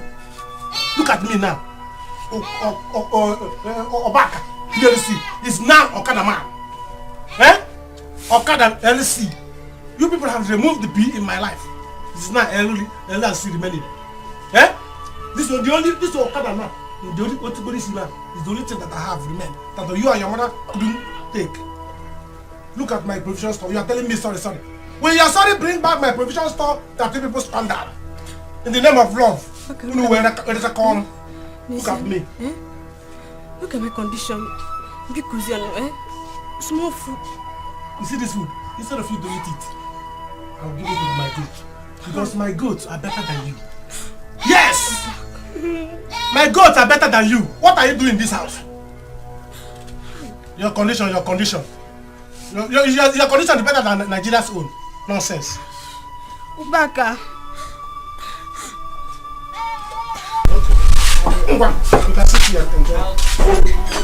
Look at me now. Obaka, LC, is now Okada man. Eh? Okada LC. You people have removed the B in my life. This is now LC remaining. Eh? This is Okada man. The only man is the only thing that I have remained that you and your mother couldn't take. Look at my provision store. You are telling me sorry. When you are sorry, bring back my provision store that you people squandered. In the name of love. Okay, you know where does it come? Look at me. Eh? Look at my condition. Because you know, small food. You see this food? Instead of you to eat it, I'll give it to my goat. Because my goats are better than you. Yes! My goats are better than you. What are you doing in this house? Your condition. Your condition is better than Nigeria's own. Nonsense. Ubaka. You can sit here and enjoy.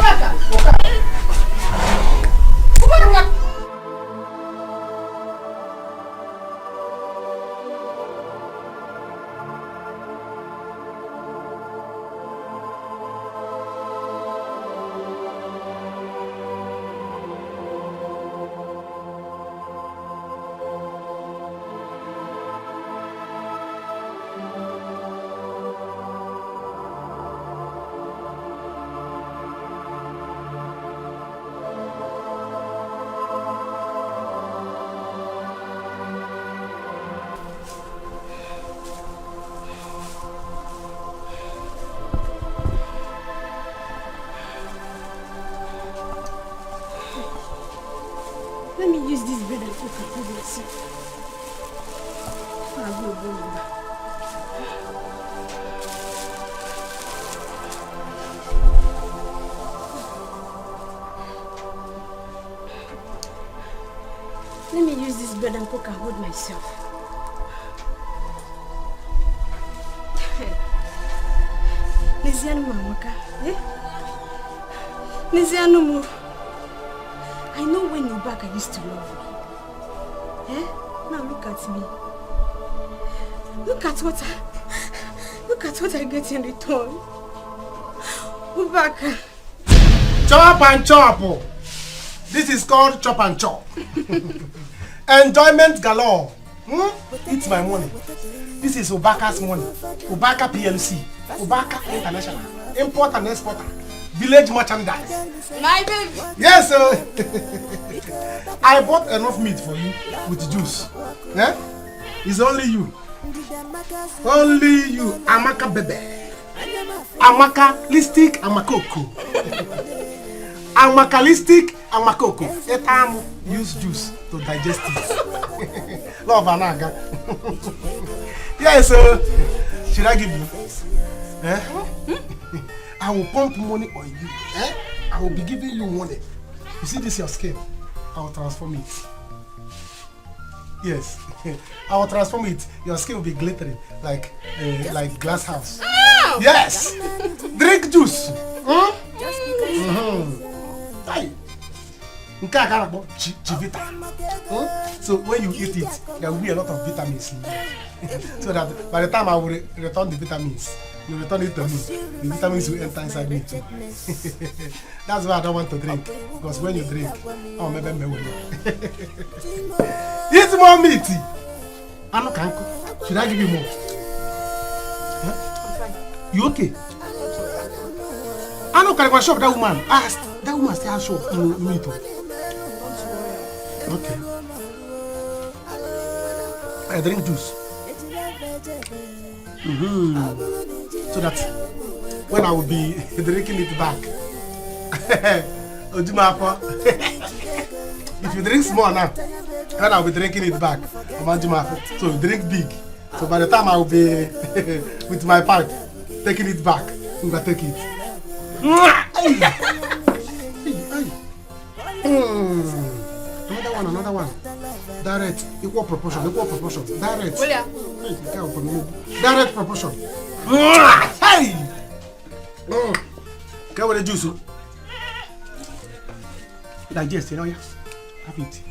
Ubaka. Let me use this bread and cook and food myself. I'll go over. Let me use this bread and cook and hold myself. Nizianu mamaka, eh? Nizianu mo. I know when you're back, I used to love you. Eh? Now look at me. Look at what I get in return. Ubaka. Chop and chop. This is called chop and chop. Enjoyment galore. It's my money. This is Obaka's money. Obaka PLC. Obaka International. Import and exporter. Village merchandise. My baby. Yes, sir. I bought enough meat for you with juice. Yeah? It's only you. Only you. Amaka bebe. Amaka listic amakoko. Amakalistic amakoko. Etam use juice to digest it. Love anaga. Yes, sir. Should I give you? Eh? I will pump money on you. Eh? I will be giving you money. You see this your skin? I will transform it. Yes. I will transform it. Your skin will be glittering like glass house. Oh! Yes. Drink juice. Hey. So when you eat it, there will be a lot of vitamins in it. So that by the time I will return the vitamins, you return it to me. The vitamins will enter inside me too. That's why I don't want to drink. Because when you drink, oh maybe me. Eat more meat. Should I give you more? Huh? You okay? I know can shop that woman. That woman still has shop meat. Okay. I drink juice. So that when I will be drinking it back, if you drink small now, when I will be drinking it back, so you drink big. So by the time I will be with my pipe, taking it back, I'm gonna take it. Another one. Direct, equal proportion. Direct. Direct proportion. Hey! Get with the juice. Digest, you know, yeah? Have it.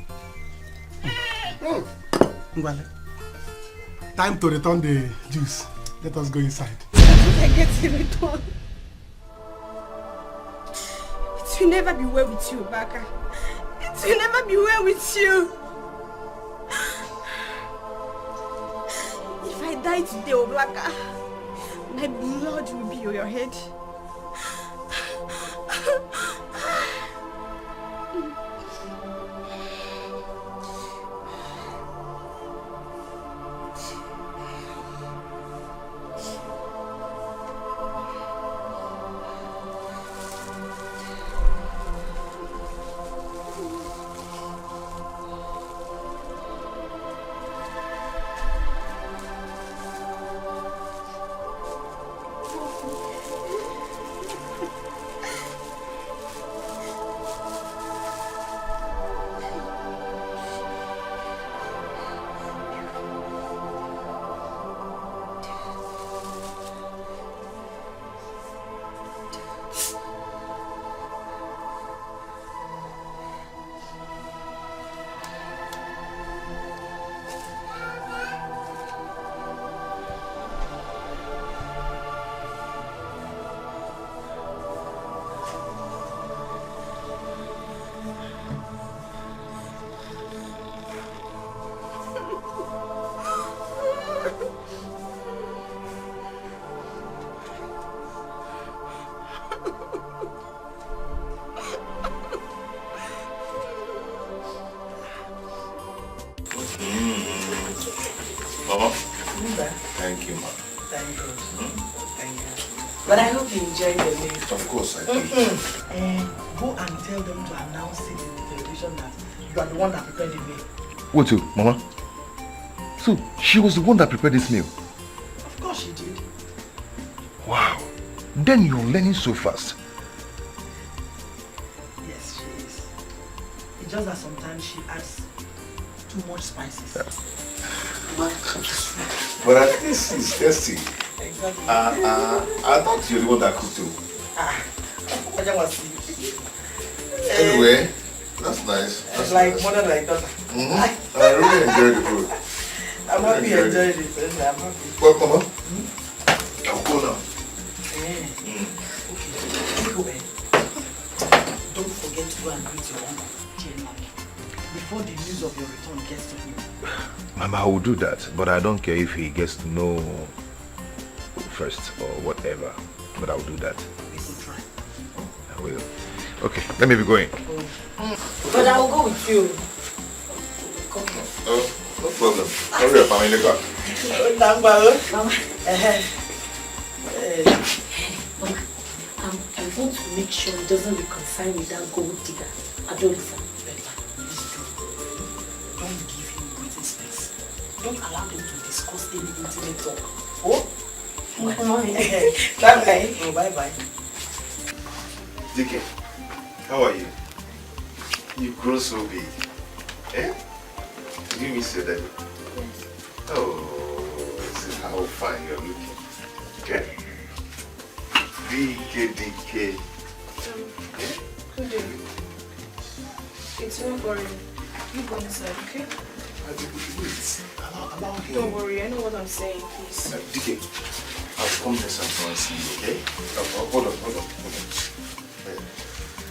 Time to return the juice. Let us go inside. I get to return. It will never be well with you, Baka. It will never be well with you. If I die today, Oblaka, my blood will be on your head. Thank you, ma. Thank God. Thank you. But I hope you enjoyed the meal. Of course I did. Go and tell them to announce it in the television that you are the one that prepared the meal. What too, Mama? So, she was the one that prepared this meal? Of course she did. Wow. Then you're learning so fast. Yes, she is. It's just that sometimes she adds too much spices. Yeah. But this is tasty. Exactly. I thought you were the one that cooked too. Anyway, that's nice. That's like nice. mother like daughter. I really enjoyed the food. I'm happy you enjoyed it. I'm happy. Well, Mama, I'll go now. Okay. Go ahead. Don't forget to go and greet your uncle. before the news of your return gets to him. Mama, I will do that, but I don't care if he gets to know first or whatever. But I will do that. We will try. I will. Okay, let me be going. But I will go with you. Come here. Oh, no problem. Hurry up, I'm in the car. Mama. I want to make sure he doesn't reconcile with that gold digger, Adolisa. Don't give him breathing space. Don't allow them to discuss any intimate talk. Oh? Bye-bye. Oh, bye-bye. Dikeh, how are you? You grow so big. Eh? Did you miss your daddy? Yes. Oh, this is how fine you're looking. Okay? Dikeh. Good day. It's not boring. You go inside, okay? Allow him. Don't worry, I know what I'm saying, please. Dikeh, I'll come next time and see you, okay? Hold on.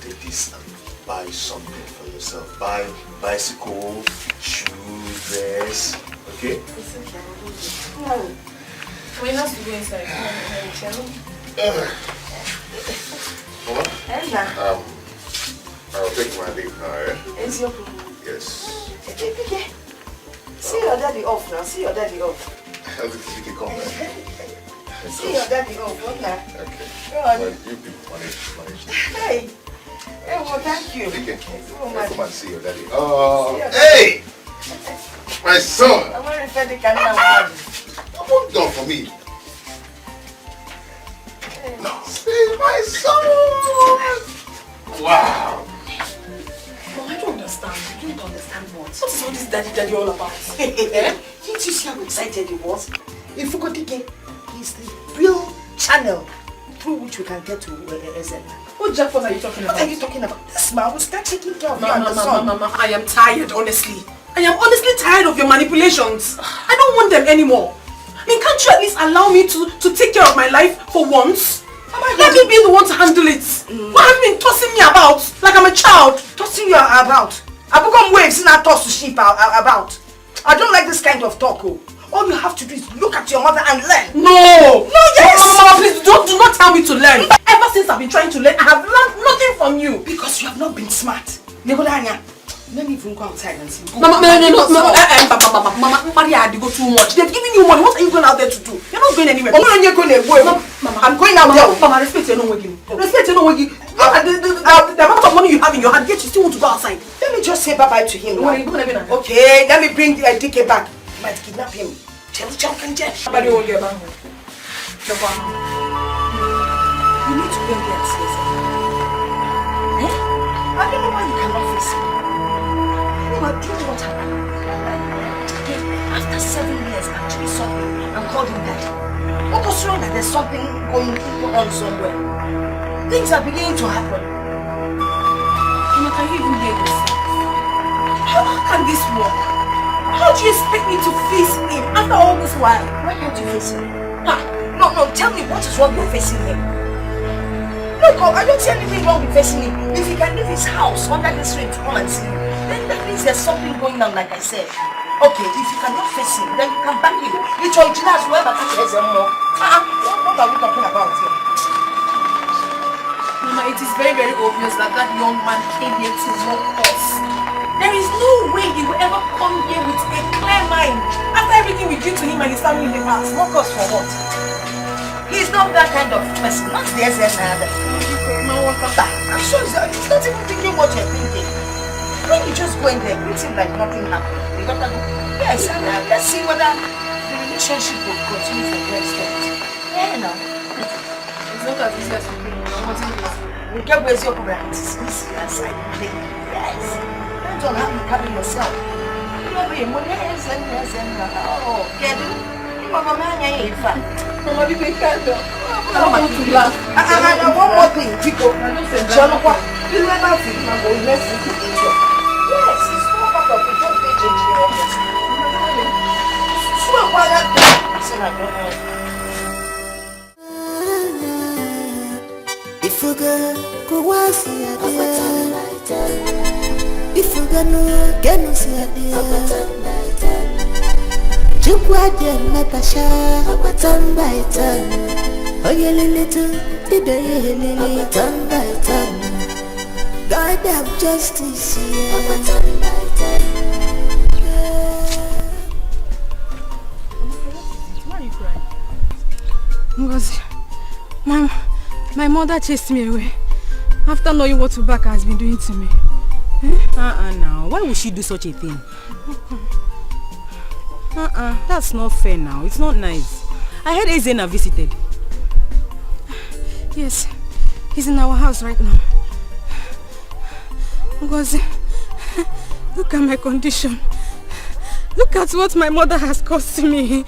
Take this and buy something for yourself. Buy bicycle, shoes, dress, okay? It's okay, I'll do it. No. We have to go inside. Mama? I'll take my leave now, eh? It's your problem. Yes. See your daddy off now. See your daddy off. Dikeh, come back. See your daddy off. What now? Okay. Go on. Well, you people manage. Hey. Hey, well, thank you. Dikeh, Oh, come and see your daddy. Oh, See your hey! My son! I'm going to refer the camera. Open door for me. No, see my son! Wow! Mom, I don't understand. You don't understand what? What is all this daddy all about? Eh? Didn't you see how excited he was? If you go Dikeh, he's the real channel through which we can get to Ezen. What jackpot are you talking about? What are you talking about? This man will start taking care of you and the son. Mama, I am tired, honestly. I am honestly tired of your manipulations. I don't want them anymore. I mean, can't you at least allow me to take care of my life for once? Let me be the one to handle it. Why have you been tossing me about like I'm a child? Tossing you about? I become waves in that toss to sheep about. I don't like this kind of talk. Oh. All you have to do is look at your mother and learn. No! No, yes! Mama, please do not tell me to learn. Ever since I've been trying to learn, I have learned nothing from you. Because you have not been smart. Negodanya, let me even go outside and see. Mama, no. Mama, Maria, you go too much. They've given you money. What are you going out there to do? You're not going anywhere. Mama, you're going away. Mama, I'm going out there. Mama, respect your no working. Respect your no working. The amount of money you have in your hand, yet you still want to go outside. Let me just say bye-bye to him. Okay, let me bring the Dikeh back. You might kidnap him. Somebody won't get back. You need to go and get serious. Eh? I don't know why you cannot face him. Anyway, do you know what happened? After 7 years, I actually saw him and called him daddy. What was wrong that there's something going on somewhere? Things are beginning to happen. Mama, can you even hear yourself? How can this work? How do you expect me to face him after all this while? Why can't you face him? No, tell me what is wrong with facing him. Look, I don't see anything wrong with facing him. If he can leave his house under this rain to come and see you, then that means there's something going on, like I said. Okay, if you cannot face him, then you can back him. You try to ask whoever catches him more. What are we talking about here? Mama, it is very, very obvious that young man came here to mock us. There is no way he will ever come here with a clear mind after everything we did to him and his family in the past. Mock us for what? He's not that kind of person. Not the SN either. I'm sure he's not even thinking what you're thinking. When you just go in there, greet him like nothing happened. You got to go. Yes, and let's see whether the relationship will continue for the extent. Yeah, no. It's not as easy as you think. You can't waste your problem. It's easy aside. Yes. Depends on how you carry yourself. Oh, get it? Mama, Mama, you make that up. One more thing, Chico. Jonathan, you never think I'm going to listen to it. Yes, it's not part of the don't pay change the office. Sure, why not? If you go once, if ifugano genu siadia chukwa de matasha tan by tan oyeleletu ideyelele tan by tan God have justice Why are you crying? Because my mother chased me away after knowing what Ubaka has been doing to me. Now, why would she do such a thing? That's not fair now. It's not nice. I heard Ezena visited. Yes, he's in our house right now. Because look at my condition. Look at what my mother has caused to me.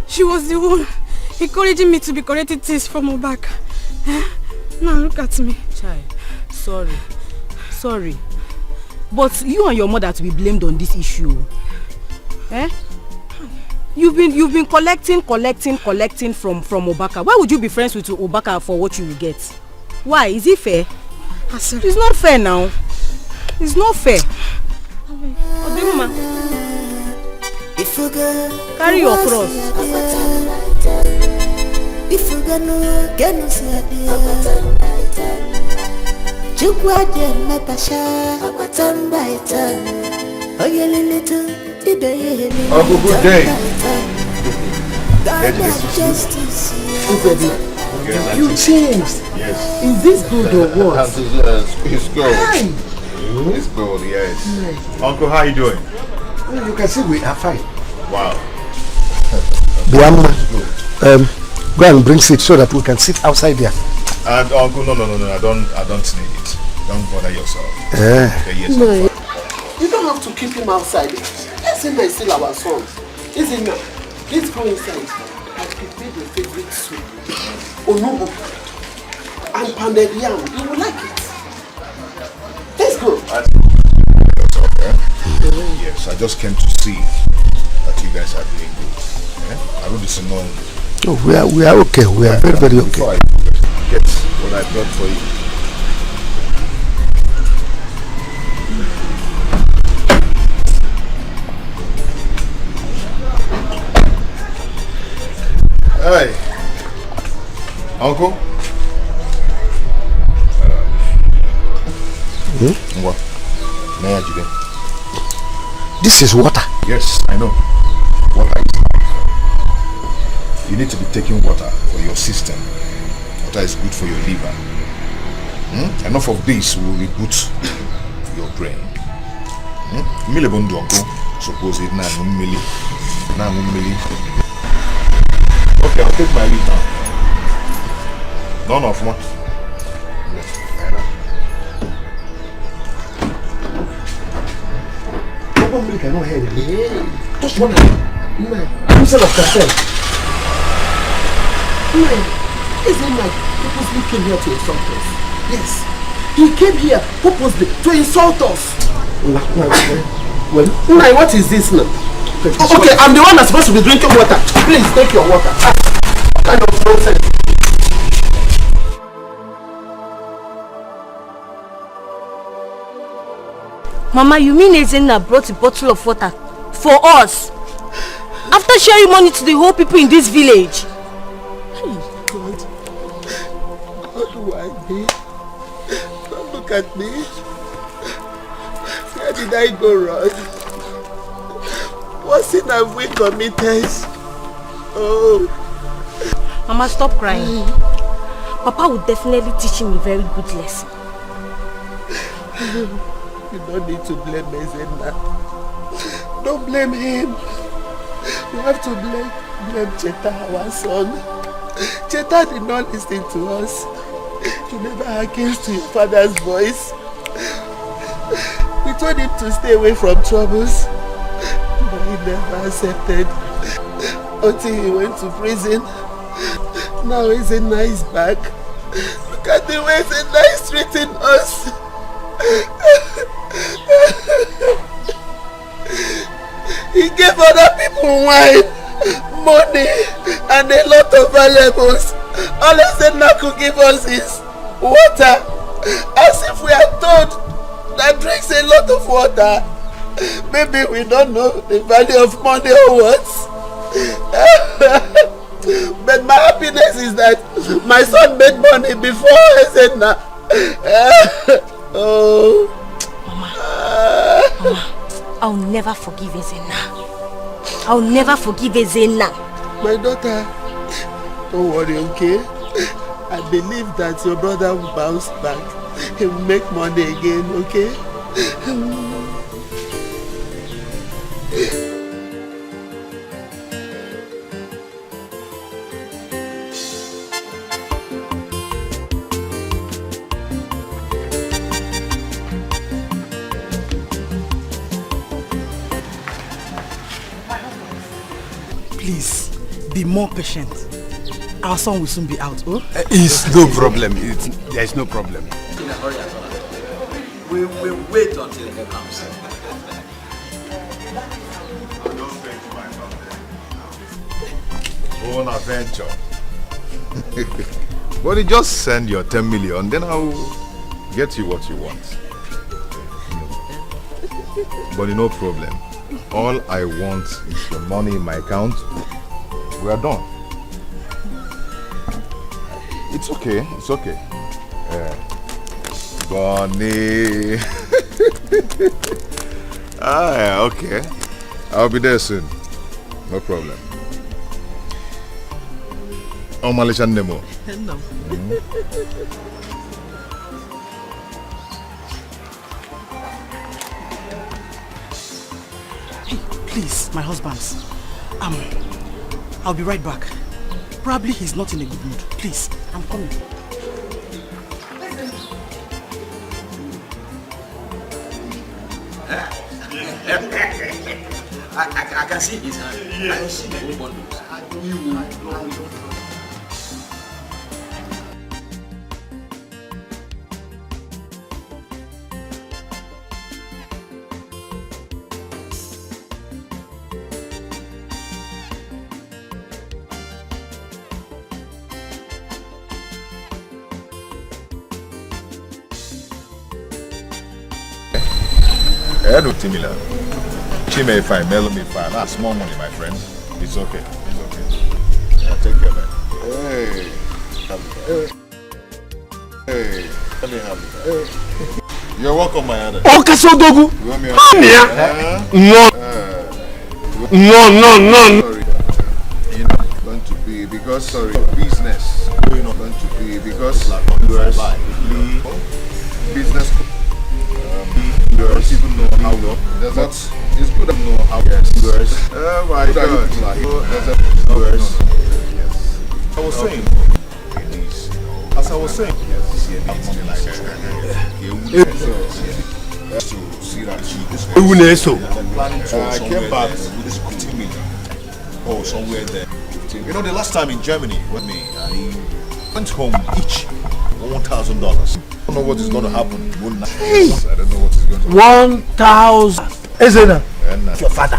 She was the one encouraging me to be correcting things from her back. Now look at me. Child, sorry. But you and your mother to be blamed on this issue. You've been collecting from Obaka. Why would you be friends with Obaka for what you will get? Why? Is it fair? It's not fair now. It's not fair. Carry your cross. Uncle, good day. Yes, you changed. Yes. Is this good or what? It's good. Hi. It's good, yes. Uncle, how you doing? Well, you can see we are fine. Wow. Go and bring seat so that we can sit outside there. And Uncle, no, I don't need it. Don't bother yourself. Okay, yes, No. You don't have to keep him outside. Ezena is still our son. Ezena, please go inside. I prepared your favorite soup. Onubu and pounded yam. You will like it. Let's go. Yes, I just came to see that you guys are doing good. I wrote this along. No, we are okay. We are very, very okay. Before I get what I brought for you. Hey, Uncle. What? This is water. Yes, I know. Water is life. You need to be taking water for your system. Water is good for your liver. Enough of this will reboot your brain. Milebondo, Uncle. Suppose it now. Okay, I'll take my leave now. None of one. Nobody cannot hear you. Just one. Instead of cartel. Ezena purposely came here to insult us. Yes. He came here purposely to insult us. Well, what is this now? Okay, I'm the one that's supposed to be drinking water. Please take your water. What kind of nonsense? Mama, you mean Ezena brought a bottle of water for us? After sharing money to the whole people in this village? God, why me? Don't look at me. Where did I go wrong? What sin have we committed? Oh. Mama, stop crying. Papa will definitely teach him a very good lesson. You don't need to blame Ezena. Don't blame him. You have to blame Cheta, our son. Cheta did not listen to us. He never hearkens to your father's voice. We told him to stay away from troubles, but he never accepted until he went to prison. Now Ezena is back. Look at the way Ezena is treating us. He gave other people wine, money, and a lot of valuables. All Ezena could give us is water. As if we are told that drinks a lot of water. Maybe we don't know the value of money or what. But my happiness is that my son made money before I said nah. Oh. Mama, I'll never forgive Ezena. I'll never forgive Ezena. My daughter, don't worry, okay? I believe that your brother will bounce back. He will make money again, okay? Please, be more patient. Our son will soon be out, oh? It's no problem. There's no problem. In a hurry at all. We will wait until he comes. Own adventure. But you just send your 10 million, then I'll get you what you want. But no problem. All I want is the money in my account. We are done. It's okay. It's okay. Bonnie. Okay. I'll be there soon. No problem. Oh, Malaysian Nemo. No. Hey, please, my husbands. I'll be right back. Probably he's not in a good mood. Please, I'm coming. I can see his hand. Yes. I can see the whole bundles. No, Timila. Chime fine, Melo me fine. That's small money, my friend. It's okay. It's okay. I'll take care of it. Hey. Let me have it. You're welcome, my other. Oh, Kasodogu! No. You're not going to be because business. You're not going to be because business. People know how to. It's good to know how to. Oh my God. I was saying. As I was saying. To see that she is planning to I came back with this 15 million. Oh, somewhere there. You know, the last time in Germany with me, I went home each $1,000. I don't know what is going to happen. Hey. I don't know what is going to happen. 1,000. Ezena. Your father.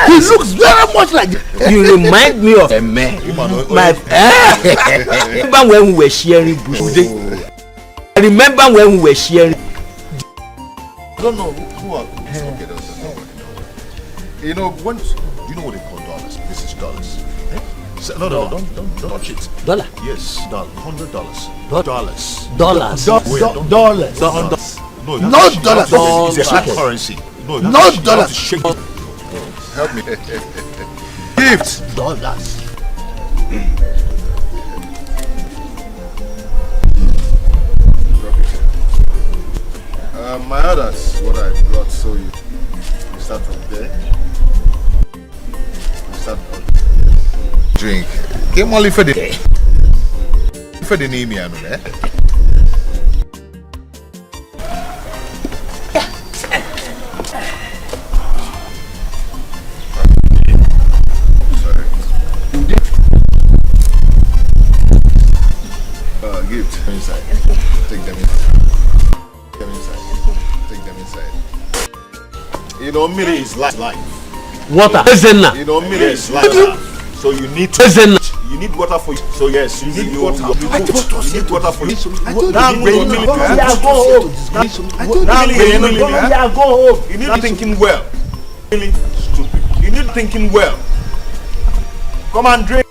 He looks very much like you. Remind me of a man. Remember when we were sharing bush? Remember when we were sharing? I don't know who are. Okay, you know when? Do you know what they call dollars? This is dollars. No, don't touch it. Dollar? Yes, $100. Dollars. Dollars. No, not dollars. It's a hard currency. No, not dollars. Help me. Gifts. Dollars. My others, what I brought, so you start from there. Start from drink. Came only for the name, you know, eh? Gift. Inside. Take them inside. Take them inside. You know, Miri is life. Water. You know, Miri is life. So you need to. You You need water for you. So yes, you need water. You need water for you. I told you. Go home. You need thinking well. Really stupid. You need thinking well. Come and drink.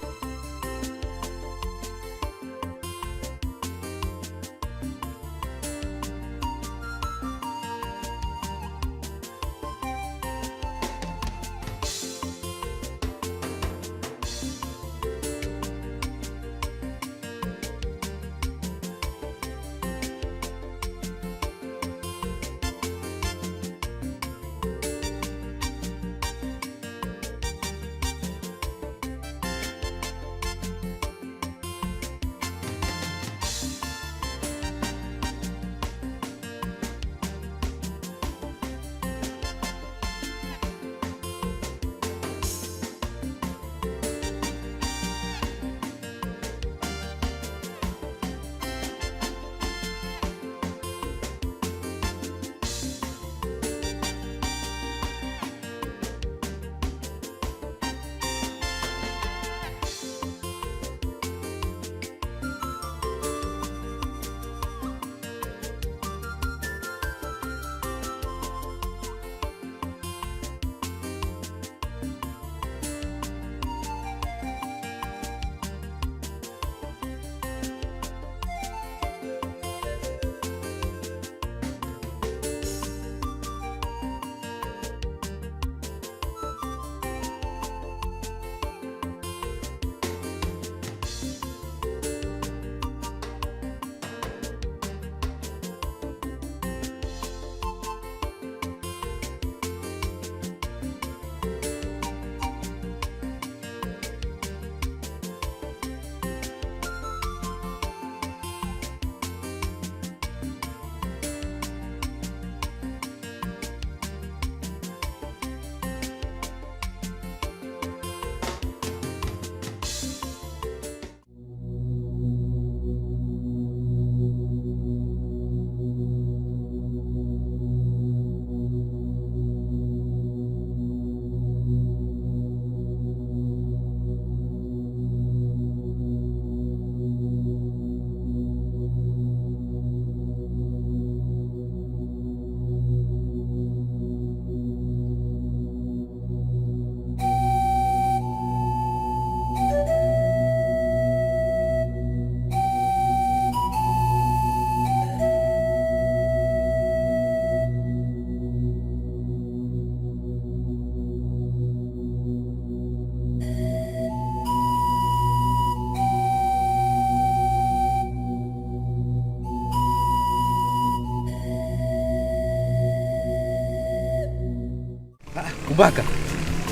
Ubaka,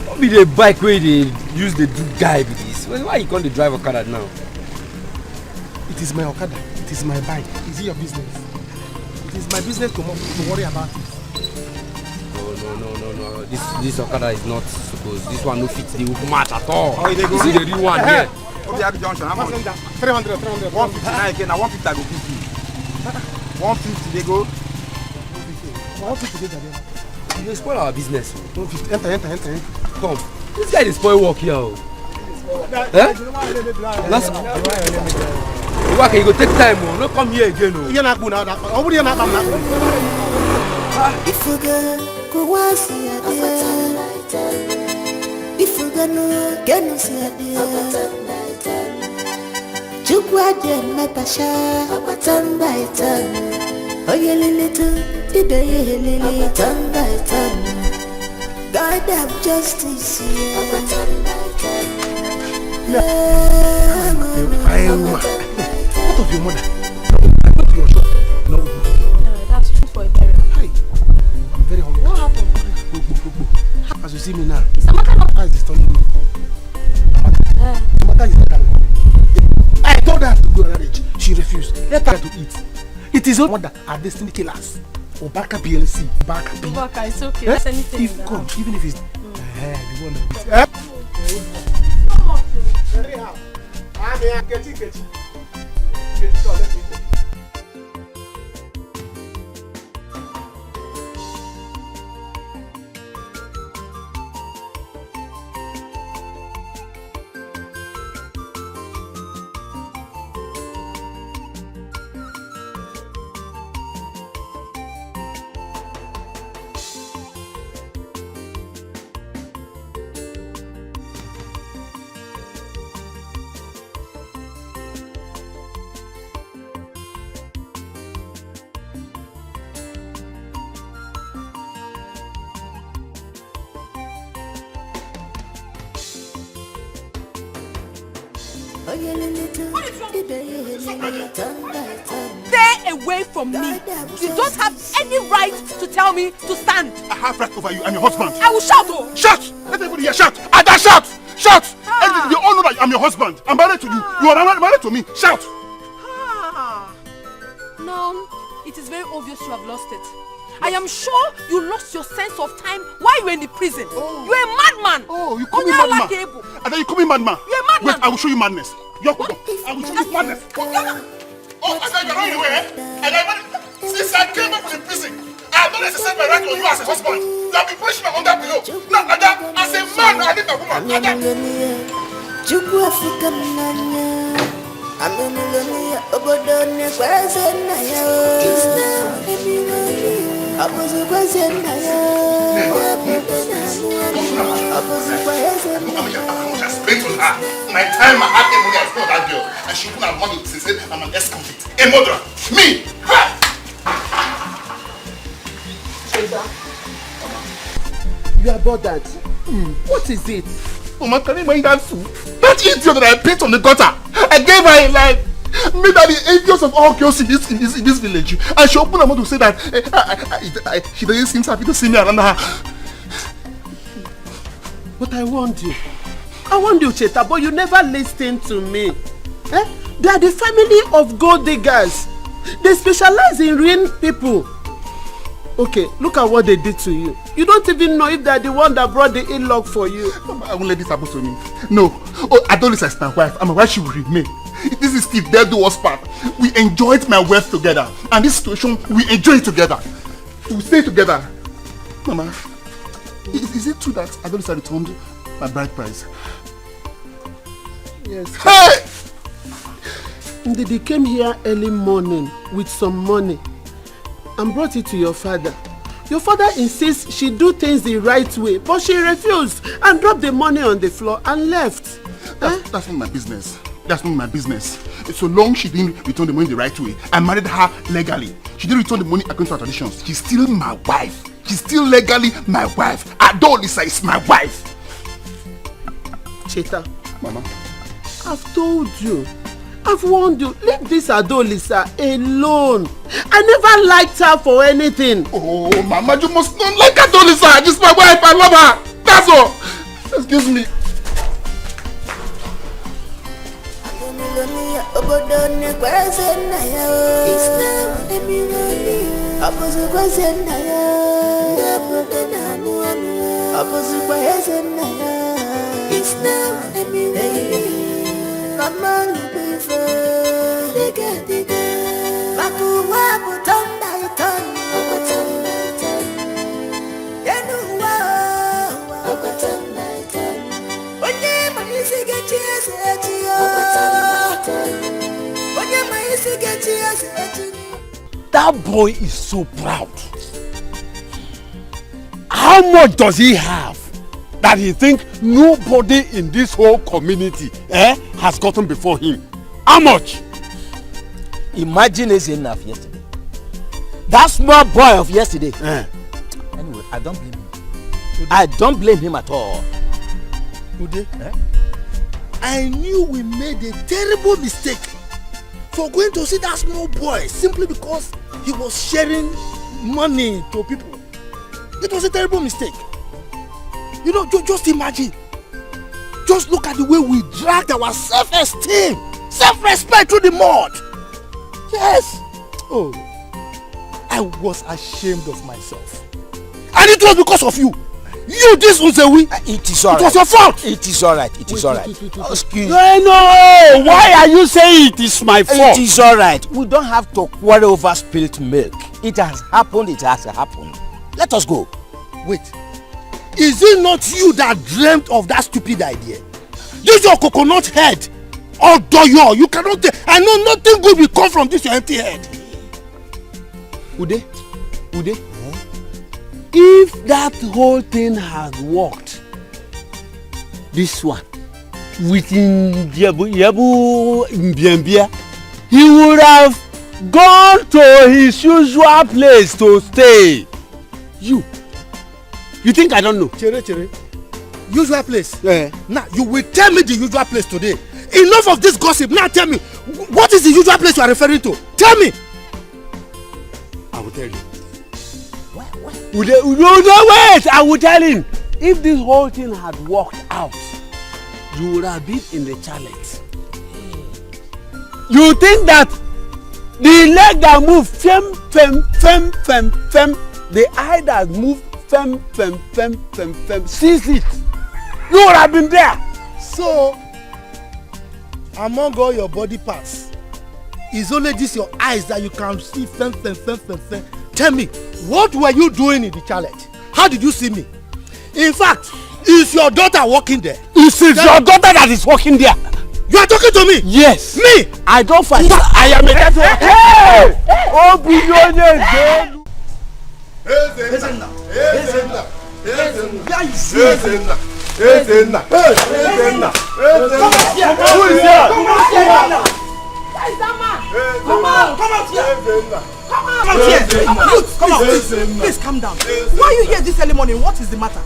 what be the bike where they use the guy with this? Why you can't drive Okada now? It is my Okada. It is my bike. Is it your business? It is my business to worry about it. No. This Okada is not supposed. This one no fit the match at all. Oh, they go. This is the real one here. Obiabi Junction, how much? 300. 159 again. Now 150 I go give you. 150 they go. 150 they go. You spoil our business. 150. Enter. Come. This guy is spoil work here. Let's go. You go take time. No come here again. You're not going now. You're not coming. If you go once a day, if you go no get no see a day, Chukwa dem matasha, turn by turn. Oh yeah, little, today lily, turn by turn. God have justice, turn by turn. What of your mother? I go to your shop. No. That's true for a parent. Hi. I'm very hungry. What happened? As you see me now, Is Amaka not? eyes is turning me. Amaka is not coming. I told her to go to marriage. She refused. Let her to eat. It is your mother, our destiny killers. Obaka PLC. Obaka, it's okay. That's anything. If come, even if it's the one that very hard. I'm here. Get it. So let me go. Stay away from me. You don't have any right to tell me to stand. I have right over you. I'm your husband. I will shout. Oh. Shout! Let everybody hear. Shout! Ada, shout! Shout! And you all know that I'm your husband. I'm married to you. You are married to me. Shout! Now, it is very obvious you have lost it. I am sure you lost your sense of time while you were in the prison. Oh. You're a madman. Oh, you call me madman. And then you call me madman. You're a madman. Wait, I will show you madness. I will show you madness. Oh, I thought you were running away, eh? Since I came back from the prison, I have not exercised my right on you as a husband. You have been pushing me on that below. Now, as a man, I need a woman. My time, my heart, money, I spent that girl, and she couldn't have money since then. I'm an ex-convict, a murderer, me. You are bothered. What is it? Mama, can you mind that fool? That idiot that I picked on the gutter. I gave her a life. Made her the envious of all girls in this village. And she opened her mouth to say that she doesn't seem happy to see me around her. But I warned you, Cheta, but you never listened to me. They are the family of gold diggers. They specialize in ruining people. Okay, look at what they did to you. You don't even know if they are the one that brought the in-law for you. I won't let this happen to me. No. Oh, Adolisa is my wife, and my wife she will remain. This is Steve, they'll do us part. We enjoyed my wealth together. And this situation, we enjoy it together. We stay together. Mama, is it true that Adolisa returned my bride price? Yes. Hey! They came here early morning with some money and brought it to your father. Your father insists she do things the right way, but she refused and dropped the money on the floor and left. That's not my business. That's not my business. So long she didn't return the money the right way, I married her legally. She didn't return the money according to our traditions. She's still my wife. She's still legally my wife. Adolisa is my wife. Cheta, Mama, I've told you. I've warned you. Leave this Adolisa alone. I never liked her for anything. Oh, Mama, you must not like Adolisa. She's my wife. I love her. That's all. Excuse me. That boy is so proud. How much does he have that he think nobody in this whole community has gotten before him? How much? Imagine it's enough yesterday. That small boy of yesterday. Anyway, I don't blame him. I don't blame him at all. Ude, I knew we made a terrible mistake for going to see that small boy simply because he was sharing money to people. It was a terrible mistake. You know, just imagine. Just look at the way we dragged our self-esteem, self-respect through the mud. Yes. Oh, I was ashamed of myself. And it was because of you. You, this was a we. It is alright. It was your fault. It is alright. It is alright. Excuse me. No. Why are you saying it is my fault? It is alright. We don't have to quarrel over spilt milk. It has happened. It has happened. Let us go. Wait. Is it not you that dreamt of that stupid idea? This your coconut head. Oh, doyo. You cannot. I know nothing good will come from this your empty head. Ude. If that whole thing had worked, this one, with Yabu Mbiambia, he would have gone to his usual place to stay. You think I don't know? Chere. Usual place? Now, you will tell me the usual place today. Enough of this gossip. Now tell me, what is the usual place you are referring to? Tell me. I will tell you. No, wait! I will tell him. If this whole thing had worked out, you would have been in the challenge. You think that the leg that move fem, the eye that move fem, sees it. You would have been there. So, among all your body parts, it's only this your eyes that you can see fem. Tell me, what were you doing in the challenge? How did you see me? In fact, is your daughter working there? Is it your daughter that is working there? You are talking to me? Yes. Me? I don't fight. I am a gentleman. Hey! Oh, billionaire. Please calm down. Why are you here this early morning? What is the matter?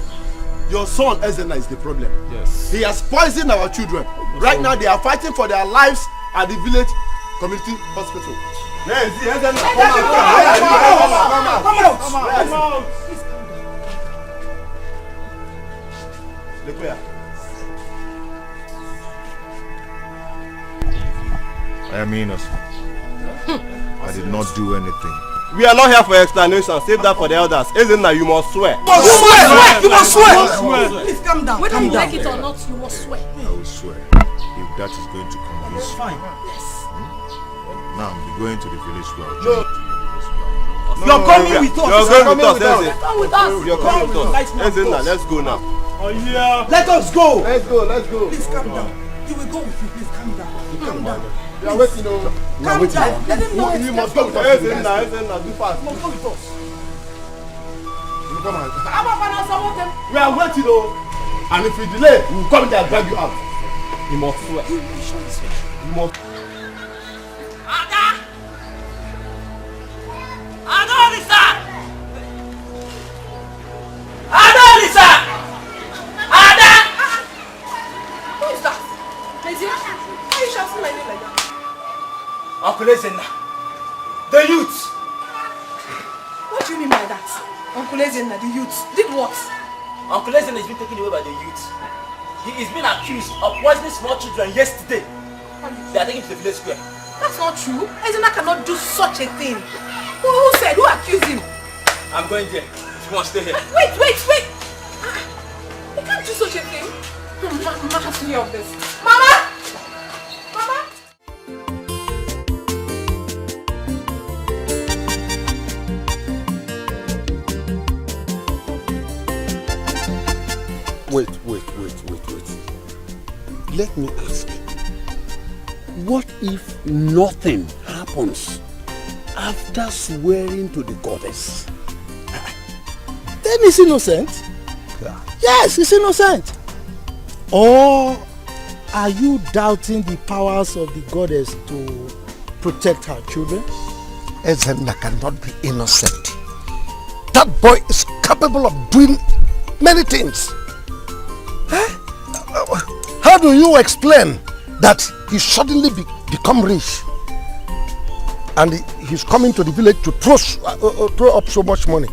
Your son Ezenna is the problem. Yes. He has poisoned our children. Right now they are fighting for their lives at the village community hospital. Yes, Ezenna, come out. Look where. I am innocent. I did not do anything. We are not here for explanation. Save that for the elders. Ezenna, you must swear. You must swear. Please calm down. Whether you like it or not, you must swear. I will swear. If that is going to convince you. Fine. Yes. Now I'm going to the village square. You're coming with us. You're going with us, Ezenna. Come with us. You're coming with us. Ezenna, let's go now. Oh yeah. Let us go. Let's go. Please calm down. He will go with you. Please calm down. Calm down. We are waiting. Calm down. Let him know. You must go with us. Ezenna, do fast. You must go with us. Come on. We We are waiting. And if we delay, we will come there and drag you out. You must swear. You must. Uncle Ezenna, the youth. What do you mean by that? Uncle Ezenna, the youth, did what? Uncle Ezenna has been taken away by the youth. He is being accused of poisoning small children yesterday. They are taken to the village square. That's not true. Ezenna cannot do such a thing. Who said? Who accused him? I'm going there. If you want to stay here. Wait. You can't do such a thing. Mama has to hear of this. Mama! Wait. Let me ask. What if nothing happens after swearing to the goddess? Then he's innocent. Yeah. Yes, he's innocent. Or are you doubting the powers of the goddess to protect her children? Ezenna cannot be innocent. That boy is capable of doing many things. How do you explain that he suddenly become rich and he's coming to the village to throw up so much money?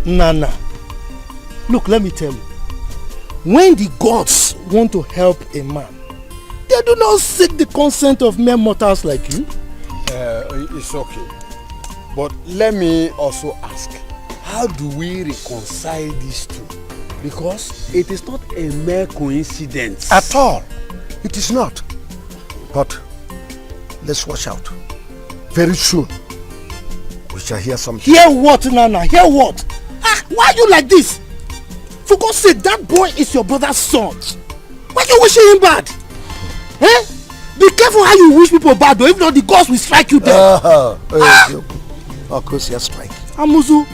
Nana, look, let me tell you. When the gods want to help a man, they do not seek the consent of mere mortals like you. It's okay. But let me also ask, how do we reconcile these two? Because it is not a mere coincidence. At all. It is not. But let's watch out. Very soon, we shall hear something. Hear what, Nana? Hear what? Why are you like this? For God's sake, that boy is your brother's son. Why are you wishing him bad? Be careful how you wish people bad, though. If not, the gods will strike you dead. Of course, yes, strike. Amuzu.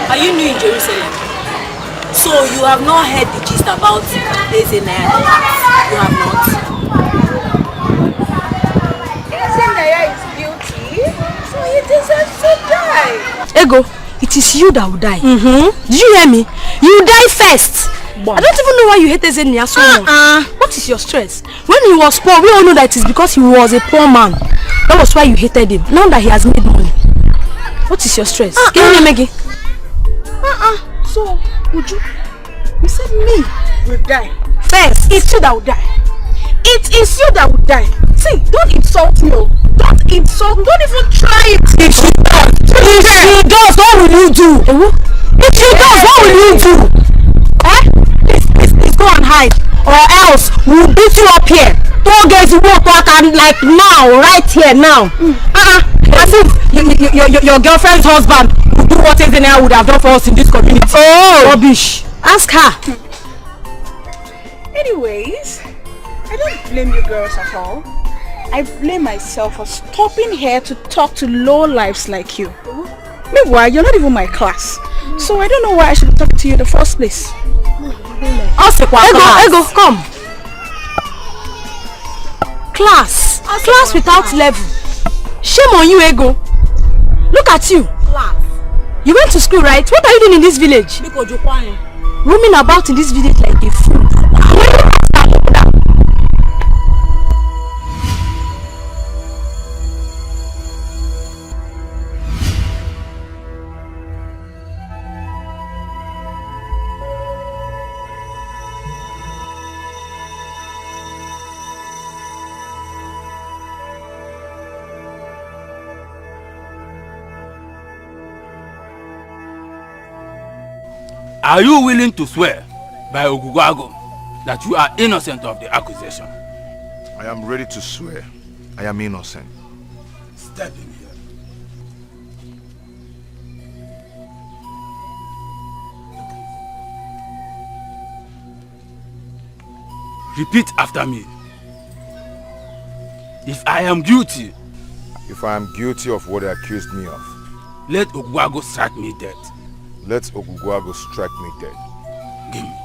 Are you new in Jerusalem? So you have not heard the gist about Ezenaya? You have not? Ezenaya is guilty, so he deserves to die. Ego, it is you that will die. Did you hear me? You die first. I don't even know why you hate Ezenaya so much. What is your stress? When he was poor, we all know that it is because he was a poor man. That was why you hated him. Now that he has made money. What is your stress? Can you hear me again? So, would you said me will die first? It's you that will die. It is you that will die. See, don't insult me. Don't insult me. Don't even try it. If she does, what will you do? If she does, what will you do? Please go and hide, or else we'll beat you up here. Don't get to work and like now, right here now. As if your girlfriend's husband would do what Ezenaya would have done for us in this community. Oh, rubbish. Ask her. Anyways, I don't blame you girls at all. I blame myself for stopping here to talk to low lives like you. Meanwhile, you're not even my class, so I don't know why I should talk to you in the first place. Ego, come. Class without level. Shame on you, Ego. Look at you. You went to school, right? What are you doing in this village? Roaming about in this village like a fool. Are you willing to swear by Ogugwago that you are innocent of the accusation? I am ready to swear. I am innocent. Step in here. Repeat after me. If I am guilty. If I am guilty of what they accused me of. Let Ogugwago strike me dead. Let Ogugwago strike me dead. Give me.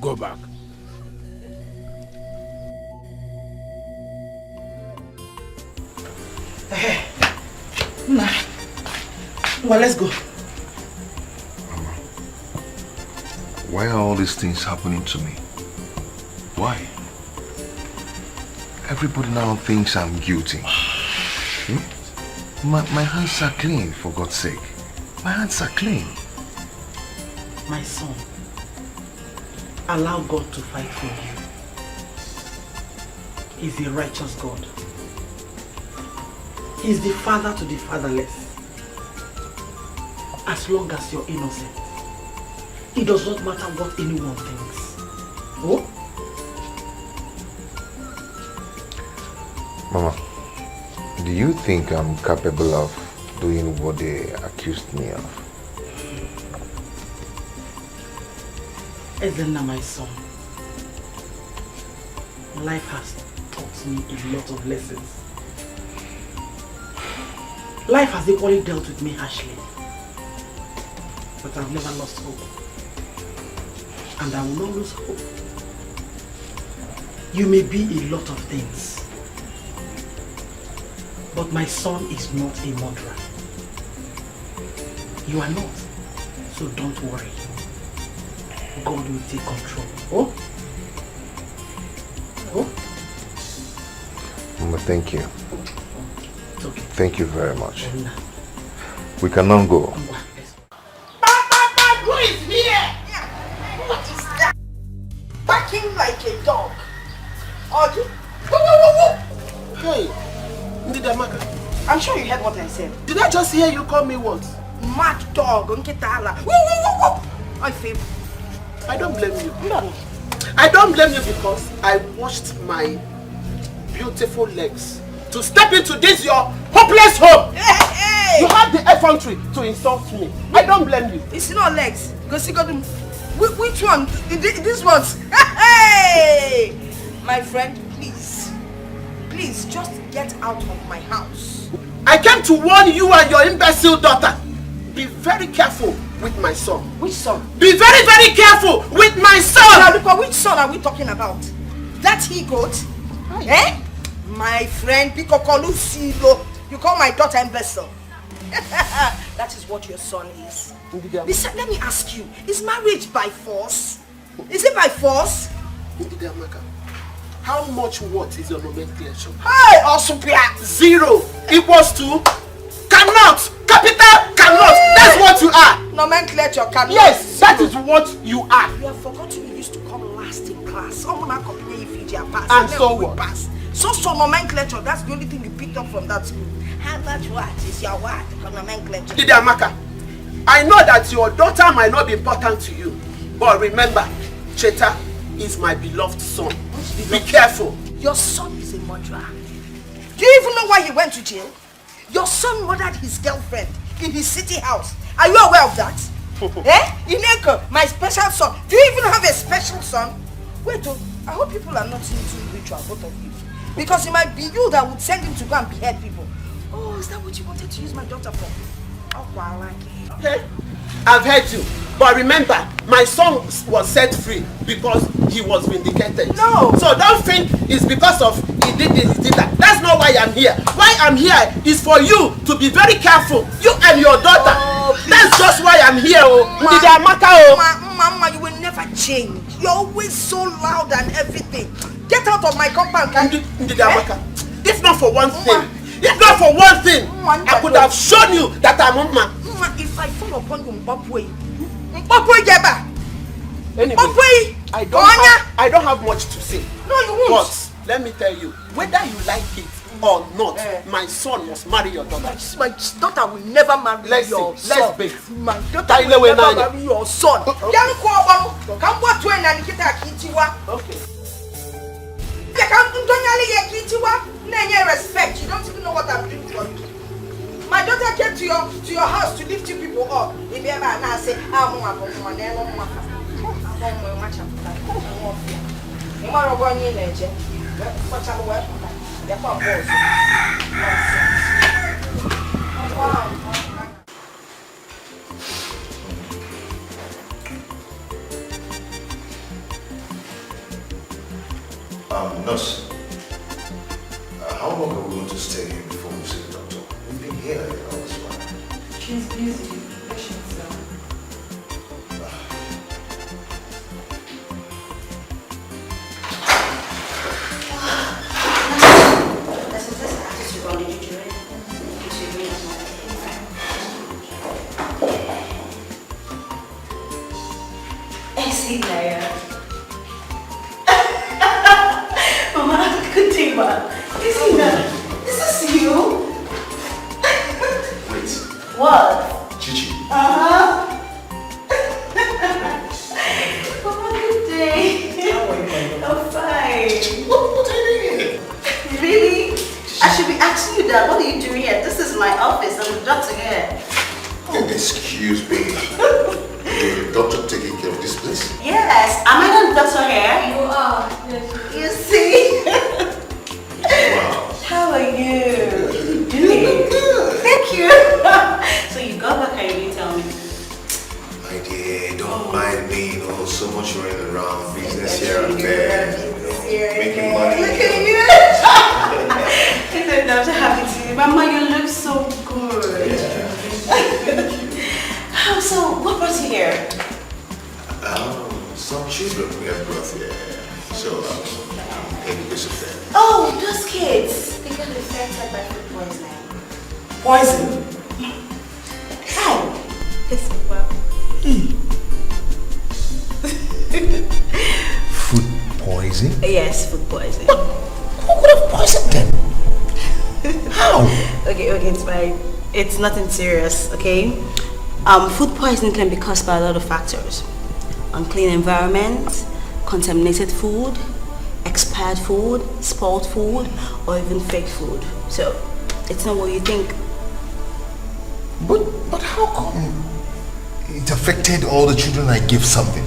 Go back. Nah. Well, let's go. Mama, why are all these things happening to me? Why? Everybody now thinks I'm guilty. My hands are clean, for God's sake. My hands are clean. My son, allow God to fight for you. He's a righteous God. He's the father to the fatherless. As long as you're innocent, it does not matter what anyone thinks. Oh? Mama, do you think I'm capable of doing what they accused me of? Ezenna, my son, life has taught me a lot of lessons. Life has equally dealt with me harshly, but I've never lost hope, and I will not lose hope. You may be a lot of things, but my son is not a murderer. You are not, so don't worry. God will take control. Oh? Oh? Mama, thank you. It's okay. Thank you very much. We cannot go. Who is here? What is that? Barking like a dog. Audrey? Hey, Ndidamaka. I'm sure you heard what I said. Did I just hear you call me what? Mad dog. I don't blame you. No. I don't blame you because I washed my beautiful legs to step into this your hopeless home. Hey! You have the effrontery to insult me. I don't blame you. It's not legs. Because you got them. Which one? This one's. Hey! My friend, please. Please, just get out of my house. I came to warn you and your imbecile daughter. Be very careful with my son. Which son? Be very, very careful with my son! Now, which son are we talking about? That he goat? Eh? My friend Pikokolu Silo. You call my daughter imbecile. That is what your son is. Besides, let me ask you, is marriage by force? Is it by force? How much what is your nomenclature? Hey, Osupia! 0 equals to cannot. Capital cannot. That's what you are. Nomenclature cannot. Yes, that is what you are. You have forgotten you used to come last in class. And so what? Pass. So nomenclature, that's the only thing you picked up from that school. How much what is your what? Nomenclature. Didi Amaka, I know that your daughter might not be important to you, but remember, Cheta is my beloved son. Be careful. Your son is a murderer. Do you even know why he went to jail? Your son murdered his girlfriend in his city house. Are you aware of that? Ineko, my special son. Do you even have a special son? Wait, I hope people are not into ritual, both of you. Because it might be you that would send him to go and behead people. Oh, is that what you wanted to use my daughter for? Oh, I like it. Okay. I've heard you. But remember, my son was set free because he was vindicated. No! So don't think it's because of he did this, he did that. That's not why I'm here. Why I'm here is for you to be very careful. You and your daughter. Oh, that's just why I'm here. Mama, you will never change. You're always so loud and everything. Get out of my compound, can you? If not for one thing, I could have shown you that I'm Mama. If I fall upon you, Mbapwe. Anyway, I don't have much to say. No, you won't. But let me tell you, whether you like it or not, my son must marry your daughter. My daughter will never marry your son. Let's bake. My daughter will never marry your son. Okay. Respect. You don't even know what I'm doing for you. My daughter came to your house to lift you people up. If you ever now say, Nurse, how long are we going to stay here before we see the doctor? We've been here all this while. She's busy. Patience now. Mama, good day, ma. Is this you? Wait. What? Chichi. Mama, good day. How are you, my I'm fine. What are you doing here? Really? I should be asking you that. What are you doing here? This is my office. I'm the doctor here. Excuse me. The doctor taking care of this place? Yes. Am I not the doctor here? You are. Yes. You see? Wow. How are you? Doing? Thank you. So you got back and you didn't tell me. My dear, don't mind me, you know, so much running around, business here and there, you know, making money. Look at you. I'm so happy to see you. Mama, you look so good. Yeah. So, what brought you here? Some children we have brought here. So, in because of that. Oh, those kids. They got infected by food poisoning. Poison? How? It's well. Food poison? Yes, food poisoning. Who could have poisoned them? How? Okay, it's fine. It's nothing serious, okay? Food poisoning can be caused by a lot of factors. Unclean environment, contaminated food, expired food, spoiled food, or even fake food. So, it's not what you think. But how come it affected all the children I give something?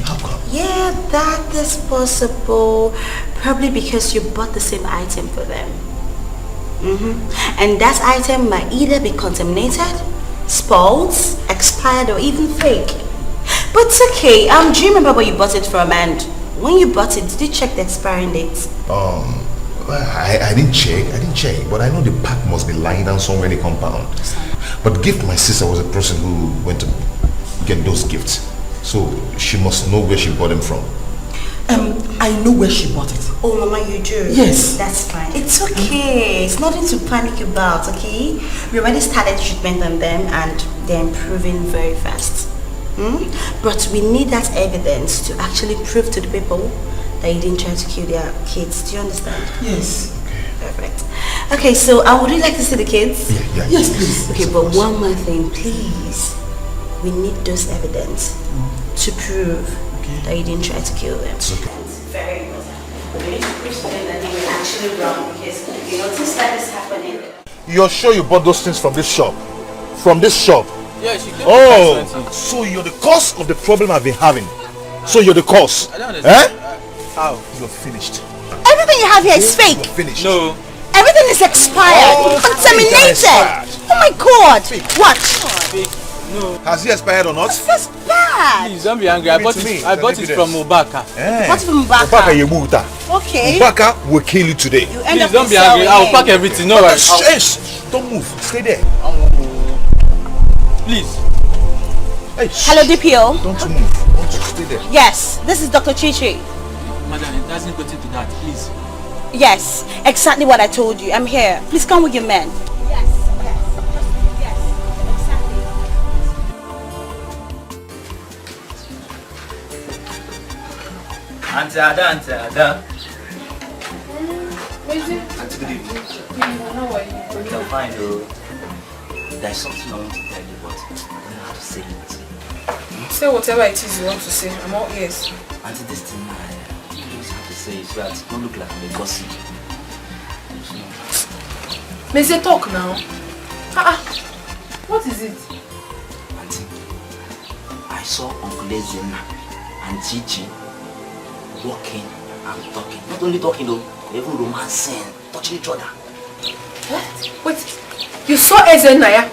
How come? Yeah, that is possible. Probably because you bought the same item for them. And that item might either be contaminated spoiled, expired, or even fake. But it's okay. Do you remember where you bought it from? And when you bought it, did you check the expiring date? I didn't check, but I know the pack must be lying down somewhere in the compound. But Gift, my sister, was a person who went to get those gifts. So she must know where she bought them from. I know where she bought it. Oh, Mama, you do? Yes. That's fine. It's okay. It's nothing to panic about, okay? We already started treatment on them and they're improving very fast. But we need that evidence to actually prove to the people that you didn't try to kill their kids. Do you understand? Yes. Perfect. Okay, so would you like to see the kids? Yeah. Yes, please. Okay, but one more thing, please. We need those evidence to prove that you didn't try to kill them. It's okay. It's very important. We need to prove to them that they were actually wrong because you notice that is happening. You're sure you bought those things from this shop? From this shop? Yeah, she came. Oh, so you're the cause of the problem I've been having. So you're the cause. I don't understand. How? You're finished. Everything you have here is fake. You're finished. No. Everything is expired. Contaminated. Oh my God. What? No. Has he expired or not? That's bad. Please don't be angry. I bought it from Obaka. Bought it from Obaka? Obaka Yebuta. Okay. Obaka will kill you today. You end Please up don't be angry. I'll pack everything. No worries. Don't move. Stay there. Please. Hey, hello, DPO. Don't you move. Don't you stay there. Yes, this is Dr. Chichi. Madam, it doesn't go to that, please. Yes, exactly what I told you. I'm here. Please come with your men. Yes, exactly. Auntie Ada. Auntie, good evening. how are you? I'm fine, though. There's something I want to tell you, but I don't know how to say it. Say whatever it is you want to say. I'm all ears. Auntie, this thing I just have to say it so that it don't look like I'm a gossip. Meze, talk now. What is it? Auntie, I saw Uncle Ezena and Chichi walking and talking. Not only talking though, even romancing, touching each other. What? Wait, you saw Ezenaya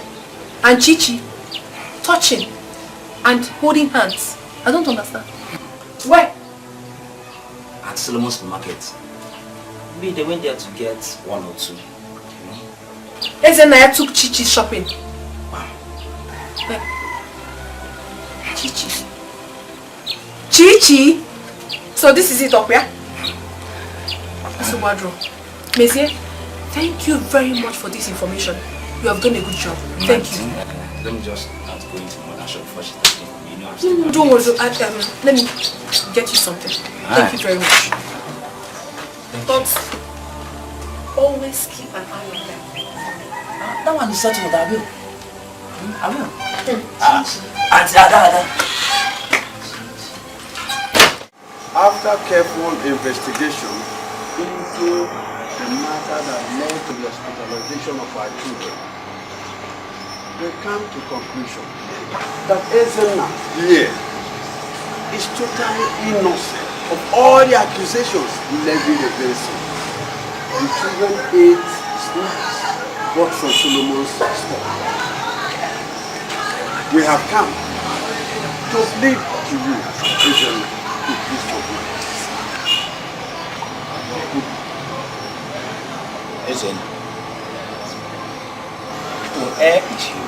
and Chichi touching and holding hands? I don't understand. Where? At Solomon's supermarket. Maybe they went there to get one or two. Ezenaya took Chichi shopping. Wow. Where? Chichi. Chichi? So this is it up, yeah? Mr. Wadro. Monsieur, thank you very much for this information. You have done a good job. Thank you. Let me just not go into mother shop before she's talking. You know I'm still Don't worry. Let me get you something. Thank you very much. But always keep an eye on them. That one is settled, I will. I will. Auntie Ada. After careful investigation into the matter that led to the hospitalization of our children, they come to conclusion that Ezena here is totally innocent of all the accusations levied against him. The children ate snacks bought from Solomon's store. We have come to plead to you, Ezena, to please forgive us. Ezena, to err is you,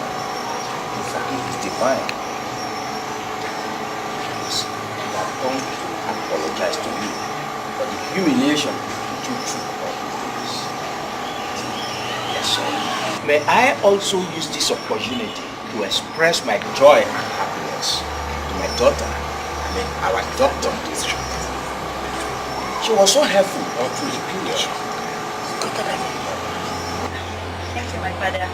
to forgive is divine. Yes, I have come to apologize to you for the humiliation you took of this. Yes, sir. May I also use this opportunity to express my joy and happiness to my daughter, our doctor. She was so helpful all through the period. Thank you, my father.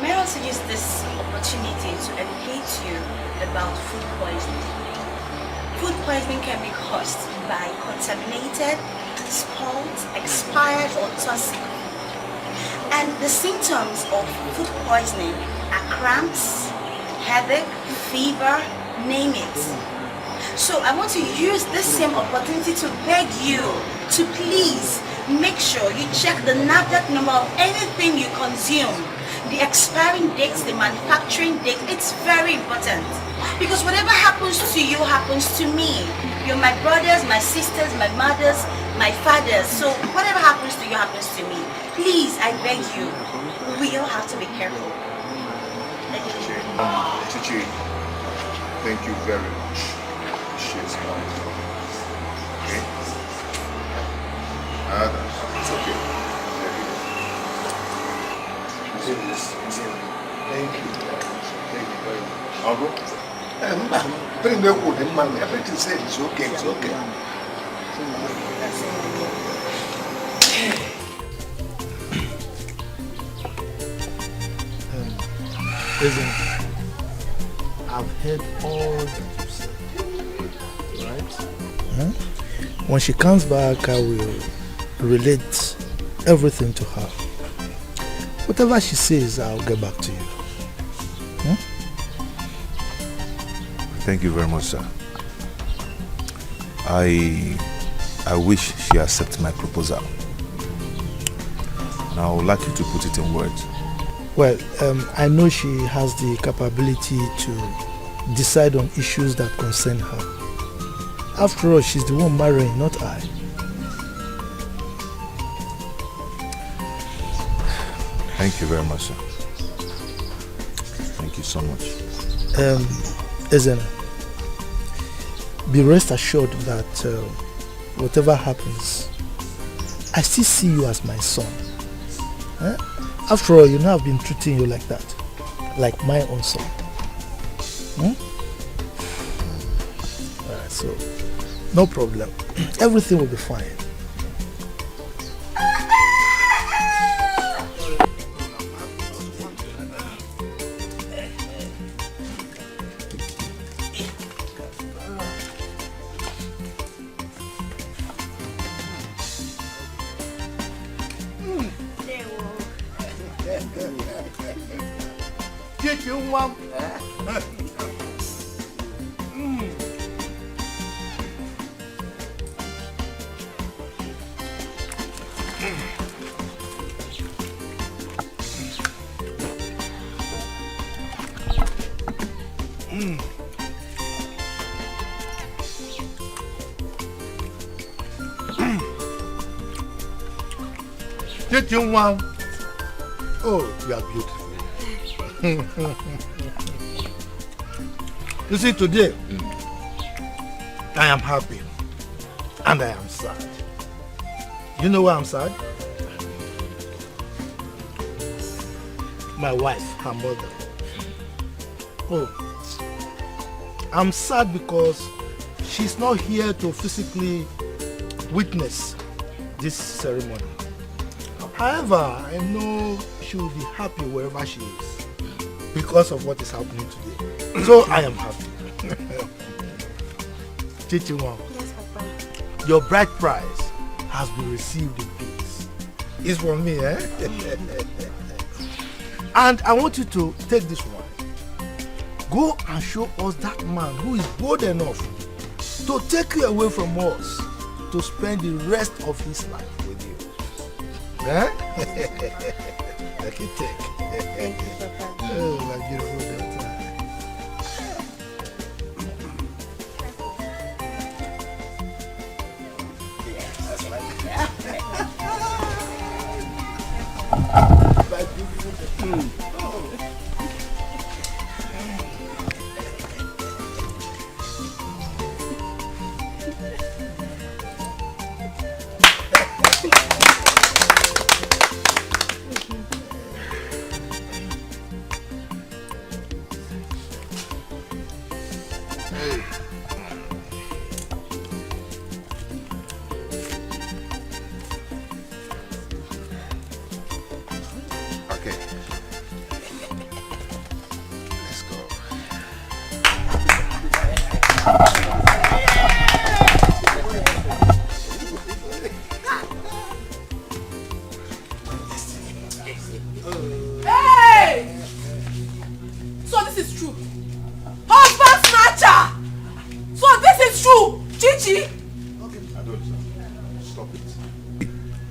May I also use this opportunity to educate you about food poisoning. Food poisoning can be caused by contaminated, spoiled, expired, or toxic. And the symptoms of food poisoning are cramps, headache, fever, name it. So I want to use this same opportunity to beg you to please make sure you check the NAFDAC number of anything you consume. The expiring dates, the manufacturing date, it's very important. Because whatever happens to you happens to me. You're my brothers, my sisters, my mothers, my fathers. So whatever happens to you happens to me. Please, I beg you, we all have to be careful. Chichi, thank you very much. She's wonderful. Okay? It's okay. Thank you. Thank you very much. Uncle? Bring the wood and money. Everything said it's okay. It's okay. Listen, I've heard all that you said, right? Huh? When she comes back, I will relate everything to her. Whatever she says, I'll get back to you. Huh? Thank you very much, sir. I wish she accepts my proposal. And I would like you to put it in words. Well, I know she has the capability to decide on issues that concern her. After all, she's the one marrying, not I. Thank you very much, sir. Thank you so much. Ezena, be rest assured that whatever happens, I still see you as my son. Eh? After all, you know I've been treating you like that, like my own son. Alright, so no problem. Everything will be fine. Oh, you are beautiful. You see, today, I am happy and I am sad. You know why I'm sad? My wife, her mother. Oh, I'm sad because she's not here to physically witness this ceremony. However, I know she will be happy wherever she is because of what is happening today. So I am happy. Chichiwam, yes, Papa. Your bride prize has been received in peace. It's from me, eh? And I want you to take this one. Go and show us that man who is bold enough to take you away from us to spend the rest of his life with you. Huh? Take it, take. Thank you, Papa. Oh, my beautiful daughter. That's right. My beautiful daughter.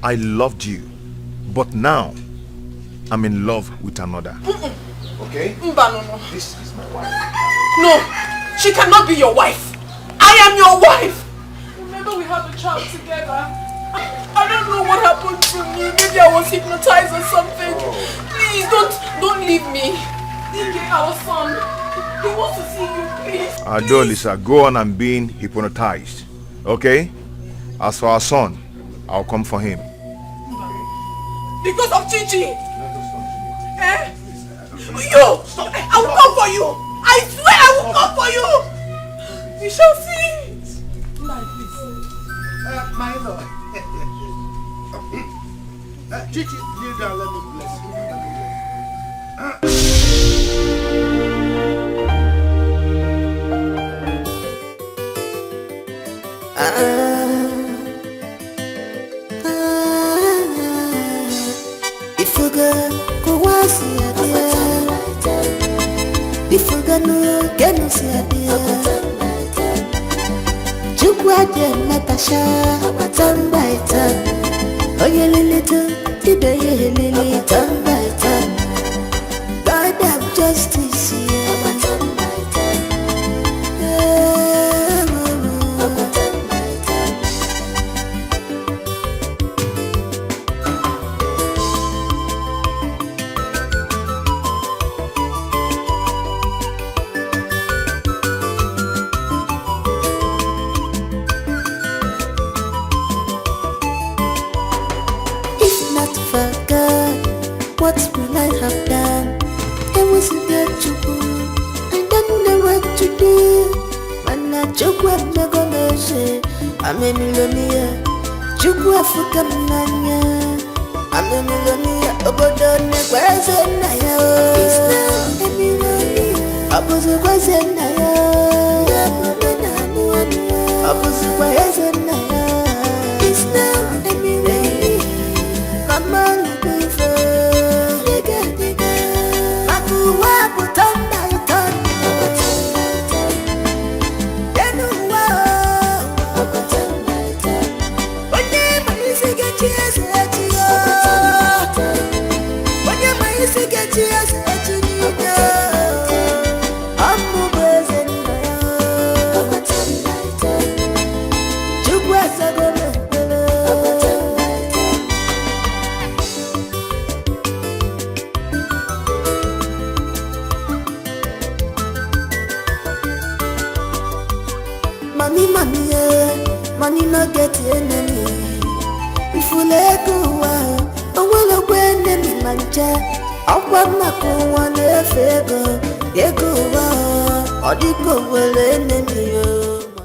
I loved you, but now I'm in love with another. Okay? No. This is my wife. No, she cannot be your wife. I am your wife. Remember we had a child together. I don't know what happened to me. Maybe I was hypnotized or something. Please don't leave me. Dikeh, our son. He wants to see you, please. Adolisa, go on and being hypnotized. Okay? As for our son, I'll come for him. Because of Chichi. Eh? You! I will come for you! I swear I will come for you! You shall see! My lord. Chichi, kneel down, let me bless you. If you go see a dear, if you go no get no see a dear, Chukwa de Natasha, turn by turn. Oh you little, today you lily, turn by turn. God have justice here. What will I have done? I wasn't there to go. I don't know what to do. Man, I joke what I'm gonna say. I'm a millionaire. Joke what for Kamanya. I'm a millionaire. Obodo ne kweze na yo. It's not a millionaire. Abuzu kweze na yo. Abuzu kweze na yo. It's not a millionaire. Mama. Money no get enemy. If you let go, I will go enemy mancha. I want my go one if you go, or you go well enemy.